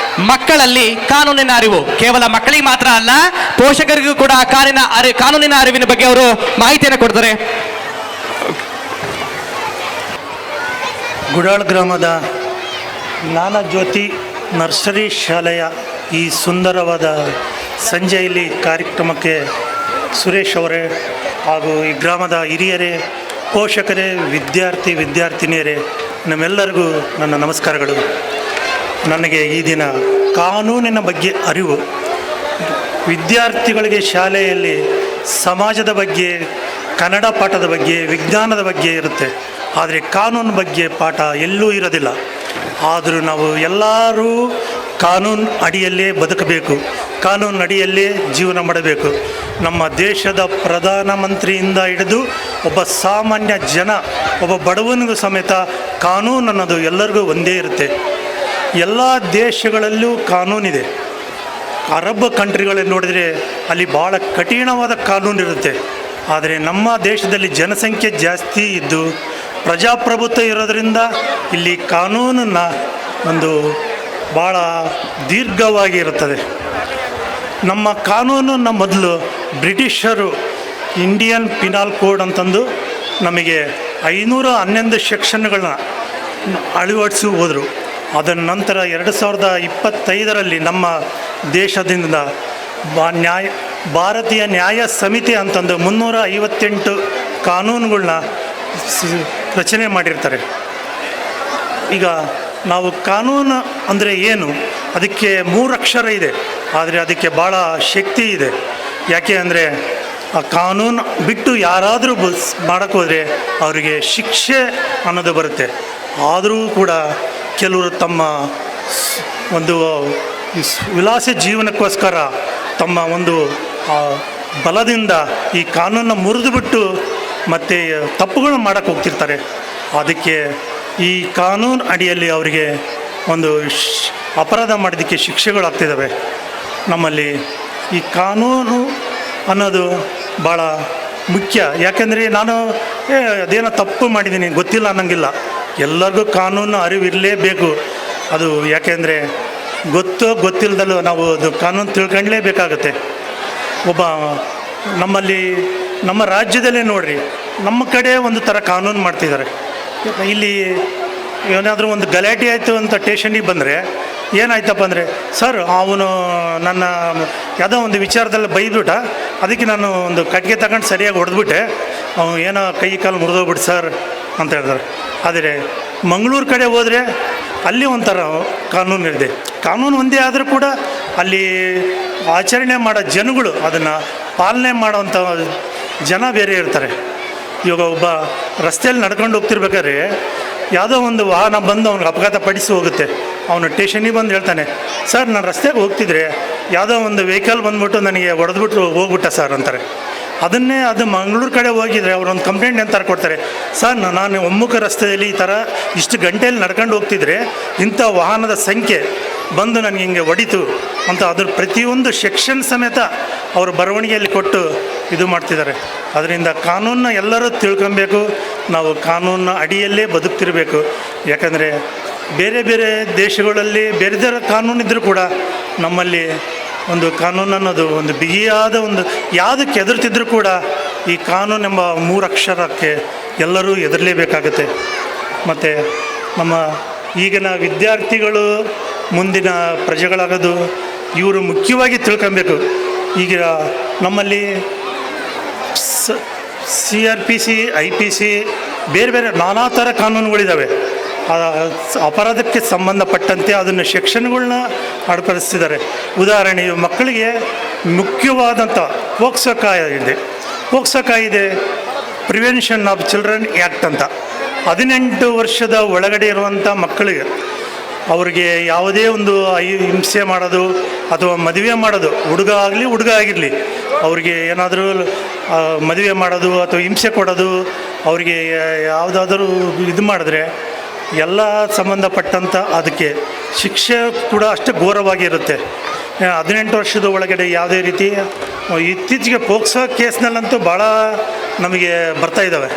ಮಕ್ಕಳಲ್ಲಿ ಕಾನೂನಿನ ಅರಿವು. ಕೇವಲ ಮಕ್ಕಳಿಗೆ ಮಾತ್ರ ಅಲ್ಲ, ಪೋಷಕರಿಗೂ ಕೂಡ ಕಾನೂನಿನ ಅರಿವಿನ ಬಗ್ಗೆ ಅವರು ಮಾಹಿತಿಯನ್ನು ಕೊಡ್ತಾರೆ. ಗುಡಾಳ್ ಗ್ರಾಮದ ಜ್ಞಾನಜ್ಯೋತಿ ನರ್ಸರಿ ಶಾಲೆಯ ಈ ಸುಂದರವಾದ ಸಂಜೆಯಲ್ಲಿ ಕಾರ್ಯಕ್ರಮಕ್ಕೆ ಸುರೇಶ್ ಅವರೇ ಹಾಗೂ ಈ ಗ್ರಾಮದ ಹಿರಿಯರೇ, ಪೋಷಕರೇ, ವಿದ್ಯಾರ್ಥಿನಿಯರೇ, ನಮ್ಮೆಲ್ಲರಿಗೂ ನನ್ನ ನಮಸ್ಕಾರಗಳು. ನನಗೆ ಈ ದಿನ ಕಾನೂನಿನ ಬಗ್ಗೆ ಅರಿವು, ವಿದ್ಯಾರ್ಥಿಗಳಿಗೆ ಶಾಲೆಯಲ್ಲಿ ಸಮಾಜದ ಬಗ್ಗೆ, ಕನ್ನಡ ಪಾಠದ ಬಗ್ಗೆ, ವಿಜ್ಞಾನದ ಬಗ್ಗೆ ಇರುತ್ತೆ. ಆದರೆ ಕಾನೂನು ಬಗ್ಗೆ ಪಾಠ ಎಲ್ಲೂ ಇರೋದಿಲ್ಲ. ಆದರೂ ನಾವು ಎಲ್ಲರೂ ಕಾನೂನು ಅಡಿಯಲ್ಲೇ ಬದುಕಬೇಕು, ಕಾನೂನು ಅಡಿಯಲ್ಲೇ ಜೀವನ ಮಾಡಬೇಕು. ನಮ್ಮ ದೇಶದ ಪ್ರಧಾನಮಂತ್ರಿಯಿಂದ ಹಿಡಿದು ಒಬ್ಬ ಸಾಮಾನ್ಯ ಜನ, ಒಬ್ಬ ಬಡವನಿಗೂ ಸಮೇತ ಕಾನೂನು ಅನ್ನೋದು ಎಲ್ಲರಿಗೂ ಒಂದೇ ಇರುತ್ತೆ. ಎಲ್ಲ ದೇಶಗಳಲ್ಲೂ ಕಾನೂನಿದೆ. ಅರಬ್ ಕಂಟ್ರಿಗಳಲ್ಲಿ ನೋಡಿದರೆ ಅಲ್ಲಿ ಭಾಳ ಕಠಿಣವಾದ ಕಾನೂನು ಇರುತ್ತೆ. ಆದರೆ ನಮ್ಮ ದೇಶದಲ್ಲಿ ಜನಸಂಖ್ಯೆ ಜಾಸ್ತಿ ಇದ್ದು ಪ್ರಜಾಪ್ರಭುತ್ವ ಇರೋದರಿಂದ ಇಲ್ಲಿ ಕಾನೂನನ್ನ ಒಂದು ಭಾಳ ದೀರ್ಘವಾಗಿ ಇರುತ್ತದೆ. ನಮ್ಮ ಕಾನೂನನ್ನು ಮೊದಲು ಬ್ರಿಟಿಷರು ಇಂಡಿಯನ್ ಪಿನಾಲ್ ಕೋಡ್ ಅಂತಂದು ನಮಗೆ 511 ಸೆಕ್ಷನ್ಗಳನ್ನ ಅಳವಡಿಸಿ ಹೋದರು. ಅದರ ನಂತರ 2025ರಲ್ಲಿ ನಮ್ಮ ದೇಶದಿಂದ ಭಾರತೀಯ ನ್ಯಾಯ ಸಮಿತಿ ಅಂತಂದು 358 ಕಾನೂನುಗಳನ್ನ ರಚನೆ ಮಾಡಿರ್ತಾರೆ. ಈಗ ನಾವು ಕಾನೂನು ಅಂದರೆ ಏನು, ಅದಕ್ಕೆ 3 ಅಕ್ಷರ ಇದೆ, ಆದರೆ ಅದಕ್ಕೆ ಭಾಳ ಶಕ್ತಿ ಇದೆ. ಯಾಕೆ ಅಂದರೆ ಆ ಕಾನೂನು ಬಿಟ್ಟು ಯಾರಾದರೂ ಮಾಡೋಕ್ಕೆ ಹೋದರೆ ಅವರಿಗೆ ಶಿಕ್ಷೆ ಅನ್ನೋದು ಬರುತ್ತೆ. ಆದರೂ ಕೂಡ ಕೆಲವರು ತಮ್ಮ ಒಂದು ವಿಲಾಸ ಜೀವನಕ್ಕೋಸ್ಕರ ತಮ್ಮ ಒಂದು ಬಲದಿಂದ ಈ ಕಾನೂನನ್ನು ಮುರಿದುಬಿಟ್ಟು ಮತ್ತು ತಪ್ಪುಗಳು ಮಾಡೋಕ್ಕೆ ಹೋಗ್ತಿರ್ತಾರೆ. ಅದಕ್ಕೆ ಈ ಕಾನೂನು ಅಡಿಯಲ್ಲಿ ಅವರಿಗೆ ಒಂದು ಅಪರಾಧ ಮಾಡೋದಕ್ಕೆ ಶಿಕ್ಷೆಗಳಾಗ್ತಿದ್ದಾವೆ. ನಮ್ಮಲ್ಲಿ ಈ ಕಾನೂನು ಅನ್ನೋದು ಭಾಳ ಮುಖ್ಯ. ಯಾಕೆಂದರೆ ನಾನು ಅದೇನೋ ತಪ್ಪು ಮಾಡಿದ್ದೀನಿ ಗೊತ್ತಿಲ್ಲ ಅನ್ನೋಂಗಿಲ್ಲ. ಎಲ್ಲರಿಗೂ ಕಾನೂನು ಅರಿವಿರಲೇಬೇಕು. ಅದು ಯಾಕೆಂದರೆ ಗೊತ್ತಿಲ್ಲದಲ್ಲೂ ನಾವು ಅದು ಕಾನೂನು ತಿಳ್ಕೊಳ್ಳೇಬೇಕಾಗುತ್ತೆ. ನಮ್ಮಲ್ಲಿ ನಮ್ಮ ರಾಜ್ಯದಲ್ಲೇ ನೋಡ್ರಿ, ನಮ್ಮ ಕಡೆ ಒಂದು ಥರ ಕಾನೂನು ಮಾಡ್ತಿದ್ದಾರೆ. ಇಲ್ಲಿ ಏನಾದರೂ ಒಂದು ಗಲಾಟೆ ಆಯಿತು ಅಂತ ಸ್ಟೇಷನಿಗೆ ಬಂದರೆ ಏನಾಯ್ತಪ್ಪ ಅಂದರೆ, ಸರ್ ಅವನು ನನ್ನ ಯಾವುದೋ ಒಂದು ವಿಚಾರದಲ್ಲಿ ಬೈದ್ಬಿಟ್ಟ, ಅದಕ್ಕೆ ನಾನು ಒಂದು ಕಟ್ಟಿಗೆ ತಗೊಂಡು ಸರಿಯಾಗಿ ಹೊಡೆದ್ಬಿಟ್ಟೆ, ಅವನು ಏನೋ ಕೈ ಕಾಲು ಮುರಿದೋಗ್ಬಿಟ್ಟು ಸರ್ ಅಂತ ಹೇಳ್ತಾರೆ. ಆದರೆ ಮಂಗಳೂರು ಕಡೆ ಹೋದರೆ ಅಲ್ಲಿ ಒಂಥರ ಕಾನೂನು ಇದೆ. ಕಾನೂನು ಒಂದೇ ಆದರೂ ಕೂಡ ಅಲ್ಲಿ ಆಚರಣೆ ಮಾಡೋ ಜನಗಳು, ಅದನ್ನು ಪಾಲನೆ ಮಾಡೋವಂಥ ಜನ ಬೇರೆ ಇರ್ತಾರೆ. ಇವಾಗ ಒಬ್ಬ ರಸ್ತೆಯಲ್ಲಿ ನಡ್ಕೊಂಡು ಹೋಗ್ತಿರ್ಬೇಕಾದ್ರೆ ಯಾವುದೋ ಒಂದು ವಾಹನ ಬಂದು ಅವ್ನಿಗೆ ಅಪಘಾತ ಪಡಿಸಿ ಹೋಗುತ್ತೆ. ಅವನು ಸ್ಟೇಷನಿಗೆ ಬಂದು ಹೇಳ್ತಾನೆ, ಸರ್ ನಾನು ರಸ್ತೆಗೆ ಹೋಗ್ತಿದ್ರೆ ಯಾವುದೋ ಒಂದು ವೆಹಿಕಲ್ ಬಂದ್ಬಿಟ್ಟು ನನಗೆ ಹೊಡೆದ್ಬಿಟ್ಟು ಹೋಗ್ಬಿಟ್ಟ ಸರ್ ಅಂತಾರೆ. ಅದು ಮಂಗಳೂರು ಕಡೆ ಹೋಗಿದ್ರೆ ಅವರೊಂದು ಕಂಪ್ಲೇಂಟ್ ಎಂತಾರೆ ಕೊಡ್ತಾರೆ, ಸರ್ ನಾನು ಒಮ್ಮುಖ ರಸ್ತೆಯಲ್ಲಿ ಈ ಥರ ಇಷ್ಟು ಗಂಟೆಯಲ್ಲಿ ನಡ್ಕೊಂಡು ಹೋಗ್ತಿದ್ರೆ ಇಂಥ ವಾಹನದ ಸಂಖ್ಯೆ ಬಂದು ನನಗೆ ಹಿಂಗೆ ಹೊಡಿತು ಅಂತ ಅದ್ರ ಪ್ರತಿಯೊಂದು ಸೆಕ್ಷನ್ ಸಮೇತ ಅವರು ಬರವಣಿಗೆಯಲ್ಲಿ ಕೊಟ್ಟು ಇದು ಮಾಡ್ತಿದ್ದಾರೆ. ಅದರಿಂದ ಕಾನೂನನ್ನ ಎಲ್ಲರೂ ತಿಳ್ಕೊಬೇಕು. ನಾವು ಕಾನೂನಿನ ಅಡಿಯಲ್ಲೇ ಬದುಕ್ತಿರಬೇಕು. ಯಾಕಂದರೆ ಬೇರೆ ಬೇರೆ ದೇಶಗಳಲ್ಲಿ ಬೇರೆ ಬೇರೆ ಕಾನೂನಿದ್ದರೂ ಕೂಡ ನಮ್ಮಲ್ಲಿ ಒಂದು ಕಾನೂನು ಅನ್ನೋದು ಒಂದು ಬಿಗಿಯಾದ ಒಂದು ಯಾವುದಕ್ಕೆ ಎದುರ್ತಿದ್ರೂ ಕೂಡ ಈ ಕಾನೂನೆಂಬ 3 ಅಕ್ಷರಕ್ಕೆ ಎಲ್ಲರೂ ಎದುರಲೇಬೇಕಾಗತ್ತೆ. ಮತ್ತು ನಮ್ಮ ಈಗಿನ ವಿದ್ಯಾರ್ಥಿಗಳು ಮುಂದಿನ ಪ್ರಜೆಗಳಾಗೋದು ಇವರು ಮುಖ್ಯವಾಗಿ ತಿಳ್ಕೊಬೇಕು. ಈಗ ನಮ್ಮಲ್ಲಿ CRPC IPC ಬೇರೆ ಬೇರೆ ನಾನಾ ಥರ ಕಾನೂನುಗಳಿದ್ದಾವೆ. ಅಪರಾಧಕ್ಕೆ ಸಂಬಂಧಪಟ್ಟಂತೆ ಅದನ್ನು ಸೆಕ್ಷನ್ಗಳನ್ನ ಅಳವಡಿಸಿದ್ದಾರೆ. ಉದಾಹರಣೆ, ಮಕ್ಕಳಿಗೆ ಮುಖ್ಯವಾದಂಥ ಪೋಕ್ಸೋ ಕಾಯಿದೆ. ಪೋಕ್ಸೋ ಕಾಯಿದೆ ಪ್ರಿವೆನ್ಷನ್ ಆಫ್ ಚಿಲ್ಡ್ರನ್ ಆ್ಯಕ್ಟ್ ಅಂತ. 18 ವರ್ಷದ ಒಳಗಡೆ ಇರುವಂಥ ಮಕ್ಕಳಿಗೆ ಅವ್ರಿಗೆ ಯಾವುದೇ ಒಂದು ಹಿಂಸೆ ಮಾಡೋದು ಅಥವಾ ಮದುವೆ ಮಾಡೋದು, ಹುಡುಗ ಆಗಿರಲಿ ಅವ್ರಿಗೆ ಏನಾದರೂ ಮದುವೆ ಮಾಡೋದು ಅಥವಾ ಹಿಂಸೆ ಕೊಡೋದು, ಅವ್ರಿಗೆ ಯಾವುದಾದ್ರೂ ಇದು ಮಾಡಿದ್ರೆ ಎಲ್ಲ ಸಂಬಂಧಪಟ್ಟಂಥ ಅದಕ್ಕೆ ಶಿಕ್ಷೆ ಕೂಡ ಅಷ್ಟೇ ಘೋರವಾಗಿರುತ್ತೆ. 18 ವರ್ಷದ ಒಳಗಡೆ ಯಾವುದೇ ರೀತಿ ಇತ್ತೀಚೆಗೆ ಪೋಕ್ಸೋ ಕೇಸ್ನಲ್ಲಂತೂ ಭಾಳ ನಮಗೆ ಬರ್ತಾ ಇದ್ದಾವೆ.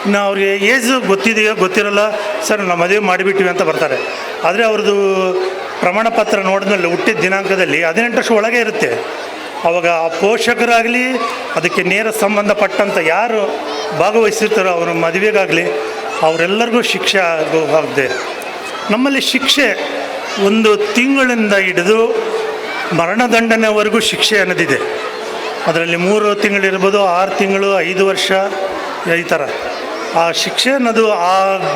ಇನ್ನು ಅವ್ರಿಗೆ ಏಜ್ ಗೊತ್ತಿದೆಯೋ ಗೊತ್ತಿರಲ್ಲ, ಸರ್ ನಾವು ಮದುವೆ ಮಾಡಿಬಿಟ್ಟಿವಿ ಅಂತ ಬರ್ತಾರೆ. ಆದರೆ ಅವ್ರದ್ದು ಪ್ರಮಾಣ ಪತ್ರ ನೋಡಿದ್ಮೇಲೆ ಹುಟ್ಟಿದ ದಿನಾಂಕದಲ್ಲಿ 18 ವರ್ಷ ಒಳಗೆ ಇರುತ್ತೆ. ಆವಾಗ ಆ ಪೋಷಕರಾಗಲಿ ಅದಕ್ಕೆ ನೇರ ಸಂಬಂಧಪಟ್ಟಂಥ ಯಾರು ಭಾಗವಹಿಸಿರ್ತಾರೋ ಅವರ ಮದುವೆಗಾಗಲಿ ಅವರೆಲ್ಲರಿಗೂ ಶಿಕ್ಷೆ ಆಗಿದೆ. ನಮ್ಮಲ್ಲಿ ಶಿಕ್ಷೆ 1 ತಿಂಗಳಿಂದ ಹಿಡಿದು ಮರಣದಂಡನೆವರೆಗೂ ಶಿಕ್ಷೆ ಅನ್ನೋದಿದೆ. ಅದರಲ್ಲಿ 3 ತಿಂಗಳಿರ್ಬೋದು, 6 ತಿಂಗಳು, 5 ವರ್ಷ, ಈ ಥರ ಆ ಶಿಕ್ಷೆ ಅನ್ನೋದು ಆ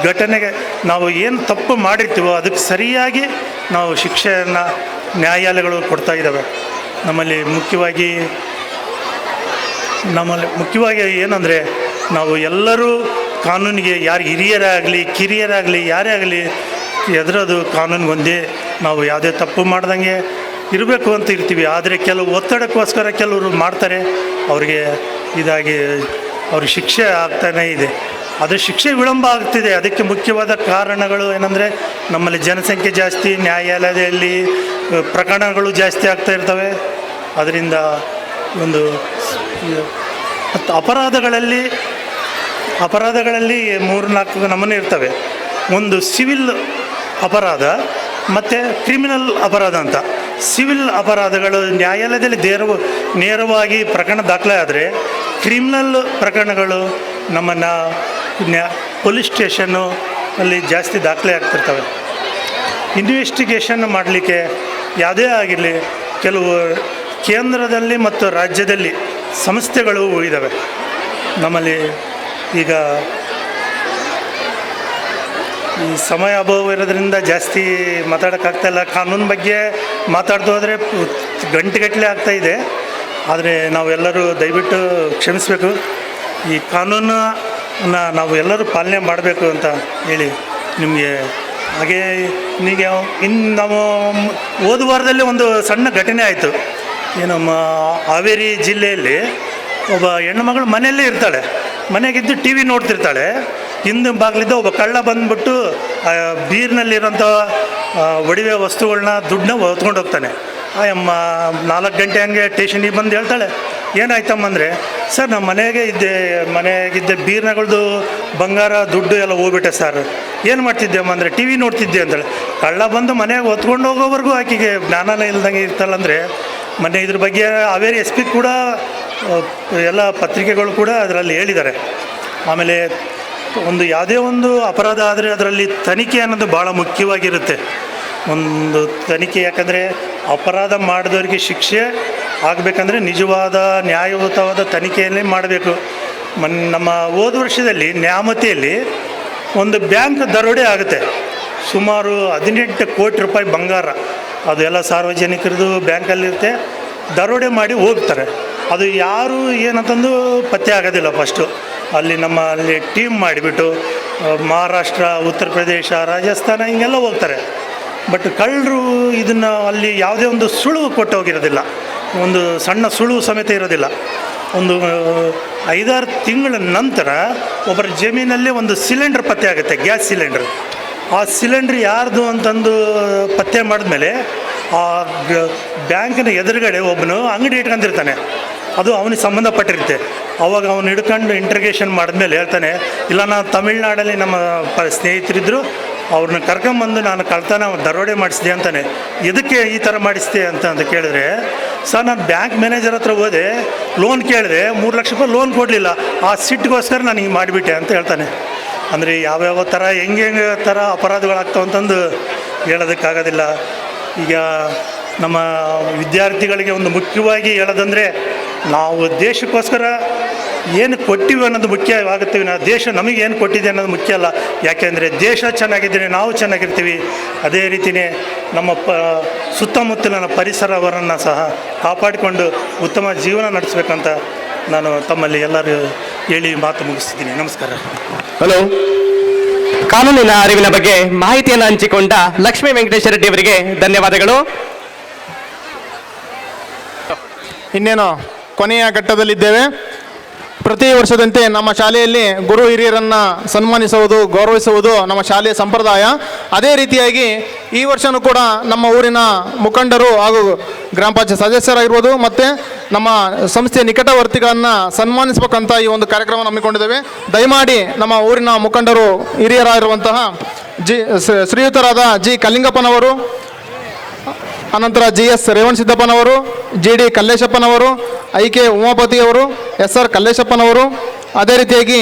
ಘಟನೆಗೆ ನಾವು ಏನು ತಪ್ಪು ಮಾಡಿರ್ತೀವೋ ಅದಕ್ಕೆ ಸರಿಯಾಗಿ ನಾವು ಶಿಕ್ಷೆಯನ್ನು ನ್ಯಾಯಾಲಯಗಳು ಕೊಡ್ತಾ ಇದ್ದಾವೆ. ನಮ್ಮಲ್ಲಿ ಮುಖ್ಯವಾಗಿ ಏನಂದರೆ, ನಾವು ಎಲ್ಲರೂ ಕಾನೂನಿಗೆ ಯಾರು ಹಿರಿಯರಾಗಲಿ ಕಿರಿಯರಾಗಲಿ ಯಾರೇ ಆಗಲಿ ಎದುರೋದು ಕಾನೂನಿಗೆ ಒಂದೇ. ನಾವು ಯಾವುದೇ ತಪ್ಪು ಮಾಡ್ದಂಗೆ ಇರಬೇಕು ಅಂತ ಇರ್ತೀವಿ. ಆದರೆ ಕೆಲವು ಒತ್ತಡಕ್ಕೋಸ್ಕರ ಕೆಲವರು ಮಾಡ್ತಾರೆ, ಅವ್ರಿಗೆ ಇದಾಗಿ ಅವ್ರಿಗೆ ಶಿಕ್ಷೆ ಆಗ್ತಾನೇ ಇದೆ. ಆದರೆ ಶಿಕ್ಷೆ ವಿಳಂಬ ಆಗ್ತಿದೆ. ಅದಕ್ಕೆ ಮುಖ್ಯವಾದ ಕಾರಣಗಳು ಏನಂದರೆ, ನಮ್ಮಲ್ಲಿ ಜನಸಂಖ್ಯೆ ಜಾಸ್ತಿ, ನ್ಯಾಯಾಲಯದಲ್ಲಿ ಪ್ರಕರಣಗಳು ಜಾಸ್ತಿ ಆಗ್ತಾ ಇರ್ತವೆ. ಅದರಿಂದ ಒಂದು ಮತ್ತು ಅಪರಾಧಗಳಲ್ಲಿ 3-4 ನಮೂನೆ ಇರ್ತವೆ. ಒಂದು ಸಿವಿಲ್ ಅಪರಾಧ ಮತ್ತು ಕ್ರಿಮಿನಲ್ ಅಪರಾಧ ಅಂತ. ಸಿವಿಲ್ ಅಪರಾಧಗಳು ನ್ಯಾಯಾಲಯದಲ್ಲಿ ನೇರವಾಗಿ ಪ್ರಕರಣ ದಾಖಲೆ ಆದರೆ, ಕ್ರಿಮಿನಲ್ ಪ್ರಕರಣಗಳು ನಮ್ಮನ್ನು ಪೊಲೀಸ್ ಸ್ಟೇಷನ್ನು ಅಲ್ಲಿ ಜಾಸ್ತಿ ದಾಖಲೆ ಆಗ್ತಿರ್ತವೆ. ಇನ್ವೆಸ್ಟಿಗೇಷನ್ ಮಾಡಲಿಕ್ಕೆ ಯಾವುದೇ ಆಗಿರಲಿ ಕೆಲವು ಕೇಂದ್ರದಲ್ಲಿ ಮತ್ತು ರಾಜ್ಯದಲ್ಲಿ ಸಂಸ್ಥೆಗಳು ಇದ್ದಾವೆ. ನಮ್ಮಲ್ಲಿ ಈಗ ಈ ಸಮಯ ಅಭಾವ ಇರೋದ್ರಿಂದ ಜಾಸ್ತಿ ಮಾತಾಡೋಕ್ಕಾಗ್ತಾಯಿಲ್ಲ. ಕಾನೂನು ಬಗ್ಗೆ ಮಾತಾಡ್ದು ಹೋದರೆ ಗಂಟೆಗಟ್ಟಲೆ ಆಗ್ತಾಯಿದೆ. ಆದರೆ ನಾವೆಲ್ಲರೂ ದಯವಿಟ್ಟು ಕ್ಷಮಿಸಬೇಕು. ಈ ಕಾನೂನನ್ನು ನಾವು ಎಲ್ಲರೂ ಪಾಲನೆ ಮಾಡಬೇಕು ಅಂತ ಹೇಳಿ ನಿಮಗೆ ಹಾಗೇ ಈಗ ನಾವು ಹೋದ ವಾರದಲ್ಲಿ ಒಂದು ಸಣ್ಣ ಘಟನೆ ಆಯಿತು. ನಮ್ಮ ಹಾವೇರಿ ಜಿಲ್ಲೆಯಲ್ಲಿ ಒಬ್ಬ ಹೆಣ್ಣುಮಗಳು ಮನೆಯಲ್ಲೇ ಇರ್ತಾಳೆ. ಮನೆಗಿದ್ದು ಟಿ ವಿ ನೋಡ್ತಿರ್ತಾಳೆ. ಹಿಂದೆ ಬಾಗಿಲಿದ್ದ ಒಬ್ಬ ಕಳ್ಳ ಬಂದುಬಿಟ್ಟು ಬೀರ್ನಲ್ಲಿರೋಂಥ ಒಡವೆ ವಸ್ತುಗಳನ್ನ ದುಡ್ಡನ್ನ ಹೊತ್ಕೊಂಡು ಹೋಗ್ತಾನೆ. ಅಮ್ಮ 4 ಗಂಟೆ ಹಂಗೆ ಸ್ಟೇಷನಿಗೆ ಬಂದು ಹೇಳ್ತಾಳೆ, ಏನಾಯ್ತಮ್ಮ ಅಂದರೆ, ಸರ್ ನಮ್ಮ ಮನೆಗಿದ್ದ ಬೀರ್ನಗಳದ್ದು ಬಂಗಾರ ದುಡ್ಡು ಎಲ್ಲ ಹೋಗ್ಬಿಟ್ಟೆ ಸರ್. ಏನು ಮಾಡ್ತಿದ್ದೆ ಅಮ್ಮ ಅಂದರೆ, ಟಿ ವಿ ನೋಡ್ತಿದ್ದೆ ಅಂತಾಳೆ. ಕಳ್ಳ ಬಂದು ಮನೆಗೆ ಹೊತ್ಕೊಂಡು ಹೋಗೋವರೆಗೂ ಆಕೆಗೆ ಜ್ಞಾನನೇ ಇಲ್ದಂಗೆ ಇರ್ತಾಳಂದರೆ ಇದ್ರ ಬಗ್ಗೆ ಹಾವೇರಿ SP ಕೂಡ ಎಲ್ಲ ಪತ್ರಿಕೆಗಳು ಕೂಡ ಅದರಲ್ಲಿ ಹೇಳಿದ್ದಾರೆ. ಆಮೇಲೆ ಒಂದು ಯಾವುದೇ ಒಂದು ಅಪರಾಧ ಆದರೆ ಅದರಲ್ಲಿ ತನಿಖೆ ಅನ್ನೋದು ಭಾಳ ಮುಖ್ಯವಾಗಿರುತ್ತೆ. ಒಂದು ತನಿಖೆ, ಯಾಕಂದರೆ ಅಪರಾಧ ಮಾಡಿದವರಿಗೆ ಶಿಕ್ಷೆ ಆಗಬೇಕಂದ್ರೆ ನಿಜವಾದ ನ್ಯಾಯಯುತವಾದ ತನಿಖೆಯಲ್ಲೇ ಮಾಡಬೇಕು. ನಮ್ಮ ಹೋದ ವರ್ಷದಲ್ಲಿ ನ್ಯಾಮತಿಯಲ್ಲಿ ಒಂದು ಬ್ಯಾಂಕ್ ದರೋಡೆ ಆಗುತ್ತೆ. ಸುಮಾರು 18 ಕೋಟಿ ರೂಪಾಯಿ ಬಂಗಾರ, ಅದು ಎಲ್ಲ ಸಾರ್ವಜನಿಕರದು ಬ್ಯಾಂಕಲ್ಲಿರುತ್ತೆ. ದರೋಡೆ ಮಾಡಿ ಹೋಗ್ತಾರೆ. ಅದು ಯಾರು ಏನಂತಂದು ಪತ್ತೆ ಆಗೋದಿಲ್ಲ. ಫಸ್ಟು ಅಲ್ಲಿ ಟೀಮ್ ಮಾಡಿಬಿಟ್ಟು ಮಹಾರಾಷ್ಟ್ರ, ಉತ್ತರ ಪ್ರದೇಶ, ರಾಜಸ್ಥಾನ ಹಿಂಗೆಲ್ಲ ಹೋಗ್ತಾರೆ. ಬಟ್ ಕಳ್ಳರು ಇದನ್ನು ಅಲ್ಲಿ ಯಾವುದೇ ಒಂದು ಸುಳುವು ಕೊಟ್ಟು ಹೋಗಿರೋದಿಲ್ಲ, ಒಂದು ಸಣ್ಣ ಸುಳುವು ಸಮೇತ ಇರೋದಿಲ್ಲ. ಒಂದು 5-6 ತಿಂಗಳ ನಂತರ ಒಬ್ಬರ ಜಮೀನಲ್ಲಿ ಒಂದು ಸಿಲಿಂಡ್ರ್ ಪತ್ತೆ ಆಗುತ್ತೆ, ಗ್ಯಾಸ್ ಸಿಲಿಂಡ್ರ್. ಆ ಸಿಲಿಂಡ್ರ್ ಯಾರ್ದು ಅಂತಂದು ಪತ್ತೆ ಮಾಡಿದ್ಮೇಲೆ ಆ ಬ್ಯಾಂಕಿನ ಎದುರುಗಡೆ ಒಬ್ಬನು ಅಂಗಡಿ ಇಟ್ಕೊಂಡಿರ್ತಾನೆ, ಅದು ಅವನಿಗೆ ಸಂಬಂಧಪಟ್ಟಿರುತ್ತೆ. ಅವಾಗ ಅವನು ಹಿಡ್ಕೊಂಡು ಇಂಟ್ರಗೇಷನ್ ಮಾಡಿದ್ಮೇಲೆ ಹೇಳ್ತಾನೆ, ಇಲ್ಲ ನಾನು ತಮಿಳ್ನಾಡಲ್ಲಿ ನಮ್ಮ ಸ್ನೇಹಿತರಿದ್ದರು, ಅವ್ರನ್ನ ಕರ್ಕೊಂಬಂದು ನಾನು ಕಳ್ತನ ದರೋಡೆ ಮಾಡಿಸಿದೆ ಅಂತಾನೆ. ಎದಕ್ಕೆ ಈ ಥರ ಮಾಡಿಸಿದೆ ಅಂತ ಕೇಳಿದ್ರೆ, ಸರ್ ನಾನು ಬ್ಯಾಂಕ್ ಮ್ಯಾನೇಜರ್ ಹತ್ರ ಹೋದೆ, ಲೋನ್ ಕೇಳಿದೆ, 3 ಲಕ್ಷ ರೂಪಾಯಿ ಲೋನ್ ಕೊಡಲಿಲ್ಲ, ಆ ಸಿಟ್ಟಿಗೋಸ್ಕರ ನಾನು ಹಿಂಗೆ ಮಾಡಿಬಿಟ್ಟೆ ಅಂತ ಹೇಳ್ತಾನೆ. ಅಂದರೆ ಯಾವ್ಯಾವ ಥರ ಹೆಂಗೆ ಥರ ಅಪರಾಧಗಳಾಗ್ತಾವಂತಂದು ಹೇಳೋದಕ್ಕಾಗೋದಿಲ್ಲ. ಈಗ ನಮ್ಮ ವಿದ್ಯಾರ್ಥಿಗಳಿಗೆ ಒಂದು ಮುಖ್ಯವಾಗಿ ಹೇಳೋದಂದರೆ, ನಾವು ದೇಶಕ್ಕೋಸ್ಕರ ಏನು ಕೊಟ್ಟಿವಿ ಅನ್ನೋದು ಮುಖ್ಯವಾಗುತ್ತೀವಿ. ನಾವು ದೇಶ ನಮಗೆ ಏನು ಕೊಟ್ಟಿದೆ ಅನ್ನೋದು ಮುಖ್ಯ ಅಲ್ಲ. ಯಾಕೆಂದರೆ ದೇಶ ಚೆನ್ನಾಗಿದ್ದರೆ ನಾವು ಚೆನ್ನಾಗಿರ್ತೀವಿ. ಅದೇ ರೀತಿಯೇ ನಮ್ಮ ಸುತ್ತಮುತ್ತಲಿನ ಪರಿಸರವನ್ನು ಸಹ ಕಾಪಾಡಿಕೊಂಡು ಉತ್ತಮ ಜೀವನ ನಡೆಸಬೇಕಂತ ನಾನು ತಮ್ಮಲ್ಲಿ ಎಲ್ಲರೂ ಹೇಳಿ ಮಾತು ಮುಗಿಸ್ತಿದ್ದೀನಿ. ನಮಸ್ಕಾರ. ಹಲೋ. ಕಾನೂನಿನ ಅರಿವಿನ ಬಗ್ಗೆ ಮಾಹಿತಿಯನ್ನು ಹಂಚಿಕೊಂಡ ಲಕ್ಷ್ಮೀ ವೆಂಕಟೇಶ ರೆಡ್ಡಿ ಅವರಿಗೆ ಧನ್ಯವಾದಗಳು. ಇನ್ನೇನು ಕೊನೆಯ ಘಟ್ಟದಲ್ಲಿದ್ದೇವೆ. ಪ್ರತಿ ವರ್ಷದಂತೆ ನಮ್ಮ ಶಾಲೆಯಲ್ಲಿ ಗುರು ಹಿರಿಯರನ್ನು ಸನ್ಮಾನಿಸುವುದು, ಗೌರವಿಸುವುದು ನಮ್ಮ ಶಾಲೆಯ ಸಂಪ್ರದಾಯ. ಅದೇ ರೀತಿಯಾಗಿ ಈ ವರ್ಷವೂ ಕೂಡ ನಮ್ಮ ಊರಿನ ಮುಖಂಡರು ಹಾಗೂ ಗ್ರಾಮ ಪಂಚಾಯತ್ ಸದಸ್ಯರಾಗಿರ್ಬೋದು ಮತ್ತು ನಮ್ಮ ಸಂಸ್ಥೆಯ ನಿಕಟವರ್ತಿಗಳನ್ನು ಸನ್ಮಾನಿಸಬೇಕಂತ ಈ ಒಂದು ಕಾರ್ಯಕ್ರಮವನ್ನು ಹಮ್ಮಿಕೊಂಡಿದ್ದೇವೆ. ದಯಮಾಡಿ ನಮ್ಮ ಊರಿನ ಮುಖಂಡರು ಹಿರಿಯರಾಗಿರುವಂತಹ ಶ್ರೀಯುತರಾದ ಜಿ ಕಲ್ಲಿಂಗಪ್ಪನವರು, ಅನಂತರ GS ರೇವಣಸಿದ್ದಪ್ಪನವರು, GD ಕಲ್ಲೇಶಪ್ಪನವರು, IK ಉಮಾಪತಿಯವರು, SR ಕಲ್ಲೇಶಪ್ಪನವರು, ಅದೇ ರೀತಿಯಾಗಿ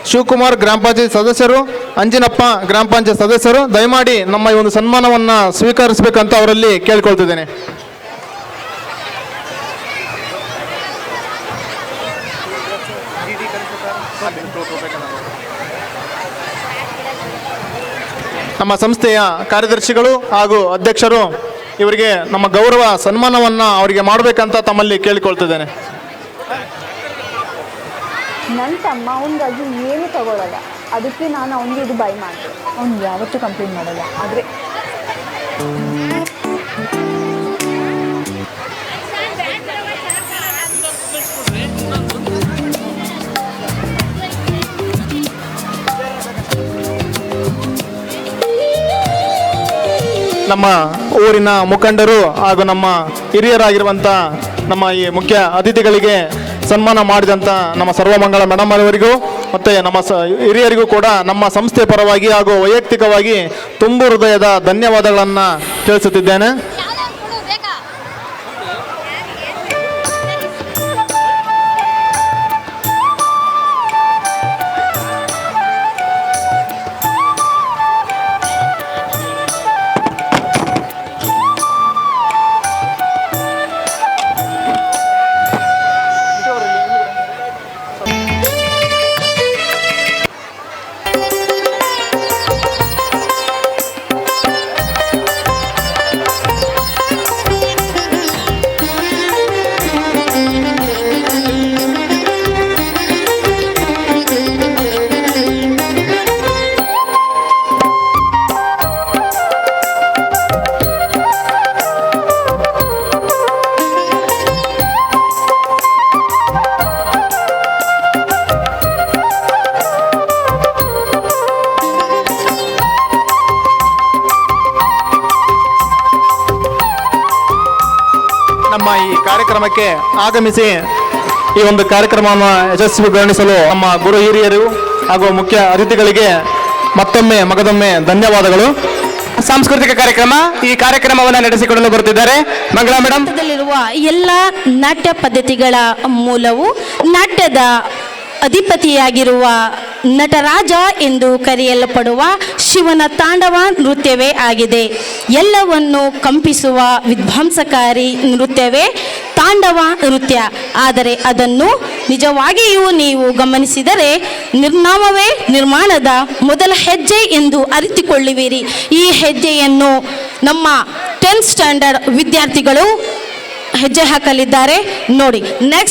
ಶಿವಕುಮಾರ್ ಗ್ರಾಮ ಪಂಚಾಯತ್ ಸದಸ್ಯರು, ಅಂಜಿನಪ್ಪ ಗ್ರಾಮ ಪಂಚಾಯತ್ ಸದಸ್ಯರು ದಯಮಾಡಿ ನಮ್ಮ ಈ ಒಂದು ಸನ್ಮಾನವನ್ನು ಸ್ವೀಕರಿಸಬೇಕಂತ ಅವರಲ್ಲಿ ಕೇಳಿಕೊಳ್ತಿದ್ದೇನೆ. ನಮ್ಮ ಸಂಸ್ಥೆಯ ಕಾರ್ಯದರ್ಶಿಗಳು ಹಾಗೂ ಅಧ್ಯಕ್ಷರು ಇವರಿಗೆ ನಮ್ಮ ಗೌರವ ಸನ್ಮಾನವನ್ನು ಅವರಿಗೆ ಮಾಡಬೇಕಂತ ತಮ್ಮಲ್ಲಿ ಕೇಳಿಕೊಳ್ತಿದ್ದೇನೆ. ನನ್ನ ತಮ್ಮ ಅವನಿಗಾಗಿ ಏನು ತಗೊಳ್ಳಲ್ಲ, ಅದಕ್ಕೆ ನಾನು ಅವನಿಗೆ ಇದು ಬೈ ಮಾಡ್ತೀನಿ. ಅವ್ನು ಯಾವತ್ತೂ ಕಂಪ್ಲೇಂಟ್ ಮಾಡಲ್ಲ. ಆದರೆ ನಮ್ಮ ಊರಿನ ಮುಖಂಡರು ಹಾಗೂ ನಮ್ಮ ಹಿರಿಯರಾಗಿರುವಂಥ ನಮ್ಮ ಈ ಮುಖ್ಯ ಅತಿಥಿಗಳಿಗೆ ಸನ್ಮಾನ ಮಾಡಿದಂಥ ನಮ್ಮ ಸರ್ವಮಂಗಳ ಮೇಡಮ್ ಅವರಿಗೂ ಮತ್ತು ನಮ್ಮ ಹಿರಿಯರಿಗೂ ಕೂಡ ನಮ್ಮ ಸಂಸ್ಥೆ ಪರವಾಗಿ ಹಾಗೂ ವೈಯಕ್ತಿಕವಾಗಿ ತುಂಬು ಹೃದಯದ ಧನ್ಯವಾದಗಳನ್ನು ತಿಳಿಸುತ್ತಿದ್ದೇನೆ. ನಮ್ಮ ಈ ಕಾರ್ಯಕ್ರಮಕ್ಕೆ ಆಗಮಿಸಿ ಈ ಒಂದು ಕಾರ್ಯಕ್ರಮವನ್ನು ಯಶಸ್ವಿಗೊಳಿಸಲು ನಮ್ಮ ಗುರು ಹಿರಿಯರು ಹಾಗೂ ಮುಖ್ಯ ಅತಿಥಿಗಳಿಗೆ ಮತ್ತೊಮ್ಮೆ ಮಗದೊಮ್ಮೆ ಧನ್ಯವಾದಗಳು. ಸಾಂಸ್ಕೃತಿಕ ಕಾರ್ಯಕ್ರಮ, ಈ ಕಾರ್ಯಕ್ರಮವನ್ನು ನಡೆಸಿಕೊಡಲು ಬರುತ್ತಿದ್ದಾರೆ ಮಂಗಳಾ ಮೇಡಮ್. ಿರುವ ಎಲ್ಲ ನಾಟ್ಯ ಪದ್ಧತಿಗಳ ಮೂಲವು ನಾಟ್ಯದ ಅಧಿಪತಿಯಾಗಿರುವ ನಟರಾಜ ಎಂದು ಕರೆಯಲ್ಪಡುವ ಶಿವನ ತಾಂಡವ ನೃತ್ಯವೇ ಆಗಿದೆ. ಎಲ್ಲವನ್ನು ಕಂಪಿಸುವ ವಿಧ್ವಂಸಕಾರಿ ನೃತ್ಯವೇ ತಾಂಡವ ನೃತ್ಯ. ಆದರೆ ಅದನ್ನು ನಿಜವಾಗಿಯೂ ನೀವು ಗಮನಿಸಿದರೆ ನಿರ್ನಾಮವೇ ನಿರ್ಮಾಣದ ಮೊದಲ ಹೆಜ್ಜೆ ಎಂದು ಅರಿತುಕೊಳ್ಳುವಿರಿ. ಈ ಹೆಜ್ಜೆಯನ್ನು ನಮ್ಮ 10th ಸ್ಟ್ಯಾಂಡರ್ಡ್ ವಿದ್ಯಾರ್ಥಿಗಳು ಹೆಜ್ಜೆ ಹಾಕಲಿದ್ದಾರೆ ನೋಡಿ. ನೆಕ್ಸ್ಟ್